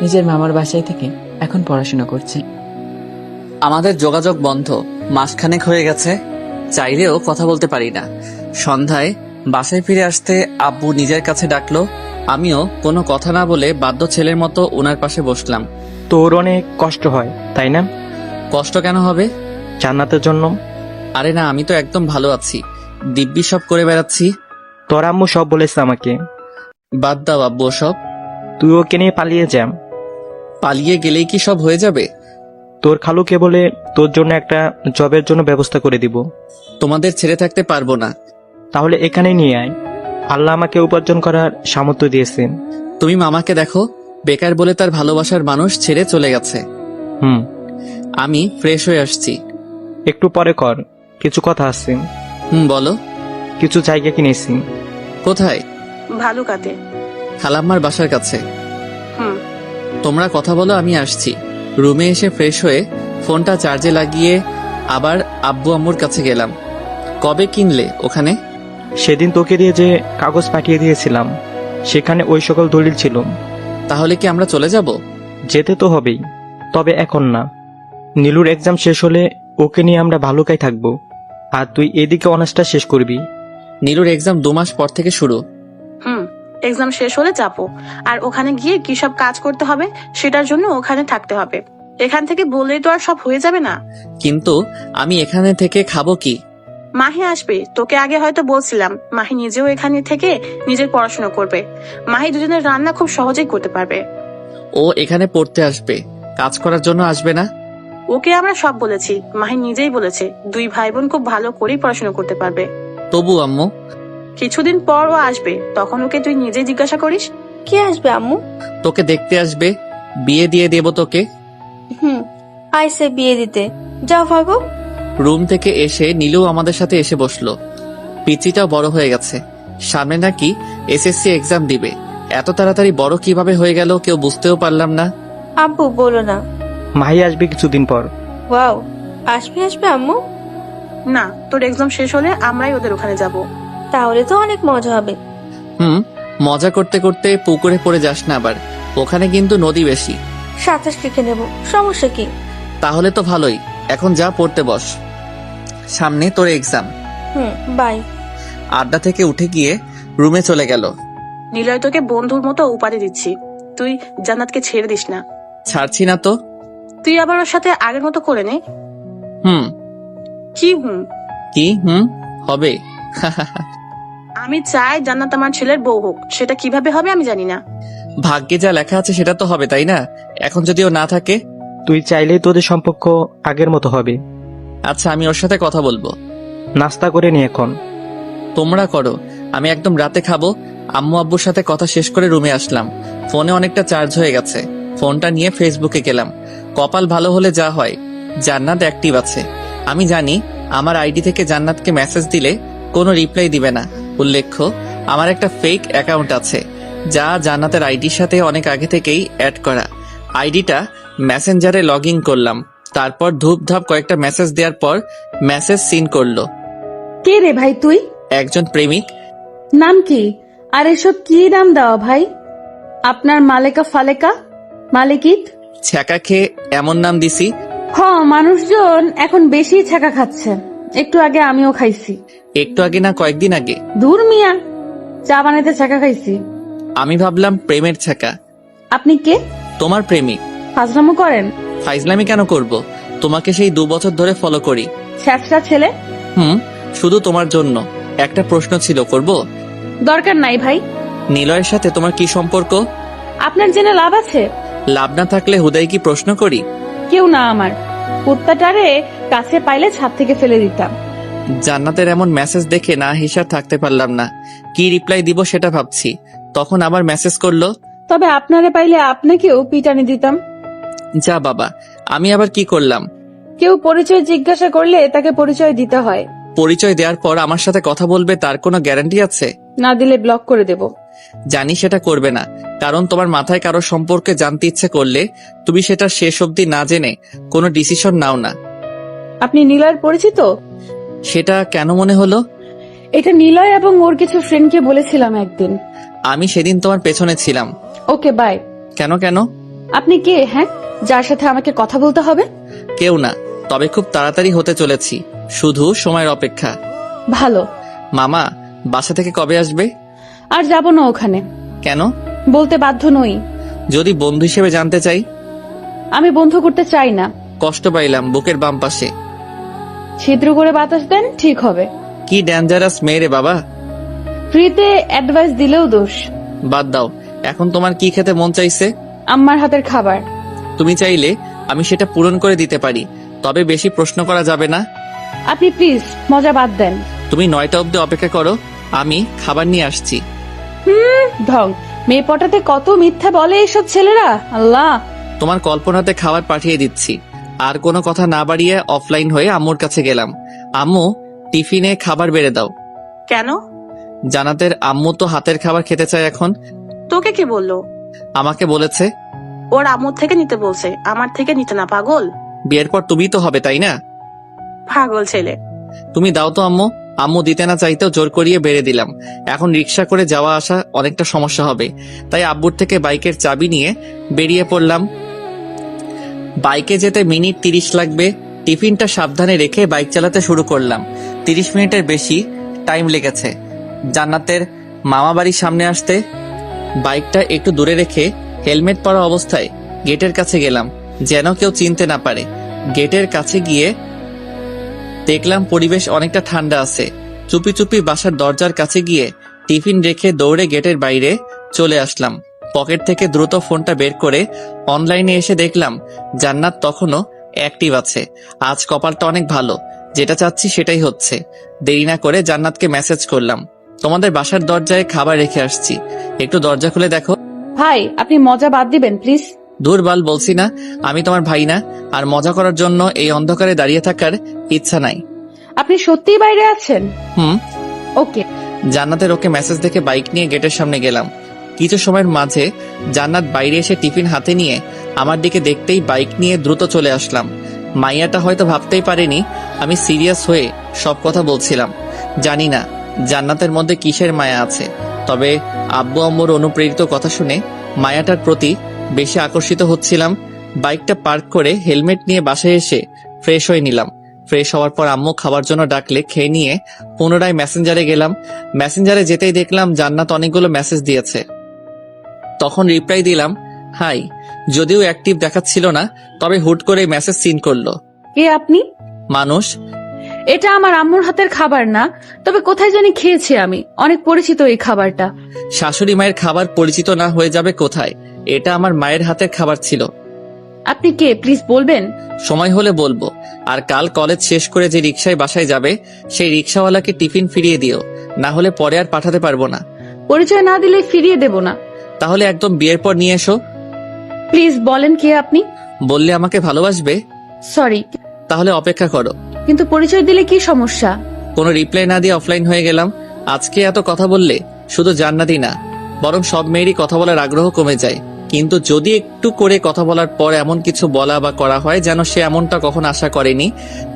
নিজের মামার বাসায় থেকে এখন পড়াশোনা করছে। আমাদের যোগাযোগ বন্ধ মাসখানেক হয়ে গেছে, চাইলেও কথা বলতে পারি না। সন্ধ্যায় বাসায় ফিরে আসতে আব্বু নিজের কাছে ডাকলো। আমিও কোনো কথা না বলে বাধ্য ছেলের মতো ওনার পাশে বসলাম। তোর অনেক কষ্ট হয় তাই না? কষ্ট কেন হবে? জান্নাতের জন্য। আরে না, আমি তো একদম ভালো আছি, দিব্যি সব করে বেড়াচ্ছি। তোর আম্মু সব বলেছে আমাকে। বাদ দাও আব্বু সব। তুই ওকে নিয়ে পালিয়ে যা। পালিয়ে গেলেই কি সব হয়ে যাবে? তোর খালুকে বলে তোর জন্য একটা জবের জন্য ব্যবস্থা করে দিব। তোমাদের ছেড়ে থাকতে পারবো না। তাহলে এখানে নিয়ে আয়, আল্লাহ আমাকে উপার্জন করার সামর্থ্য দিয়েছেন। তুমি মামাকে দেখো, বেকার বলে তার ভালোবাসার মানুষ ছেড়ে চলে গেছে। আমি ফ্রেশ হয়ে আসছি। একটু পরে কর, কিছু কথা আছে। বলো। কিছু জায়গা কিনেছি। কোথায়? ভালুকাতে। খালাম্মার বাসার কাছে। হুম। তোমরা কথা বলো, আমি আসছি। রুমে এসে ফ্রেশ হয়ে ফোনটা চার্জে লাগিয়ে আবার আব্বু আম্মুর কাছে গেলাম। কবে কিনলে ওখানে? সেদিন তোকে দিয়ে যে কাগজ পাঠিয়ে দিয়েছিলাম সেখানে ওই সকল দলিল ছিল। তাহলে কি আমরা চলে যাব? যেতে তো হবেই, তবে এখন না। নীলুর এক্সাম শেষ হলে ওকে নিয়ে আমরা ভালুকায় থাকবো, আর তুই এদিকে অনার্সটা শেষ করবি। নীলুর এক্সাম 2 মাস পর থেকে শুরু। এক্সাম শেষ হলে যাবো, আর ওখানে গিয়ে কি সব কাজ করতে হবে সেটার জন্য ওখানে থাকতে হবে। এখান থেকে বললেই তো আর সব হয়ে যাবে না। কিন্তু আমি এখানে থেকে খাবো কি? মাহি আসবে, তোকে আগে হয়তো বলছিলাম। মাহি নিজেও এখানে থেকে নিজের পড়াশোনা করবে। মাহি দুজনের রান্না খুব সহজেই করতে পারবে। ও এখানে পড়তে আসবে, কাজ করার জন্য আসবে না। ওকে আমরা সব বলেছি, মাহি নিজেই বলেছে 2 ভাই বোন খুব ভালো করেই পড়াশোনা করতে পারবে। তবু আম্মু, কিছুদিন পর ও আসবে, তখন ওকে তুই নিজেই জিজ্ঞাসা করিস। কে আসবে আম্মু? তোকে দেখতে আসবে, বিয়ে দিয়ে দেব তোকে। আইসে বিয়ে দিতে। যাও ভাগো। রুম থেকে এসে নীলু আমাদের সাথে এসে বসলো। পিচিটাও বড় হয়ে গেছে, সামনে নাকি এসএসসি এক্সাম দিবে। এত তাড়াতাড়ি বড় কিভাবে হয়ে গেল কেউ বুঝতেও পারলাম না। আব্বু বলো না। মাহি আসবে কিছুদিন পর। ওয়াও, আসবে আসবে আম্মু। না, তোর এক্সাম শেষ হলে আমরাই ওদের ওখানে যাব। তাহলে তো অনেক মজা হবে। মজা করতে করতে পুকুরে পড়ে যাস না আবার, ওখানে কিন্তু নদী বেশি। সাঁতার শিখে নেব, সমস্যা কি? তাহলে তো ভালোই, এখন যা পড়তে বস, সামনে তোর এক্সাম। বাই। আড্ডা থেকে উঠে গিয়ে রুমে চলে গেল। নিলয় তোকে বন্ধুর মতো উপাধি দিচ্ছি, তুই জান্নাতকে ছেড়ে দিস না। ছাড়ছি না তো। তুই আবার ওর সাথে আগের মতো করে নে। কি কি হবে? আমি চাই জান্নাত আমার ছেলের বউ হোক, সেটা কিভাবে হবে আমি জানি না। ভাগ্যে যা লেখা আছে সেটা তো হবে, তাই না? এখন যদি ও না থাকে? তুই চাইলেই তোদের সম্পর্ক আগের মতো হবে। আচ্ছা, আমি ওর সাথে কথা বলবো। নাস্তা করে নি এখন। তোমরা করো, আমি একদম রাতে খাবো। আম্মু আব্বুর সাথে কথা শেষ করে রুমে আসলাম। ফোনে অনেকটা চার্জ হয়ে গেছে, ফোনটা নিয়ে ফেসবুকে গেলাম। কপাল ভালো হলে যা হয়, জান্নাত অ্যাক্টিভ আছে। আমি জানি আমার আইডি থেকে জান্নাতকে মেসেজ দিলে কোনো রিপ্লাই দিবে না। উল্লেখ্য, আমার একটা ফেক অ্যাকাউন্ট আছে যা জান্নাতের আইডির সাথে অনেক আগে থেকেই অ্যাড করা। আইডিটা মেসেঞ্জারে লগ ইন করলাম, তারপর ধূপধাপ কয়েকটা মেসেজ দেওয়ার পর মেসেজ সিন করলো। কে রে ভাই তুই? একজন প্রেমিক। নাম কি? আর এসব কি নাম দেওয়া ভাই? আপনার মালেকা ফালেকা মালিকিত ছ্যাঁকা খেয়ে এমন নাম দিছি। মানুষজন এখন বেশি ছ্যাঁকা খাচ্ছে। একটু আগে আমিও খাইছি। একটু আগে না, কয়েকদিন আগে। দূর মিয়া, চা বানাইতে ছ্যাঁকা খাইছি। আমি ভাবলাম প্রেমের ছ্যাঁকা। আপনি কে? তোমার প্রেমিক। ফাজলামো করেন? ফাইজলামি কেন করব? তোমাকে সেই 2 বছর ধরে ফলো করি। ছ্যাঁচড়া ছেলে। শুধু তোমার জন্য একটা প্রশ্ন ছিল, করব? দরকার নাই ভাই। নিলয়ের সাথে তোমার কি সম্পর্ক? আপনার জেনে লাভ আছে? লাভ না থাকলে হুদাই কি প্রশ্ন করি? কেউ না আমার। কুত্তাটারে কাছে পাইলে ছাদ থেকে ফেলে দিতাম। জান্নাতের এমন মেসেজ দেখে না হিসাব থাকতে পারলাম না। কি রিপ্লাই দিব সেটা ভাবছি, তখন আবার মেসেজ করলো। তবে আপনারে পাইলে আপনাকেও পিটানি দিতাম। যা বাবা, আমি আবার কি করলাম? কেউ পরিচয় জিজ্ঞাসা করলে তাকে পরিচয় দিতে হয়। পরিচয় দেওয়ার পর আমার সাথে কথা বলবে তার কোনো গ্যারান্টি আছে? না দিলে ব্লক করে দেব। জানি সেটা করবে না, কারণ তোমার মাথায় কারো সম্পর্কে জানতে ইচ্ছে করলে তুমি সেটা শেষ অবধি না জেনে কোনো ডিসিশন নাও না। আপনি নিলয়ের পরিচিত? সেটা কেন মনে হলো? এটা নিলয় এবং ওর কিছু ফ্রেন্ডকে বলেছিলাম একদিন। আমি সেদিন তোমার পেছনে ছিলাম। Okay bye. কেন? আপনি কে? হ্যাঁ, যার সাথে আমাকে কথা বলতে হবে? কেউ না, তবে খুব তাড়াতাড়ি হতে চলেছি, শুধু সময়ের অপেক্ষা। ভালো। মামা বাসা থেকে কবে আসবে? আর যাব না ওখানে। কেন? বলতে বাধ্য নই। যদি বন্ধু হিসেবে জানতে চাই? আমি বন্ধু করতে চাই না। কষ্ট পাইলাম বুকের বাম পাশে। ছিদ্র করে বাতাস দেন, ঠিক হবে। কি ডেঞ্জারাস মেয়ে রে বাবা। ফ্রিতে অ্যাডভাইস দিলেও দোষ। বাদ দাও, এখন তোমার কি খেতে মন চাইছে? আম্মার হাতের খাবার। তুমি চাইলে আমি সেটা পূরণ করে দিতে পারি, তবে বেশি প্রশ্ন করা যাবে না। আপনি প্লিজ মজা বাদ দেন। তুমি 9টা অবধি অপেক্ষা করো, আমি খাবার নিয়ে আসছি। ঢং। মেয়ে পটাতে কত মিথ্যা বলে এইসব ছেলেরা, আল্লাহ। তোমার কল্পনাতে খাবার পাঠিয়ে দিচ্ছি। আর কোনো কথা না বাড়িয়ে অফলাইন হয়ে আম্মুর কাছে গেলাম। আম্মু, টিফিনে খাবার বেড়ে দাও। কেন? জান্নাতের আম্মু তো হাতের খাবার খেতে চায় এখন। তোকে কে বললো? আমাকে বলেছে। ওর আম্মুর থেকে নিতে বলছে, আমার থেকে নিতে না, পাগল। বিয়ের পর তুমি তো হবে, তাই না? পাগল ছেলে। তুমি দাও তো আম্মু। আম্মু দিতে না চাইতেও জোর করিয়ে বেড়ে দিলাম। এখন রিক্সা করে যাওয়া আসা অনেকটা সমস্যা হবে, তাই আব্বুর থেকে বাইকের চাবি নিয়ে বেরিয়ে পড়লাম। বাইকে যেতে মিনিট 30 লাগবে। টিফিনটা সাবধানে রেখে বাইক চালাতে শুরু করলাম। 30 মিনিটের বেশি টাইম লেগেছে জান্নাতের মামা বাড়ির সামনে আসতে। বাইকটা একটু দূরে রেখে হেলমেট পরা অবস্থায় গেটের কাছে গেলাম, যেন কেউ চিনতে না পারে। গেটের কাছে গিয়ে দেখলাম পরিবেশ অনেকটা ঠান্ডা আছে। চুপি চুপি বাসার দরজার কাছে গিয়ে টিফিন রেখে দৌড়ে গেটের বাইরে চলে আসলাম। পকেট থেকে দ্রুত ফোনটা বের করে অনলাইনে এসে দেখলাম জান্নাত তখনও অ্যাক্টিভ আছে। আজ কপালটা অনেক ভালো, যেটা চাচ্ছি সেটাই হচ্ছে। দেরি না করে জান্নাতকে মেসেজ করলাম, তোমাদের বাসার দরজায় খাবার রেখে আসছি, একটু দরজা খুলে দেখো। ভাই, আপনি মজা বাদ দিবেন প্লিজ। দুর্বল বলছি না আমি তোমার ভাই না, আর মজা করার জন্য এই অন্ধকারে দাঁড়িয়ে থাকার ইচ্ছা নাই। আপনি সত্যিই বাইরে আছেন? হুম। ওকে। জান্নাতের ওকে মেসেজ দেখে বাইক নিয়ে গেটের সামনে গেলাম। কিছু সময়ের মাঝে জান্নাত বাইরে এসে টিফিন হাতে নিয়ে আমার দিকে দেখতেই বাইক নিয়ে দ্রুত চলে আসলাম। মাইয়াটা হয়তো ভাবতেই পারেনি আমি সিরিয়াস হয়ে সব কথা বলছিলাম। জানি না জান্নাতের মধ্যে কিসের মায়া আছে, তবে আব্বু আম্মুর অনুপ্রেরিত কথা শুনে মায়াটার প্রতি বেশি আকর্ষিত হচ্ছিলাম। বাইকটা পার্ক করে হেলমেট নিয়ে বাসায় এসে ফ্রেশ হয়ে নিলাম। ফ্রেশ হওয়ার পর আম্মু খাবার জন্য ডাকলে খেয়ে নিয়ে পুনরায় মেসেঞ্জারে গেলাম। মেসেঞ্জারে যেতেই দেখলাম জান্নাত অনেকগুলো মেসেজ দিয়েছে। তখন রিপ্লাই দিলাম হাই, যদিও অ্যাক্টিভ দেখাচ্ছিল না, তবে হুট করে মেসেজ সিন করলো। কে আপনি? মানুষ। এটা আমার আম্মুর হাতের খাবার না, তবে কোথায় জানি খেয়েছি আমি, অনেক পরিচিত এই খাবারটা। শাশুড়ি মায়ের খাবার পরিচিত না হয়ে যাবে কোথায়? এটা আমার মায়ের হাতের খাবার ছিল। আপনি কে প্লিজ বলবেন? সময় হলে বলবো। আর কাল কলেজ শেষ করে যে রিকশায় বাসায় যাবে সেই রিকশাওয়ালাকে টিফিন ফিরিয়ে দিও, না হলে পরে আর পাঠাতে পারবো না। পরিচয় না দিলে ফিরিয়ে দেব না। তাহলে একদম বিয়ের পর নিয়ে এসো। প্লিজ বলেন কে আপনি? বললে আমাকে ভালোবাসবে? সরি, তাহলে অপেক্ষা করো। কিন্তু পরিচয় দিলে কি সমস্যা? কোনো রিপ্লাই না দিয়ে অফলাইন হয়ে গেলাম। আজকে এত কথা বললে শুধু জান্নাতই না, বরং সব মেয়েরই কথা বলার আগ্রহ কমে যায়। কিন্তু যদি একটু করে কথা বলার পর এমন কিছু বলা বা করা হয় যেন সে এমনটা কখন আশা করেনি,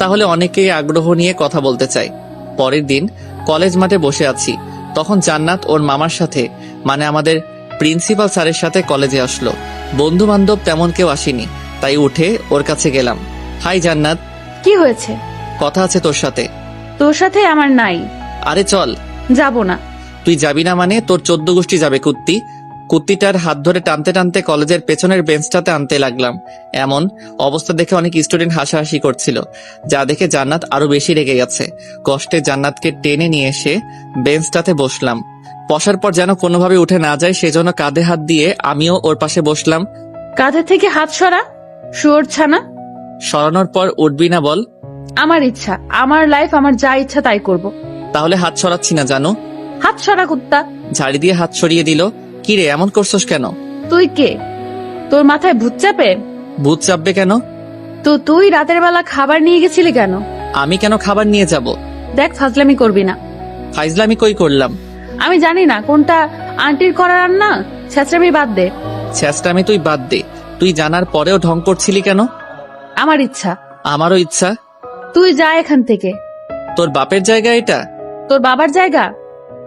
তাহলে অনেকেই আগ্রহ নিয়ে কথা বলতে চায়। পরের দিন কলেজ মাঠে বসে আছি, তখন জান্নাত ওর মামার সাথে, মানে আমাদের প্রিন্সিপাল স্যারের সাথে কলেজে আসলো। বন্ধু বান্ধব তেমন কেউ আসেনি, তাই উঠে ওর কাছে গেলাম। হাই জান্নাত। কি হয়েছে? কথা আছে তোর সাথে। তোর সাথে আমার নাই। আরে চল। যাব না। তুই যাবি না মানে তোর 14 গোষ্ঠী যাবে কুত্তি। কুত্তিটার হাত ধরে টানতে টানতে কলেজের পেছনের বেঞ্চটাতে আনতে লাগলাম। এমন অবস্থা দেখে অনেক স্টুডেন্ট হাসাহাসি করছিল, যা দেখে জান্নাত আরো বেশি রেগে গেছে। কষ্টে জান্নাতকে টেনে নিয়ে এসে বেঞ্চটাতে বসলাম। বসার পর যেন কোনোভাবে উঠে না যায় সেজন্য কাঁধে হাত দিয়ে আমিও ওর পাশে বসলাম। কাঁধে থেকে হাত সরা, শুয়োর ছানা। সরানোর পর উঠবি না বল? আমার ইচ্ছা, আমার লাইফ, আমার যা ইচ্ছা তাই করব। তাহলে হাত সরাচ্ছি না জানো। হাত সরা কুত্তা। ঝাড়ি দিয়ে হাত সরিয়ে দিল। কি রে এমন করছস কেন? তুই কে? তোর মাথায় ভূত চাপে? ভূত চাপবে কেন? তো তুই রাতের বেলা খাবার নিয়ে গেছিলি কেন? আমি কেন খাবার নিয়ে যাব? দেখ, ফাজলামি করবি না। ফাইজলামি কই করলাম? আমি জানি না কোনটা আন্টির করার রান্না। ছেঁচড়ামি বাদ দে। ছেঁচড়ামি তুই বাদ দে। তুই জানার পরেও ঢং করছিলি কেন? আমার ইচ্ছা। আমারও ইচ্ছা। তুই যা এখান থেকে। তোর বাপের জায়গা এটা? তোর বাবার জায়গা?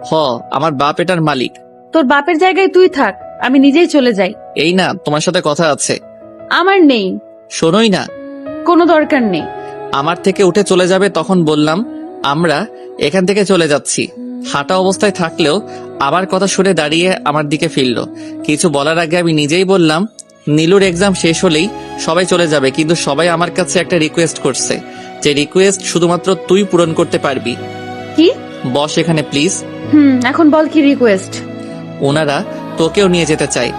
হ, আমার বাপ এটার মালিক। তোর বাপের জায়গায় তুই থাক, আমি নিজেই চলে যাই। এই না, তোমার সাথে কথা আছে। আমার নেই। শোনোই না। কোনো দরকার নেই। আমার থেকে উঠে চলে যাবে তখন বললাম আমরা এখান থেকে চলে যাচ্ছি। হাঁটা অবস্থায় থাকলেও আবার কথা শুনে দাঁড়িয়ে আমার দিকে ফিরল। কিছু বলার আগে আমি নিজেই বললাম নীলুর এক্সাম শেষ হলেই সবাই চলে যাবে, কিন্তু সবাই আমার কাছে একটা রিকোয়েস্ট করছে, যে রিকোয়েস্ট শুধুমাত্র তুই পূরণ করতে পারবি। কি? বস এখানে প্লিজ। এখন বল কি রিকোয়েস্ট? ওনারা তোকেও নিয়ে যেতে চায়,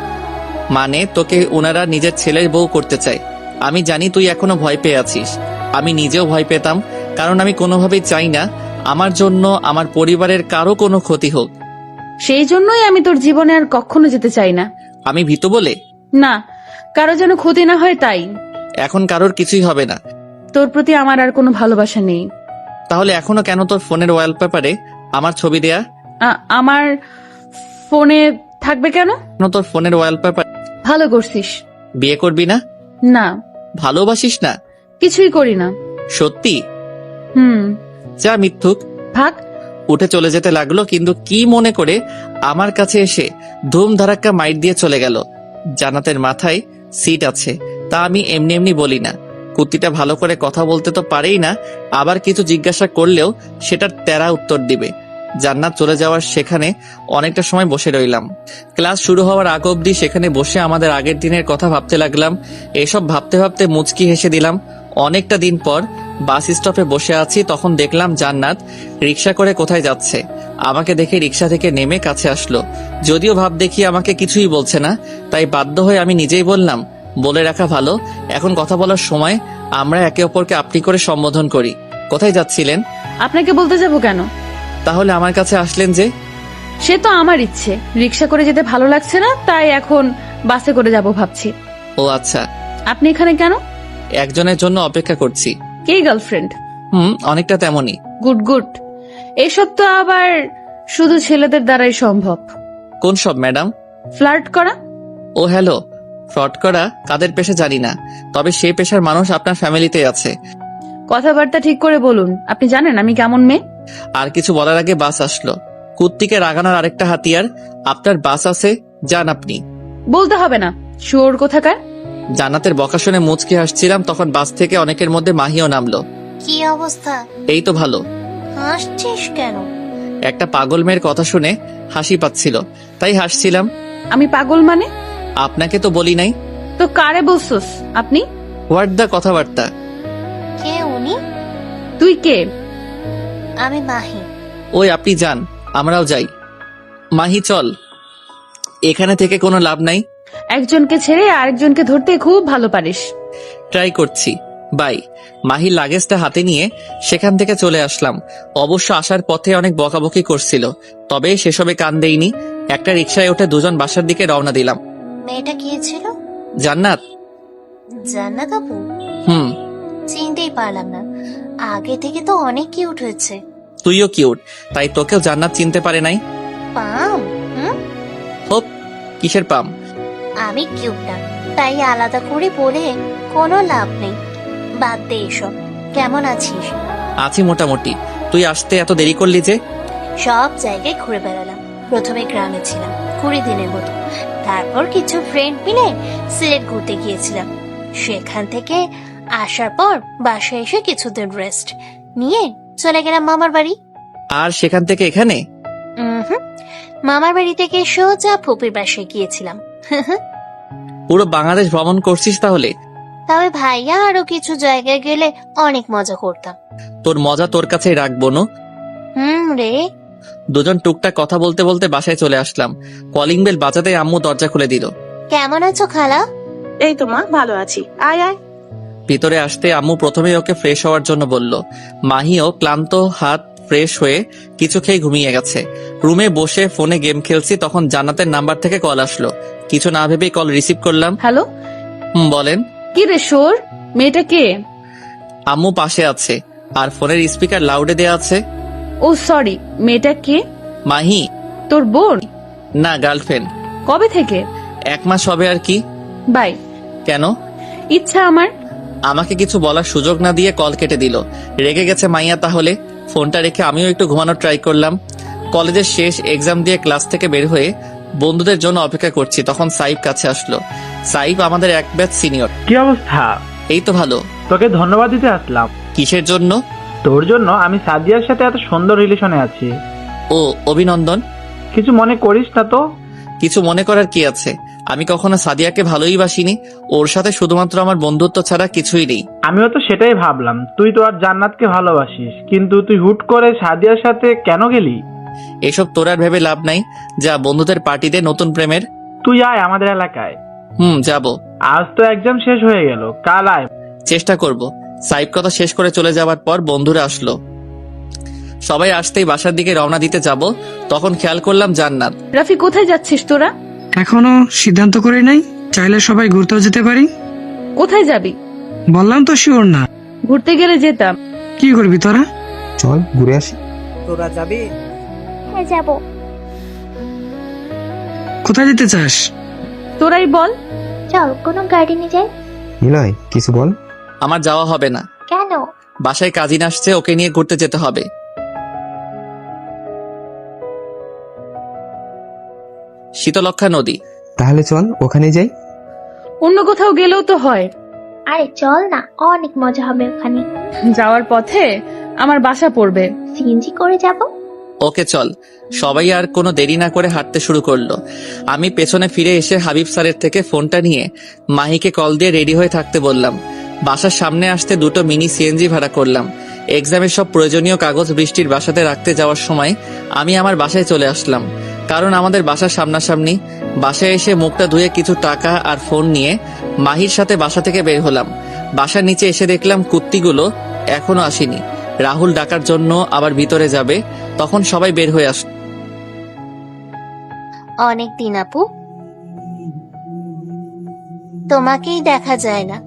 মানে তোকে ওনারা নিজের ছেলের বউ করতে চায়। আমি জানি তুই এখনো ভয় পেয়ে আছিস, আমি নিজেও ভয় পেতাম, কারণ আমি কোনোভাবেই চাই না আমার জন্য আমার পরিবারের কারো কোনো ক্ষতি হোক। সেই জন্যই আমি তোর জীবনে আর কখনো যেতে চাই না। আমি ভীতু বলে? না, কারো যেন ক্ষতি না হয় তাই। এখন কারোর কিছুই হবে না। তোর প্রতি আমার আর কোনো ভালোবাসা নেই। তাহলে এখনো কেন তোর ফোনের ওয়ালপেপারে আমার ছবি দেয়া? আমার ফোনে থাকবে কেন? তোর ফোনের ওয়ালপেপার। ভালো করছিস। বিয়ে করবি না? না। ভালোবাসিস না? কিছুই করি না। সত্যি? যা মিথ্যুক। ভাগ। উঠে চলে যেতে লাগলো, কিন্তু কি মনে করে আমার কাছে এসে ধুম ধারাক্কা মাইট দিয়ে চলে গেল। জান্নাতের মাথায় সিট আছে, তা আমি এমনি এমনি বলি না। কুত্তিটা ভালো করে কথা বলতে তো পারেই না, আবার কিছু জিজ্ঞাসা করলেও সেটার তেরা উত্তর দিবে। জান্নাত চলে যাওয়ার সেখানে অনেকটা সময় বসে রইলাম। ক্লাস শুরু হওয়ার আগ অব্দি সেখানে বসে আমাদের আগের দিনের কথা ভাবতে লাগলাম। এসব ভাবতে ভাবতে মুচকি হেসে দিলাম। অনেকটা দিন পর বাস স্টপে বসে আছি, তখন দেখলাম জান্নাত রিক্সা করে কোথায় যাচ্ছে। আমাকে দেখে রিক্সা থেকে নেমে কাছে আসলো। যদিও ভাব দেখি আমাকে কিছুই বলছে না, তাই বাধ্য হয়ে আমি নিজেই বললাম, বলে রাখা ভালো, এখন কথা বলার সময় আমরা একে অপরকে আপনি করে সম্বোধন করি। কোথায় যাচ্ছিলেন? আপনাকে বলতে যাব কেন? তাহলে আমার কাছে আসলেন যে? সে তো আমার ইচ্ছে। রিক্সা করে যেতে ভালো লাগছে না, তাই এখন বাসে করে যাব ভাবছি। ও আচ্ছা, আপনি এখানে কেন? একজনের জন্য অপেক্ষা করছি। কে গার্লফ্রেন্ড? অনেকটা তেমনই। Good good. এসব তো আবার শুধু ছেলেদের দ্বারাই সম্ভব। কোন সব ম্যাডাম? ফ্লার্ট করা। ও হ্যালো, ফ্রড করা কাদের পেশা জানি না, তবে সেই পেশার মানুষ আপনার ফ্যামিলিতে আছে। কথাবার্তা ঠিক করে বলুন। আপনি জানেন আমি কেমন মেয়ে? আর কিছু বলার আগে বাস আসলো। কুত্তিকে রাগানোর আরেকটা হাতিয়ার। আপনার বাস আছে, যান আপনি। বলতে হবে না, শুয়োর কোথাকার। জান্নাতের বকা শুনে মুচকে হাসছিলাম, তখন বাস থেকে অনেকের মধ্যে মাহিও নামলো। কি অবস্থা? এই তো ভালো। হাসছিস কেন? একটা পাগল মেয়ের কথা শুনে হাসি পাচ্ছিল, তাই হাসছিলাম। আমি পাগল মানে? আপনাকে তো বলি নাই। তো কারে বলছস আপনি? হোয়াট দা কথাবার্তা? কে উনি? তুই কে? আমি মাহি। ওই আপনি যান, আমরাও যাই। মাহি চল, এখানে থেকে কোনো লাভ নাই। একজনকে ছেড়ে আরেকজনকে ধরতে খুব ভালো পারিস। ট্রাই করছি। বাই। মাহির লাগেজটা হাতে নিয়ে সেখান থেকে চলে আসলাম। অবশ্য আসার পথে অনেক বকাবকি করছিল, তবে সেসবে কান দেইনি। একটা রিকশায় উঠে দুজন বাসার দিকে রওনা দিলাম। মেয়েটা কে ছিল? জান্নাত। জান্নাত আপু? হুম। চিনতেই পারলাম না, আগে থেকে তো অনেক কিউট হয়েছে। তুইও কিউট, তাই তোকেও জান্নাত চিনতে পারে নাই। পাম? হোপ, কিসের পাম? আমি কিউট না, তাই আলাদা করে বলে কোনো লাভ নেই। বাদ দে এসব। কেমন আছিস? আছি মোটামুটি। তুই আসতে এত দেরি করলি যে? সব জায়গায় ঘুরে বেড়ালাম। প্রথমে গ্রামে ছিলাম 20 দিনের মতো, তারপর কিছু ফ্রেন্ড মিলে সিলেট ঘুরতে গিয়েছিলাম। সেখান থেকে আসার পর বাসায় এসে কিছুদিন রেস্ট নিয়ে চলে গেলাম মামার বাড়ি। আর সেখান থেকে এখানে? মামার বাড়ি থেকে সোজা ফুপির বাসায় গিয়েছিলাম। পুরো বাংলাদেশ ভ্রমণ করছিস তাহলে? তবে ভাইয়া আরো কিছু জায়গায় গেলে অনেক মজা করতাম। তোর মজা তোর কাছেই রাখবো না। রে। দুজন টুকটাক কথা বলতে বলতে বাসায় চলে আসলাম। কলিং বেল বাজাতে আম্মু দরজা খুলে দিল। কেমন আছো খালা? এই তো মা, ভালো আছি, আয় আয়। ভিতরে আসতে আম্মু প্রথমে ওকে ফ্রেশ হওয়ার জন্য বলল। মাহিও ক্লান্ত হাত ফ্রেশ হয়ে কিছু খেয়ে ঘুমিয়ে গেছে। রুমে বসে ফোনে গেম খেলছি, তখন জান্নাতের নাম্বার থেকে কল আসলো। কিছু না ভেবেই কল রিসিভ করলাম। হ্যালো। বলেন। কি রে শোর, মেয়েটা কে? আম্মু পাশে আছে, আর ফোনের স্পিকার লাউডে দেয়া আছে। ও সরি, মেয়েটা কে? মাহি। তোর বোন? না, গার্লফ্রেন্ড। কবে থেকে? 1 মাস হবে আর কি। বাই। কেন? ইচ্ছা আমার। আমাকে কিছু বলার সুযোগ না দিয়ে কল কেটে দিল। রেগে গেছে মাইয়া তাহলে। ফোনটা রেখে আমিও একটু ঘুমানোর ট্রাই করলাম। কলেজের শেষ এক্সাম দিয়ে ক্লাস থেকে বের হয়ে বন্ধুদের জন্য অপেক্ষা করছি, তখন সাইব কাছে আসলো। সাইব আমাদের এক ব্যাচ সিনিয়র। কি অবস্থা? এই তো ভালো। তোকে ধন্যবাদ দিতে আসলাম। কিসের জন্য? তোর জন্য। আমি সাদিয়ার সাথে এত সুন্দর রিলেশনে আছি। ও, অভিনন্দন। কিছু মনে করিস না তো? কিছু মনে করার কি আছে? আমি কখনো সাদিয়াকে ভালোই বাসিনি। ওর সাথে শুধুমাত্র আমার বন্ধুত্ব ছাড়া কিছুই নেই। আমিও তো সেটাই ভাবলাম, তুই তো আর জান্নাতকে ভালোবাসিস, কিন্তু তুই হুট করে সাদিয়ার সাথে কেন গেলি? এসব তোর আর ভেবে লাভ নাই। যা, বন্ধুদের পার্টিতে নতুন প্রেমের। তুই আয় আমাদের এলাকায়। যাব। আজ তো এক্সাম শেষ হয়ে গেল, কাল আয়। চেষ্টা করব। সাইব কথা শেষ করে চলে যাওয়ার পর বন্ধুরা আসলো। সবাই আসতেই বাসার দিকে রওনা দিতে যাব, তখন খেয়াল করলাম জান্নাত। রাফি, কোথায় যাচ্ছিস তোরা? এখনো সিদ্ধান্ত করি নাই, চাইলে সবাই ঘুরতেও যেতে পারি। কোথায় যাবি? বললাম তো শিওর না। ঘুরতে গেলে যেতাম। কি করবি তোরা? চল ঘুরে আসি। তোরা যাবি? হ্যাঁ যাব। কোথায় যেতে চাস? তোরাই বল। চল কোনো গাড়ি নিয়ে যাই। নিলয়, কিছু বল। আমার যাওয়া হবে না। কেন? বাসায় কাজিন আসছে, ওকে নিয়ে ঘুরতে যেতে হবে। শীতলক্ষা নদী। তাহলে চল ওখানে যাই। অন্য কোথাও গেলেও তো হয়। আরে চল না, অনেক মজা হবে ওখানে। যাওয়ার পথে আমার বাসা পড়বে। সিএনজি করে যাব। ওকে চল। সবাই আর কোনো দেরি না করে হাঁটতে শুরু করলো। আমি পেছনে ফিরে এসে হাবিব স্যারের থেকে ফোনটা নিয়ে মাহিকে কল দিয়ে রেডি হয়ে থাকতে বললাম। বাসার সামনে আসতে 2টো মিনি সিএনজি ভাড়া করলাম। এক্সামের সব প্রয়োজনীয় কাগজ বৃষ্টির বাসাতে রাখতে যাওয়ার সময় আমি আমার বাসায় চলে আসলাম, কারণ আমাদের বাসার সামনাসামনি। বাসায় এসে মুখটা ধুয়ে কিছু টাকা আর ফোন নিয়ে মাহির সাথে বাসা থেকে বের হলাম। বাসার নিচে এসে দেখলাম কুত্তিগুলো এখনো আসেনি। রাহুল ডাকার জন্য আবার ভিতরে যাবে, তখন সবাই বের হয়ে আসলো। অনেক দিন আপু। তোমাকেই দেখা যায় না।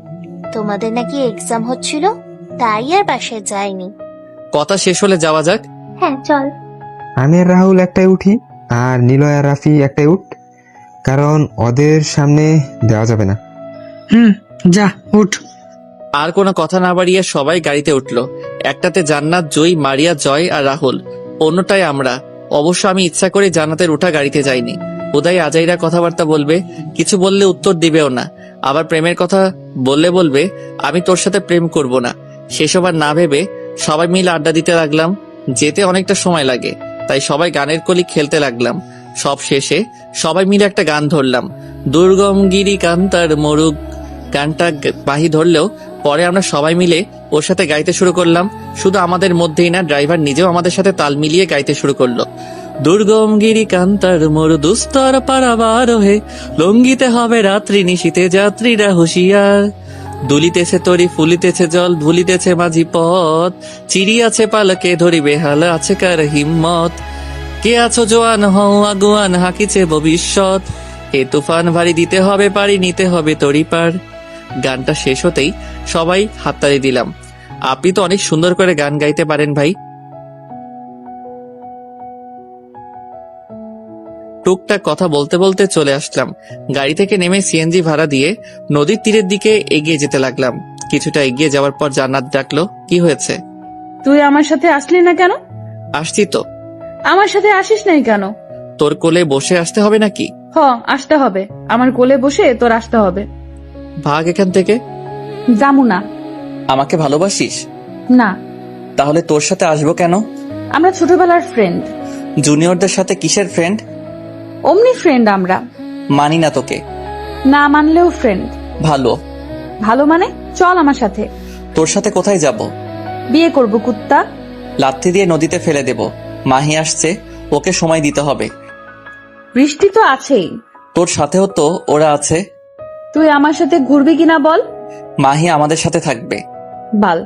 তোমাদের নাকি এক্সাম হচ্ছিল, তাই আর বাসায় যাইনি। কথা শেষ হলে যাওয়া যাক। হ্যাঁ চল। আমি আর রাহুল একটাই উঠি, আর নিলয় আর রাফি একটাই উঠ, কারণ ওদের সামনে দেওয়া যাবে না। যা উঠ। আর কোনো কথা না বাড়িয়ে সবাই গাড়িতে উঠলো। একটাতে জান্নাত, জয়, মারিয়া, জয় আর রাহুল, অন্যটায় আমরা। অবশ্য আমি ইচ্ছা করে জান্নাতের উঠা গাড়িতে যাইনি। উদয় আজাইরা কথাবার্তা বলবে, কিছু বললে উত্তর দিবেও না, আবার প্রেমের কথা বলবে আমি তোর সাথে প্রেম করব না। সেসব আর না ভেবে সবাই মিলে আড্ডা দিতে লাগলাম। যেতে অনেকটা সময় লাগে, তাই সবাই গানের কলি খেলতে লাগলাম। সব শেষে সবাই মিলে একটা গান ধরলাম, দুর্গম গিরি কান্তার মরুগ। গানটা বাহি ধরলেও পরে আমরা সবাই মিলে ওর সাথে গাইতে শুরু করলাম। শুধু আমাদের মধ্যেই না, ড্রাইভার নিজেও আমাদের সাথে তাল মিলিয়ে গাইতে শুরু করলো। দুর্গম গিরি কান্তার মরু দুস্তর পারাবার হে, লঙ্গিতে হবে রাত্রি নিশীতে যাত্রীরা হুঁশিয়ার। দুলিতেছে তরি ফুলিতেছে জল, ভুলিতেছে মাঝি পথ, চিড়িয়াছে পালকে ধরিবে হাল আছে কার হিম্মত। কে আছো জোয়ান হও আগুয়ান, হাকিছে ভবিষ্যৎ, এ তুফান ভারী দিতে হবে পারি, নিতে হবে তরি পার। গানটা শেষ হতেই সবাই হাততালি দিলাম। আপনি তো অনেক সুন্দর করে গান গাইতে পারেন ভাই। টুকটাক কথা বলতে বলতে চলে আসলাম। গাড়ি থেকে নেমে সিএনজি ভাড়া দিয়ে নদীর তীরের দিকে এগিয়ে যেতে লাগলাম। কিছুটা এগিয়ে যাওয়ার পর জান্নাত ডাকলো, কি হয়েছে? তুই আমার সাথে আসলি না কেন? আসছি তো। আমার সাথে আসিস নাই কেন? তোর কোলে বসে আসতে হবে নাকি? আসতে হবে, আমার কোলে বসে তোর আসতে হবে। ভাগ এখান থেকে। যামু না। আমাকে ভালোবাসিস? না। তাহলে তোর সাথে আসবো কেন? আমরা ছোটবেলার ফ্রেন্ড। জুনিয়রদের সাথে কিসের ফ্রেন্ড? অমনি ফ্রেন্ড আমরা। মানি না তোকে। না মানলেও ফ্রেন্ড। ভালো। ভালো মানে? চল আমার সাথে। তোর সাথে কোথায় যাব? বিয়ে করব কুত্তা। লাথি দিয়ে নদীতে ফেলে দেব। মাহি আসছে, ওকে সময় দিতে হবে। বৃষ্টি তো আছেই। তোর সাথেও তো ওরা আছে। তুই আমার সাথে ঘুরবি কিনা বল? মাহি আমাদের সাথে থাকবে। বাল।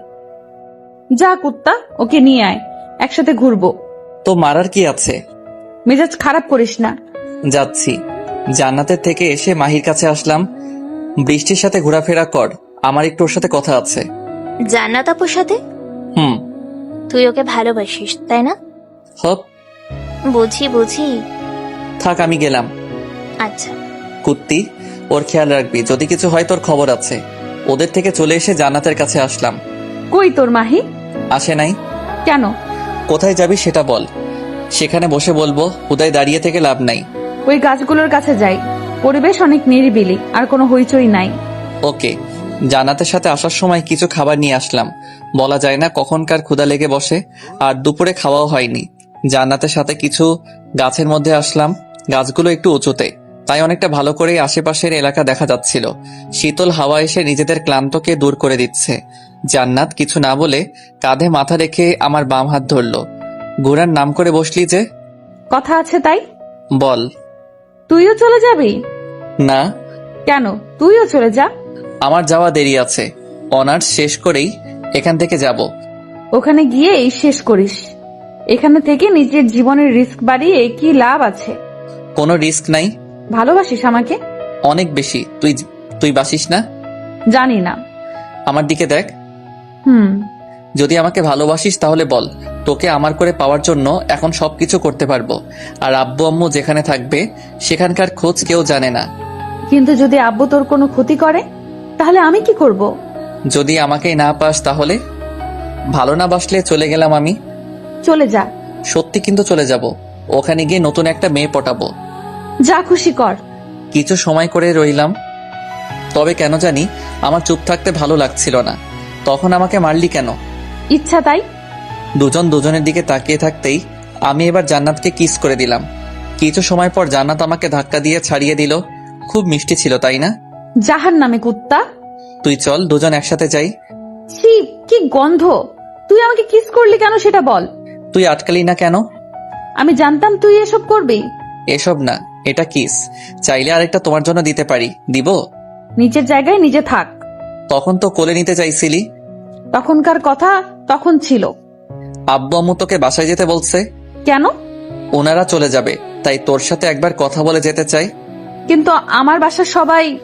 যা কুত্তা, ওকে নিয়ে আয়, একসাথে ঘুরবো। তো মারার কি আছে? মেজাজ খারাপ করিস না। যাচ্ছি। জান্নাতের থেকে এসে মাহির কাছে আসলাম। বৃষ্টির সাথে ঘোরাফেরা কর, আমার একটু ওর সাথে কথা আছে। জান্নাত আপুর সাথে? তুই ওকে ভালোবাসিস তাই না? হপ। বুঝি। থাক, আমি গেলাম। আচ্ছা। কুত্তি, ওর খেয়াল রাখবি, যদি কিছু হয় তোর খবর আছে। ওদের থেকে চলে এসে জান্নাতের কাছে আসলাম। কই তোর মাহি? আসে নাই। কেন? কোথায় যাবি সেটা বল, সেখানে বসে বলবো। উদয় দাঁড়িয়ে থেকে লাভ নাই। ওই গাছগুলোর কাছে যাই, পরিবেশ অনেক নিরিবিলি, আর কোনো হইচই নাই। ওকে। জান্নাতের সাথে আসার সময় কিছু খাবার নিয়ে আসলাম। বলা যায় না কখনকার ক্ষুধা লেগে বসে, আর দুপুরে খাওয়াও হয়নি। জান্নাতের সাথে কিছু গাছের মধ্যে আসলাম। গাছগুলো একটু উঁচুতে, তাই অনেকটা ভালো করে আশেপাশের এলাকা দেখা যাচ্ছিল। শীতল হাওয়া এসে নিজেদের ক্লান্তকে দূর করে দিচ্ছে। জান্নাত কিছু না বলে কাঁধে মাথা রেখে আমার বাম হাত ধরলো। ঘোড়ার নাম করে বসলি যে? কথা আছে তাই। বল। তুইও চলে যাবি? না। কেন? তুইও চলে যা। আমার যাওয়া দেরি আছে, অনার্স শেষ করেই এখান থেকে যাব। ওখানে গিয়েই শেষ করিস। এখানে থেকে নিজের জীবনের রিস্ক বাড়িয়ে কি লাভ আছে? কোনো রিস্ক নাই। ভালোবাসিস আমাকে? অনেক বেশি। তুই বাসিস না? জানি না। আমার দিকে দেখ। যদি আমাকে ভালোবাসিস তাহলে বল, তোকে আমার করে পাওয়ার জন্য এখন সবকিছু করতে পারবো। আর আব্বু আম্মু যেখানে থাকবে সেখানকার খোঁজ কেউ জানে না। কিন্তু যদি আব্বু তোর কোনো ক্ষতি করে তাহলে আমি কি করব? যদি আমাকেই না পাস তাহলে? ভালো না বাসলে চলে গেলাম আমি। চলে যা। সত্যি কিন্তু চলে যাব। ওখানে গিয়ে নতুন একটা মেয়ে পটাবো। যা খুশি কর। কিছু সময় করে রইলাম, তবে কেন জানি আমার চুপ থাকতে ভালো লাগছিল না। তখন আমাকে মারলি কেন? ইচ্ছা তাই। দুজন দুজনের দিকে তাকিয়ে থাকতেই আমি এবার জান্নাতকে কিস করে দিলাম। কিছু সময় পর জান্নাত আমাকে ধাক্কা দিয়ে ছাড়িয়ে দিল। খুব মিষ্টি ছিল তাই না? জাহার নামে কুত্তা। তুই চল, দুজন একসাথে যাই। ছি, কি গন্ধ। তুই আমাকে কিস করলি কেন সেটা বল। তুই আটকালি না কেন? আমি জানতাম তুই এসব করবি। এসব না, এটা কিস। চাইলে আরেকটা তোমার জন্য দিতে পারি, দিব? নিজের জায়গায় নিজে থাক। তখন তো কোলে নিতে চাইছিলি। তখনকার কথা তখন ছিল। আব্বু আম্মু তোকে বাসায় যেতে বলছে। কেন? ওনারা চলে যাবে, তাই তোর সাথে একবার কথা বলে যেতে চাই। কিন্তু আমার বাসার সবাই।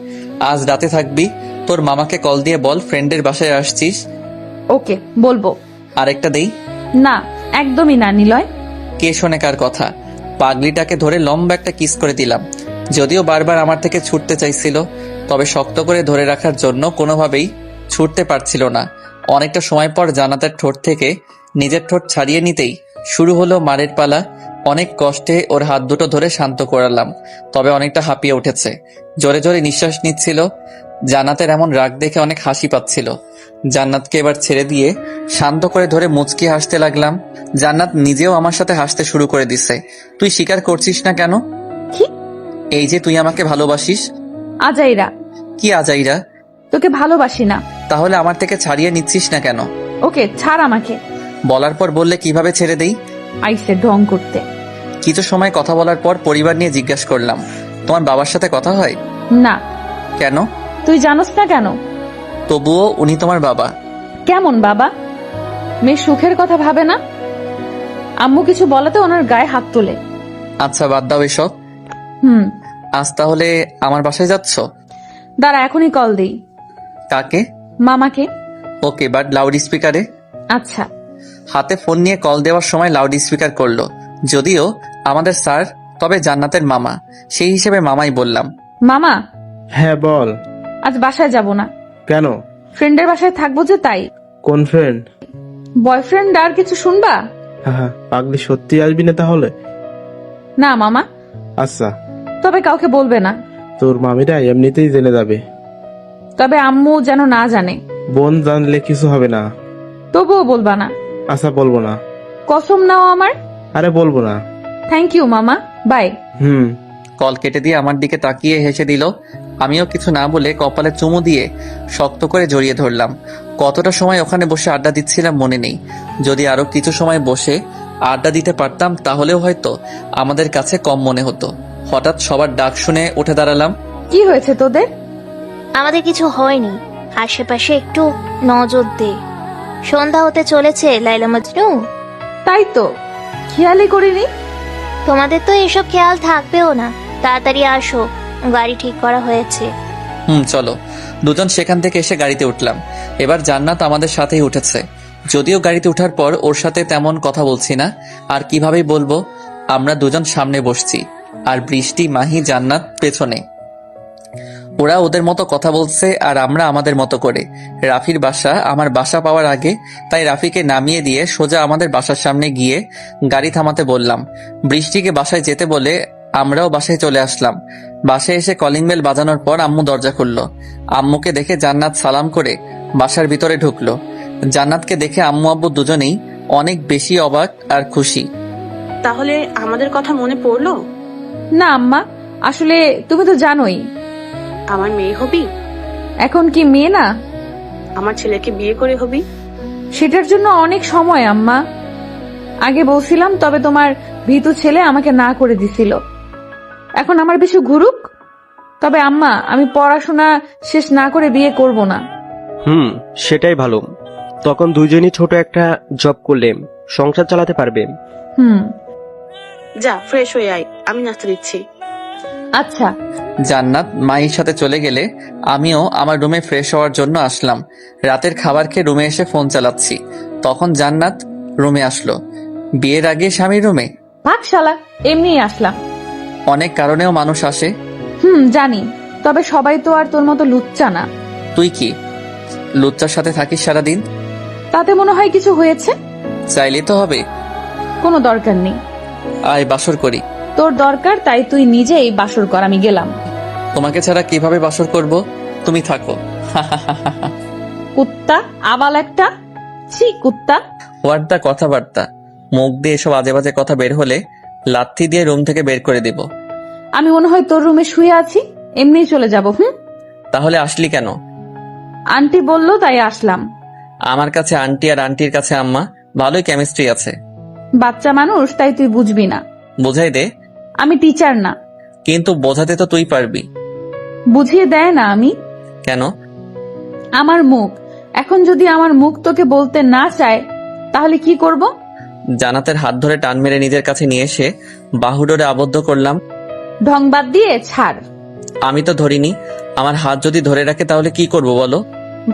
আজ রাতে থাকবি। তোর মামাকে কল দিয়ে বল ফ্রেন্ডের বাসায় আসছিস। ওকে, বলবো। আরেকটা দেই? না, একদমই না নিলয়। কে শোনে কার কথা? পাগলিটাকে ধরে লম্বা একটা কিস করে দিলাম। যদিও বারবার আমার থেকে ছুটতে চাইছিল, তবে শক্ত করে ধরে রাখার জন্য কোনোভাবেই ছুটতে পারছিল না। অনেকটা সময় পর জান্নাতের ঠোঁট থেকে নিজের ঠোঁট ছাড়িয়ে নিতেই শুরু হলো মারের পালা। অনেক কষ্টে ওর হাত দুটো ধরে শান্ত করালাম, তবে অনেকটা হাঁপিয়ে উঠেছে, জোরে জোরে নিঃশ্বাস নিচ্ছিল। জান্নাতের এমন রাগ দেখে অনেক হাসি পাচ্ছিল। জান্নাতকে এবার ছেড়ে দিয়ে শান্ত করে ধরে মুচকি হাসতে লাগলাম। জান্নাত নিজেও আমার সাথে হাসতে শুরু করে দিছে। তুই স্বীকার করছিস না কেন? কি? এই যে তুই আমাকে ভালোবাসিস। আজাইরা। কি আজাইরা? তোকে ভালোবাসি না। তাহলে আমার থেকে ছাড়িয়ে নিচ্ছিস না কেন? ওকে, ছাড় আমাকে। বলার পর বললে কিভাবে ছেড়ে দেই? আইসে ঢং করতে। কিছু সময় কথা বলার পর পরিবার নিয়ে জিজ্ঞাসা করলাম, তোমার বাবার সাথে কথা হয়? না। কেন? তুই জানোস না কেন? তবুও উনি তোমার বাবা। কেমন বাবা? মেয়ে সুখের কথা ভাবে না? আম্মু কিছু বলাতে ওনার গায়ে হাত তোলে। আচ্ছা বাদ দাও এসব। আজ তাহলে আমার বাসায় যাচ্ছ? দাঁড়া, এখনই কল দেই। কাকে? মামাকে। ওকে, বাট লাউড স্পিকারে। আচ্ছা। হাতে ফোন নিয়ে কল দেওয়ার সময় লাউড স্পিকার করলো। যদিও আমাদের স্যার, তবে জান্নাতের মামা, সেই হিসেবে মামাই বললাম। মামা। হ্যাঁ বল। আজ বাসায় যাব না। কেন? ফ্রেন্ডের বাসায় থাকবো যে, তাই। কোন ফ্রেন্ড? বয়ফ্রেন্ড। আর কিছু শুনবা? হ্যাঁ, পাগলি সত্যি আসবি না তাহলে? না মামা। আচ্ছা। তবে কাউকে বলবে না। তোর মামিরা এমনিতেই জেনে যাবে। তবে আম্মু যেন না জানে। বোন জানলে কিছু হবে না। তবুও বলবা না? আচ্ছা, বলবো না। কসম নাও আমার। আরে বলবো না। থ্যাংক ইউ মামা, বাই। কল কেটে দিয়ে আমার দিকে তাকিয়ে হেসে দিল। আমিও কিছু না বলে কপালে চুমু দিয়ে শক্ত করে জড়িয়ে ধরলাম। কতটা সময় ওখানে বসে আড্ডা দিচ্ছিলাম মনে নেই। যদি আরো কিছু সময় বসে আড্ডা দিতে পারতাম তাহলেও হয়তো আমাদের কাছে কম মনে হতো। হঠাৎ সবার ডাক শুনে উঠে দাঁড়ালাম। কি হয়েছে তোদের? আমাদের কিছু হয়নি, আশেপাশে একটু নজর দে। সন্ধ্যা হতে চলেছে লাইলা মজনু। তাই তো, খেয়ালই করিনি। তোমাদের তো এসব খেয়াল থাকবেও না। তাড়াতাড়ি আসো, গাড়ি ঠিক করা হয়েছে। চলো। দুজন সেখান থেকে এসে গাড়িতে উঠলাম। এবার জান্নাত আমাদের সাথেই উঠেছে। যদিও গাড়িতে ওঠার পর ওর সাথে তেমন কথা বলছি না, আর কিভাবেই বলবো। আমরা দুজন সামনে বসছি, আর বৃষ্টি, মাহি, জান্নাত পেছনে। ওরা ওদের মতো কথা বলছে আর আমরা আমাদের মতো করে। রাফির বাসা আমার বাসা পাওয়ার আগে, তাই রাফিকে নামিয়ে দিয়ে সোজা আমাদের বাসার সামনে গিয়ে গাড়ি থামাতে বললাম। বৃষ্টিকে বাসায় যেতে বলে আমরাও বাসায় চলে আসলাম। বাসায় এসে কলিং বেল বাজানোর পর আম্মু দরজা খুললো। আম্মুকে দেখে জান্নাত সালাম করে বাসার ভিতরে ঢুকলো। জান্নাতকে দেখে আম্মু আব্বু দুজনেই অনেক বেশি অবাক আর খুশি। তাহলে আমাদের কথা মনে পড়লো? না আম্মা, আসলে তুমি তো জানোই আমার মেয়ে হবি। এখন কি মেয়ে না? আমার ছেলেকে বিয়ে করে হবি। সেটার জন্য অনেক সময় আম্মা। আগে বলছিলাম, তবে তোমার ভীতু ছেলে আমাকে না করে দিছিল। এখন আমার বেশি ঘুরুক। তবে আম্মা, আমি পড়াশোনা শেষ না করে বিয়ে করব না। সেটাই ভালো। তখন দুজনই ছোট একটা জব করলে সংসার চালাতে পারবে। যা ফ্রেশ হয়ে আয়, আমি নাস্তা দিচ্ছি। আচ্ছা। জান্নাত মায়ের সাথে চলে গেলে আমিও আমার রুমে ফ্রেশ হওয়ার জন্য আসলাম। রাতের খাবার খেয়ে রুমে এসে ফোন চালাচ্ছি, তখন জান্নাত রুমে আসলো। বিয়ের আগে স্বামীর রুমে? ভাগ শালা, এমনি আসলাম। অনেক কারণেও মানুষ আসে। জানি, তবে সবাই তো আর তোর মতো লুচ্চা না। তুই কি লুচ্চার সাথে থাকিস সারাদিন? তাতে মনে হয় কিছু হয়েছে? চাইলে তো হবে। কোনো দরকার নেই। আয় বাসর করি। তোর দরকার তাই তুই নিজেই বাসর কর, আমি গেলাম। তোমাকে ছাড়া কিভাবে বাসর করব? তুমি থাকো। কুত্তা, আবাল একটা। ছি কুত্তা। ওয়ার্ডটা কথাবার্তা, মুখ দিয়ে এসব আজে বাজে কথা বের হলে লাথি দিয়ে রুম থেকে বের করে দিব। আমি মনে হয় তোর রুমে শুয়ে আছি, এমনিই চলে যাব। তাহলে আসলি কেন? আন্টি বললো তাই আসলাম। আমার কাছে আন্টি আর আন্টির কাছে আম্মা ভালোই কেমিস্ট্রি আছে। বাচ্চা মানুষ, তাই তুই বুঝবি না। বুঝাই দে। আমি টিচার না। কিন্তু বোঝাতে তো তুই পারবি। বুঝিয়ে দেয় না আমি। কেন? আমার মুখ। এখন যদি আমার মুখ তোকে বলতে না চায় তাহলে কি করব? জান্নাতের হাত ধরে টান মেরে নিজের কাছে নিয়ে এসে বাহুডোরে আবদ্ধ করলাম। ঢং বাদ দিয়ে ছাড়। আমি তো ধরিনি, আমার হাত যদি ধরে রাখে তাহলে কি করব বলো?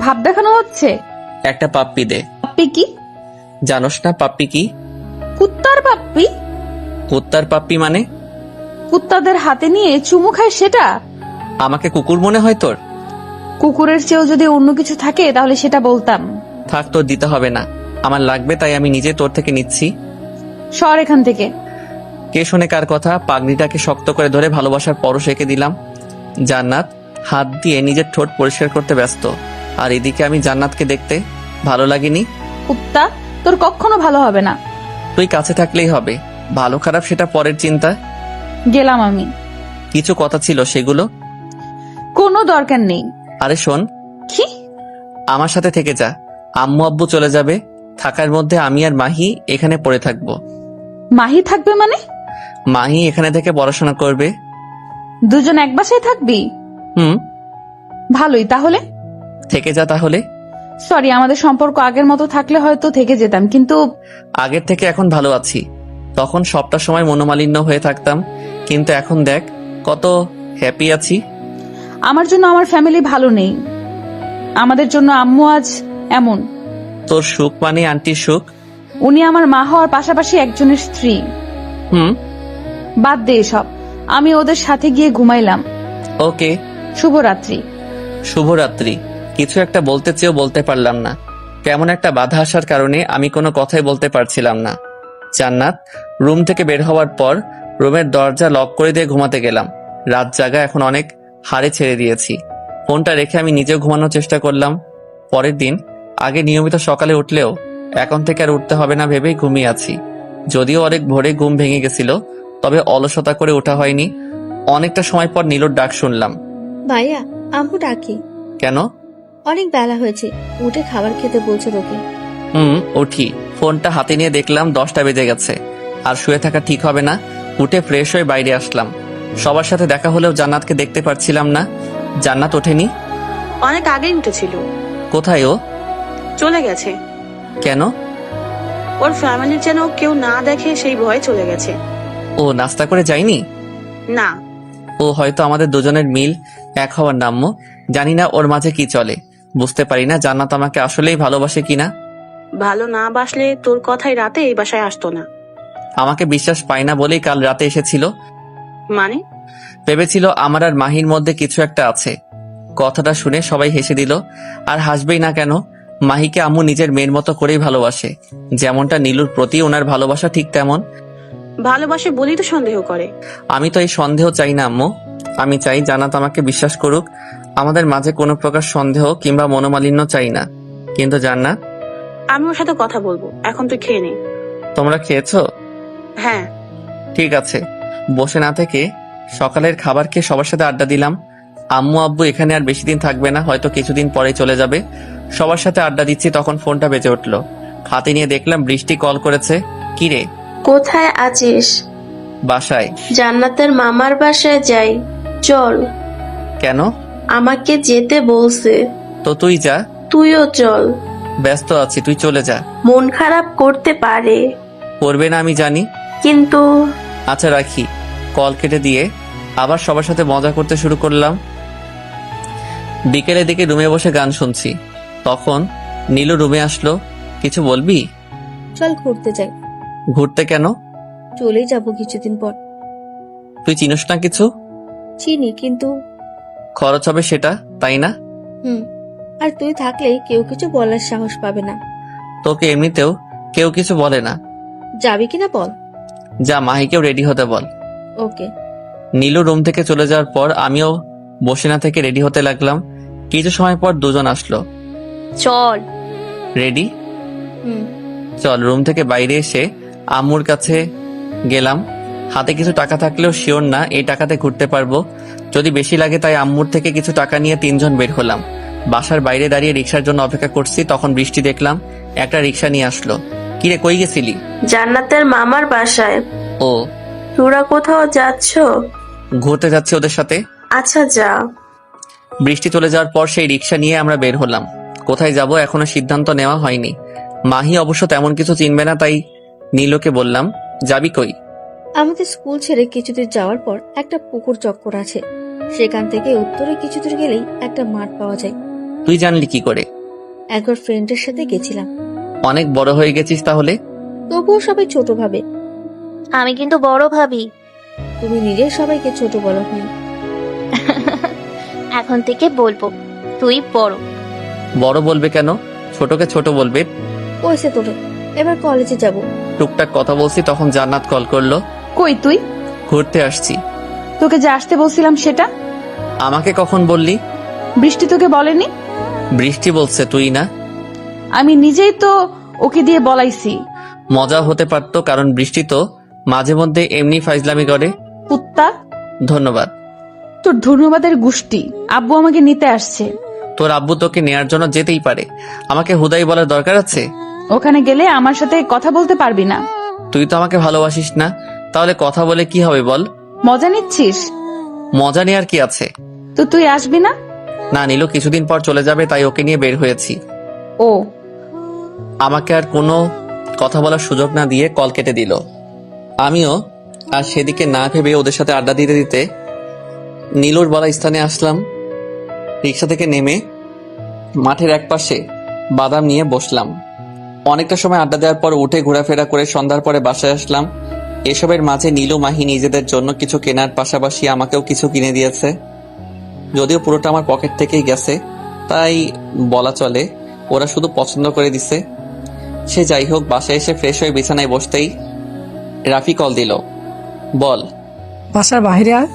ভাব দেখানো হচ্ছে? একটা পাপ্পি দে। পাপ্পি কি? জানোস না পাপ্পি কি? কুত্তার পাপ্পি? কুত্তার পাপ্পি মানে? কুত্তাদের হাতে নিয়ে চুমু খায় সেটা? আমাকে কুকুর মনে হয় তোর? কুকুরের চেয়েও যদি অন্য কিছু থাকে তাহলে সেটা বলতাম। থাক, তোর দিতে হবে না, আমার লাগবে তাই আমি নিজে তোর থেকে নিচ্ছি। সর এখান থেকে। কে শোনে কার কথা? পাগড়িটাকে শক্ত করে ধরে ভালোবাসার পরশ এঁকে দিলাম। জান্নাত হাত দিয়ে নিজের ঠোঁট পরিষ্কার করতে ব্যস্ত, আর এদিকে আমি জান্নাতকে দেখতে ভালো লাগেনি। কুত্তা, তোর কখনো ভালো হবে না। তুই কাছে থাকলেই হবে, ভালো খারাপ সেটা পরের চিন্তা। গেলাম আমি। কিছু কথা ছিল সেগুলো? কোনো দরকার নেই। আরে শোন, কি? আমার সাথে থেকে যা। আম্মু আব্বু চলে যাবে, থাকার মধ্যে আমি আর মাহি এখানে পড়ে থাকবো। মাহি থাকবে মানে? মাহি এখানে থেকে পড়াশোনা করবে। দুজন এক বাসায় থাকবি? হুম। ভালোই তাহলে। থেকে যা তাহলে। সরি, আমাদের সম্পর্ক আগের মতো থাকলে হয়তো থেকে যেতাম, কিন্তু আগের থেকে এখন ভালো আছি। তখন সবটা সময় মনোমালিন্য হয়ে থাকতাম, কিন্তু এখন দেখ কত হ্যাপি আছি। আমার জন্য আমার ফ্যামিলি ভালো নেই, আমাদের জন্য আম্মু আজ এমন। তোর সুখ মানে আন্টির সুখ। উনি আমার মা হওয়ার পাশাপাশি একজনের স্ত্রী। হুম। বাদ দে এসব, আমি ওদের সাথে গিয়ে ঘুমাইলাম। ওকে, শুভরাত্রি। শুভরাত্রি। কিছু একটা বলতে চেয়েও বলতে পারলাম না, কেমন একটা বাধা আসার কারণে আমি কোনো কথাই বলতে পারছিলাম না। জান্নাত রুম থেকে বের হওয়ার পর রুমের দরজা লক করে দিয়ে ঘুমাতে গেলাম। রাত জাগা এখন অনেক হাড়ে ছেড়ে দিয়েছি। ফোনটা রেখে আমি নিজেও ঘুমানোর চেষ্টা করলাম। পরের দিন আগে নিয়মিত সকালে উঠলেও এখন থেকে আর উঠতে হবে না ভেবেই ঘুমিয়ে আছি। যদিও অনেক ভোরে ঘুম ভেঙে গেছিল, তবে অলসতা করে ওঠা হয়নি। অনেকটা সময় পর নীলুর ডাক শুনলাম। ভাইয়া, আম্মু ডাকি। কেন? অনেক বেলা হয়েছে, উঠে খাবার খেতে বলছে তোকে। উঠি। ফোনটা হাতে নিয়ে দেখলাম 10টা বেজে গেছে। আর শুয়ে থাকা ঠিক হবে না, উঠে ফ্রেশ হয়ে বাইরে আসলাম। সবার সাথে দেখা হলেও জান্নাতকে দেখতে পারছিলাম না। জান্নাত ওঠেনি? অনেক আগেই উঠেছিল। কোথায় ও? চলে গেছে। কেন? ওর ফ্যামিলির যেন কেউ না দেখে সেই ভয়ে চলে গেছে। ও নাস্তা করে যায়নি? না। ও হয়তো আমাদের দুজনের মিল এক হওয়ার নাম্য। জানি না ওর মাঝে কি চলে, বুঝতে পারি না জান্নাত আমাকে আসলেই ভালোবাসে কিনা। ভালো না বাসলে তোর কথাই রাতে এই বাসায় আসতো না। আমাকে বিশ্বাস পায় না বলেই কাল রাতে এসেছিল। মানে? ভেবেছিল আমার আর মাহির মধ্যে কিছু একটা আছে। কথাটা শুনে সবাই হেসে দিল। আর হাসবেই না কেন, মাহিকে আম্মু নিজের মেয়ের মতো করেই ভালোবাসে। যেমনটা নীলুর প্রতি ওনার ভালোবাসা ঠিক তেমন। ভালোবাসে বলেই তো সন্দেহ করে। আমি তো এই সন্দেহ চাই না আম্মু। আমি চাই জান্নাত আমাকে বিশ্বাস করুক। আমাদের মাঝে কোনো প্রকার সন্দেহ কিংবা মনোমালিন্য চাই না। কিন্তু জান্নাত, আমি ওর সাথে কথা বলবো, এখন তুই খেয়ে নে। তোমরা খেয়েছো? হ্যাঁ। ঠিক আছে। বসে না থেকে সকালের খাবার খেয়ে সবার সাথে আড্ডা দিলাম। আম্মু আব্বু এখানে আর বেশি দিন থাকবে না, হয়তো কিছুদিন পরে চলে যাবে। সবার সাথে আড্ডা দিচ্ছি, তখন ফোনটা বেজে উঠলো। হাতে নিয়ে দেখলাম বৃষ্টি কল করেছে। কি রে? কোথায় আছিস? বাসায়। জান্নাতের মামার বাসায় যাই, চল। কেন? আমাকে যেতে বলছে। তো তুই যা। তুইও চল। ব্যস্ত আছি, তুই চলে যা। মন খারাপ করতে পারে। করবে না আমি জানি, কিন্তু আচ্ছা রাখি। কল কেটে দিয়ে আবার সবার সাথে মজা করতে শুরু করলাম। বিকেলের দিকে রুমে বসে গান শুনছি, তখন নীলু রুমে আসলো। কিছু বলবি? চল ঘুরতে যাই। ঘুরতে কেন? চলেই যাবো কিছুদিন পর। তুই চিনিস না কিছু? চিনি, কিন্তু খরচ হবে সেটা, তাই না? আর তুই থাকলে কেউ কিছু বলার সাহস পাবে না। তোকে এমনিতেও কেউ কিছু বলে না। যাবি কিনা বল। যা, মাহিকেও রেডি হতে বল। ওকে। নীলু রুম থেকে চলে যাওয়ার পর আমিও বসে না থেকে রেডি হতে লাগলাম। কিছু সময় পর দুজন আসলো। চল। রেডি? চল। রুম থেকে বাইরে এসে আম্মুর কাছে গেলাম। হাতে কিছু টাকা থাকলেও শিওর না এই টাকাতে ঘুরতে পারবো, যদি বেশি লাগে, তাই আম্মুর থেকে কিছু টাকা নিয়ে 3 জন বের হলাম। বাসার বাইরে দাঁড়িয়ে রিক্সার জন্য অপেক্ষা করছি, তখন বৃষ্টি দেখলাম একটা রিক্সা নিয়ে আসলো। কিরে, কই গেছিলি? জান্নাতের মামার বাসায়। ও, তোরা কোথাও যাচ্ছ? ঘুরতে যাচ্ছি ওদের সাথে। আচ্ছা যা। বৃষ্টি চলে যাওয়ার পর সেই রিক্সা নিয়ে আমরা বের হলাম। কোথায় যাব এখনো সিদ্ধান্ত নেওয়া হয়নি। মাহি অবশ্য তেমন কিছু চিনবে না, তাই নীলুকে বললাম, যাবি কই? আমাদের স্কুল ছেড়ে কিছুদূর যাওয়ার পর একটা পুকুর চক্কর আছে, সেখান থেকে উত্তরে কিছু দূর গেলেই একটা মাঠ পাওয়া যায়। তুই জানলি কি করে? একবার ফ্রেন্ডের সাথে গেছিলাম। অনেক বড় হয়ে গেছিস তাহলে। তবুও সবাই ছোট ভাবে। আমি কিন্তু বড় ভাবি। তুমি নিজেই সবাইকে ছোট বলো। এখন থেকে বলবো তুই বড়। বড় বলবে কেন? ছোটকে ছোট বলবে। কইছে তোরে, এবার কলেজে যাব। টুকটাক কথা বলছি তখন জান্নাত কল করলো। কই তুই? ঘুরতে আসছি। তোকে যে আসতে বলছিলাম সেটা? আমাকে কখন বললি? বৃষ্টি তোকে বলেনি? বৃষ্টি বলছে, তুই না। আমি নিজেই তো ওকে দিয়ে বলাইছি। মজা হতে পারতো, কারণ বৃষ্টি তো মাঝে মধ্যে এমনি ফাইজলামি করে। কুত্তা। ধন্যবাদ। তোর ধন্যবাদের গোষ্ঠী। আব্বু আমাকে নিতে আসছে। তোর আব্বু তোকে নেয়ার জন্য যেতেই পারে, আমাকে হুদাই বলার দরকার আছে? ওখানে গেলে আমার সাথে কথা বলতে পারবি না। তুই তো আমাকে ভালোবাসিস না, তাহলে কথা বলে কি হবে বল? মজা নিচ্ছিস? মজা নেয়ার কি আছে? তো তুই আসবি না? না, নীলু কিছুদিন পর চলে যাবে, তাই ওকে নিয়ে বের হয়েছি। ও। আমাকে আর কোনো কথা বলার সুযোগ না দিয়ে কল কেটে দিল। আমিও আর সেদিকে না ভেবে ওদের সাথে আড্ডা দিতে দিতে নীলুর বলা স্থানে আসলাম। রিক্সা থেকে নেমে মাঠের একপাশে বাদাম নিয়ে বসলাম। অনেকটা সময় আড্ডা দেওয়ার পর উঠে ঘোরাফেরা করে সন্ধ্যার পরে বাসায় আসলাম। এসবের মাঝে নীলু মাহি নিজেদের জন্য কিছু কেনার পাশাপাশি আমাকেও কিছু কিনে দিয়েছে। যদিও পুরোটা আমার পকেট থেকেই গেছে, তাই বলা চলে ওরা শুধু পছন্দ করে দিছে। সে যাই হোক, বাসায় এসে ফ্রেশ হয়ে বিছানায় বসতেই রাফি কল দিল। বল। বাসার বাহিরে আয়।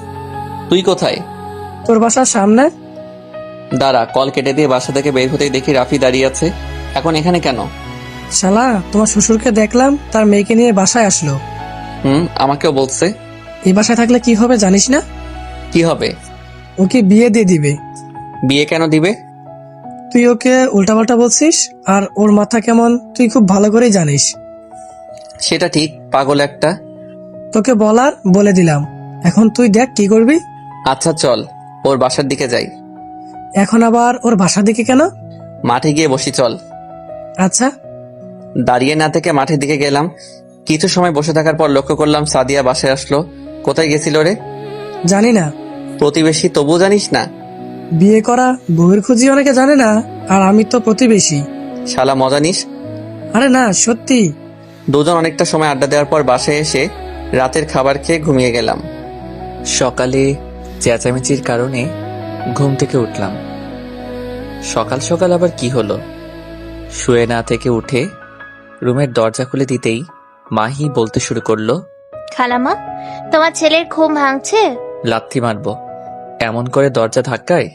তুই কোথায়? তোর বাসার সামনে। দাঁড়া। কল কেটে দিয়ে বাসা থেকে বের হতেই দেখি রাফি দাঁড়িয়ে আছে। এখন এখানে কেন? শালা, তোমার শ্বশুরকে দেখলাম তার মেয়েকে নিয়ে বাসায় আসলো। আমাকেও বলছে। এই বাসায় থাকলে কি হবে জানিস না? কি হবে? ওকে বিয়ে দিয়ে দিবে। বিয়ে কেন দিবে? তুই ওকে উল্টাপাল্টা বলছিস, আর ওর মাথা কেমন তুই খুব ভালো করেই জানিস। সেটা ঠিক, পাগল একটা। তোকে বলার বলে দিলাম, এখন তুই দেখ কি করবি। আচ্ছা চল, ওর বাসার দিকে যাই। এখন আবার ওর বাসার দিকে কেন? মাঠে গিয়ে বসি চল। আচ্ছা। দাঁড়িয়ে না থেকে মাঠের দিকে গেলাম। কিছু সময় বসে থাকার পর লক্ষ্য করলাম সাদিয়া বাসায় আসলো। কোথায় গেছিল রে? জানি না। প্রতিবেশী, তবু জানিস না? বিয়ে করা বউয়ের খুঁজি অনেকে জানে না, আর আমি তো প্রতিবেশী। শালা মজা নিস। আরে না, সত্যি। দুজন অনেকটা সময় আড্ডা দেওয়ার পর বাসায় এসে রাতের খাবার খেয়ে ঘুমিয়ে গেলাম। সকালে চেঁচামেচির কারণে ঘুম থেকে উঠলাম। সকাল সকাল আবার কি হলো? শুয়ে না থেকে উঠে রুমের দরজা খুলে দিতেই মাহি বলতে শুরু করলো, খালামা, তোমার ছেলের ঘুম ভাঙছে? লাথি মারবো এমন করে দরজা ধাক্কায়?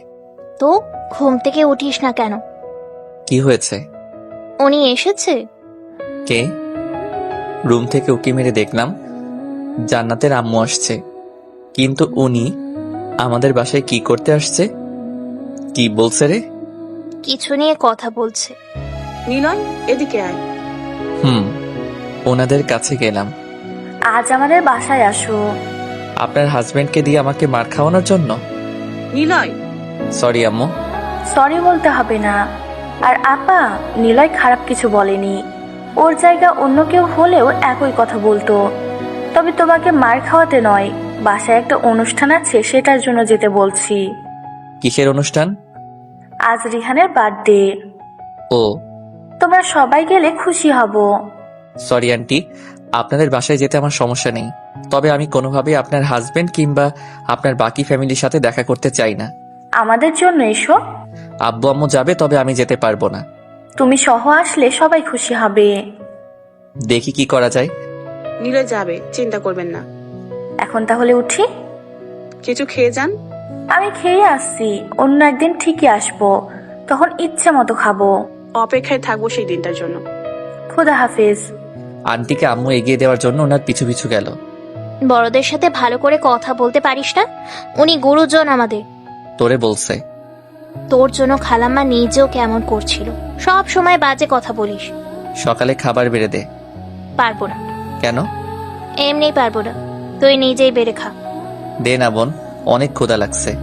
তো ঘুম থেকে উঠিস না কেন? কি হয়েছে? উনি এসেছে? কে? রুম থেকে উকি মেরে দেখলাম জান্নাতের আম্মু আসছে। কিন্তু উনি আমাদের বাসায় কি করতে আসছে? কি বলছে রে? কিছু নিয়ে কথা বলছে। নিলয়, এদিকে আয়। ওনাদের কাছে গেলাম। আজ আমাদের বাসায় আসো। আপনার হাজবেন্ডকে দিয়ে আমাকে মার খাওয়ানোর জন্য? নিলয়। সরি আম্মু। সরি বলতে হবে না। আর আপা, নিলয় খারাপ কিছু বলেনি। ওর জায়গা অন্য কেউ হলেও একই কথা বলতো। তবে তোমাকে মার খাওয়াতে নয়, বাসায় একটা অনুষ্ঠান আছে সেটার জন্য যেতে বলছি। কিসের অনুষ্ঠান? আজ রিহানের বার্থডে। ও। তোমরা সবাই গেলে খুশি হব। সরি আন্টি, আপনাদের বাসায় যেতে আমার সমস্যা নেই, তবে আমি কোনোভাবেই আপনার হাজবেন্ড কিংবা আপনার বাকি ফ্যামিলির সাথে দেখা করতে চাই না। আমাদের জন্য এসো। আব্বু আম্মু যাবে, তবে আমি যেতে পারবো না। তুমি সহ আসলে সবাই খুশি হবে। দেখি কি করা যায়। নিলয় যাবে, চিন্তা করবেন না। এখন তাহলে উঠি। কিছু খেয়ে যান। আমি খেয়ে আসছি, অন্য একদিন ঠিকই আসবো, তখন ইচ্ছে মতো খাবো। অপেক্ষায় থাকবো সেই দিনটার জন্য। খোদা হাফেজ। আন্টিকে আম্মু এগিয়ে দেওয়ার জন্য ওনার পিছু পিছু গেল। বড়দের সাথে ভালো করে কথা বলতে পারিস না? উনি গুরুজন আমাদের। তোরে বলছে? তোর জন্য খালাম্মা নিজেও কেমন করছিল। সব সময় বাজে কথা বলিস। সকালে খাবার বেড়ে দে। পারবো না। কেন? এমনি পারবো না, তুই নিজেই বেড়ে খা। দে না বোন, অনেক ক্ষুধা লাগছে।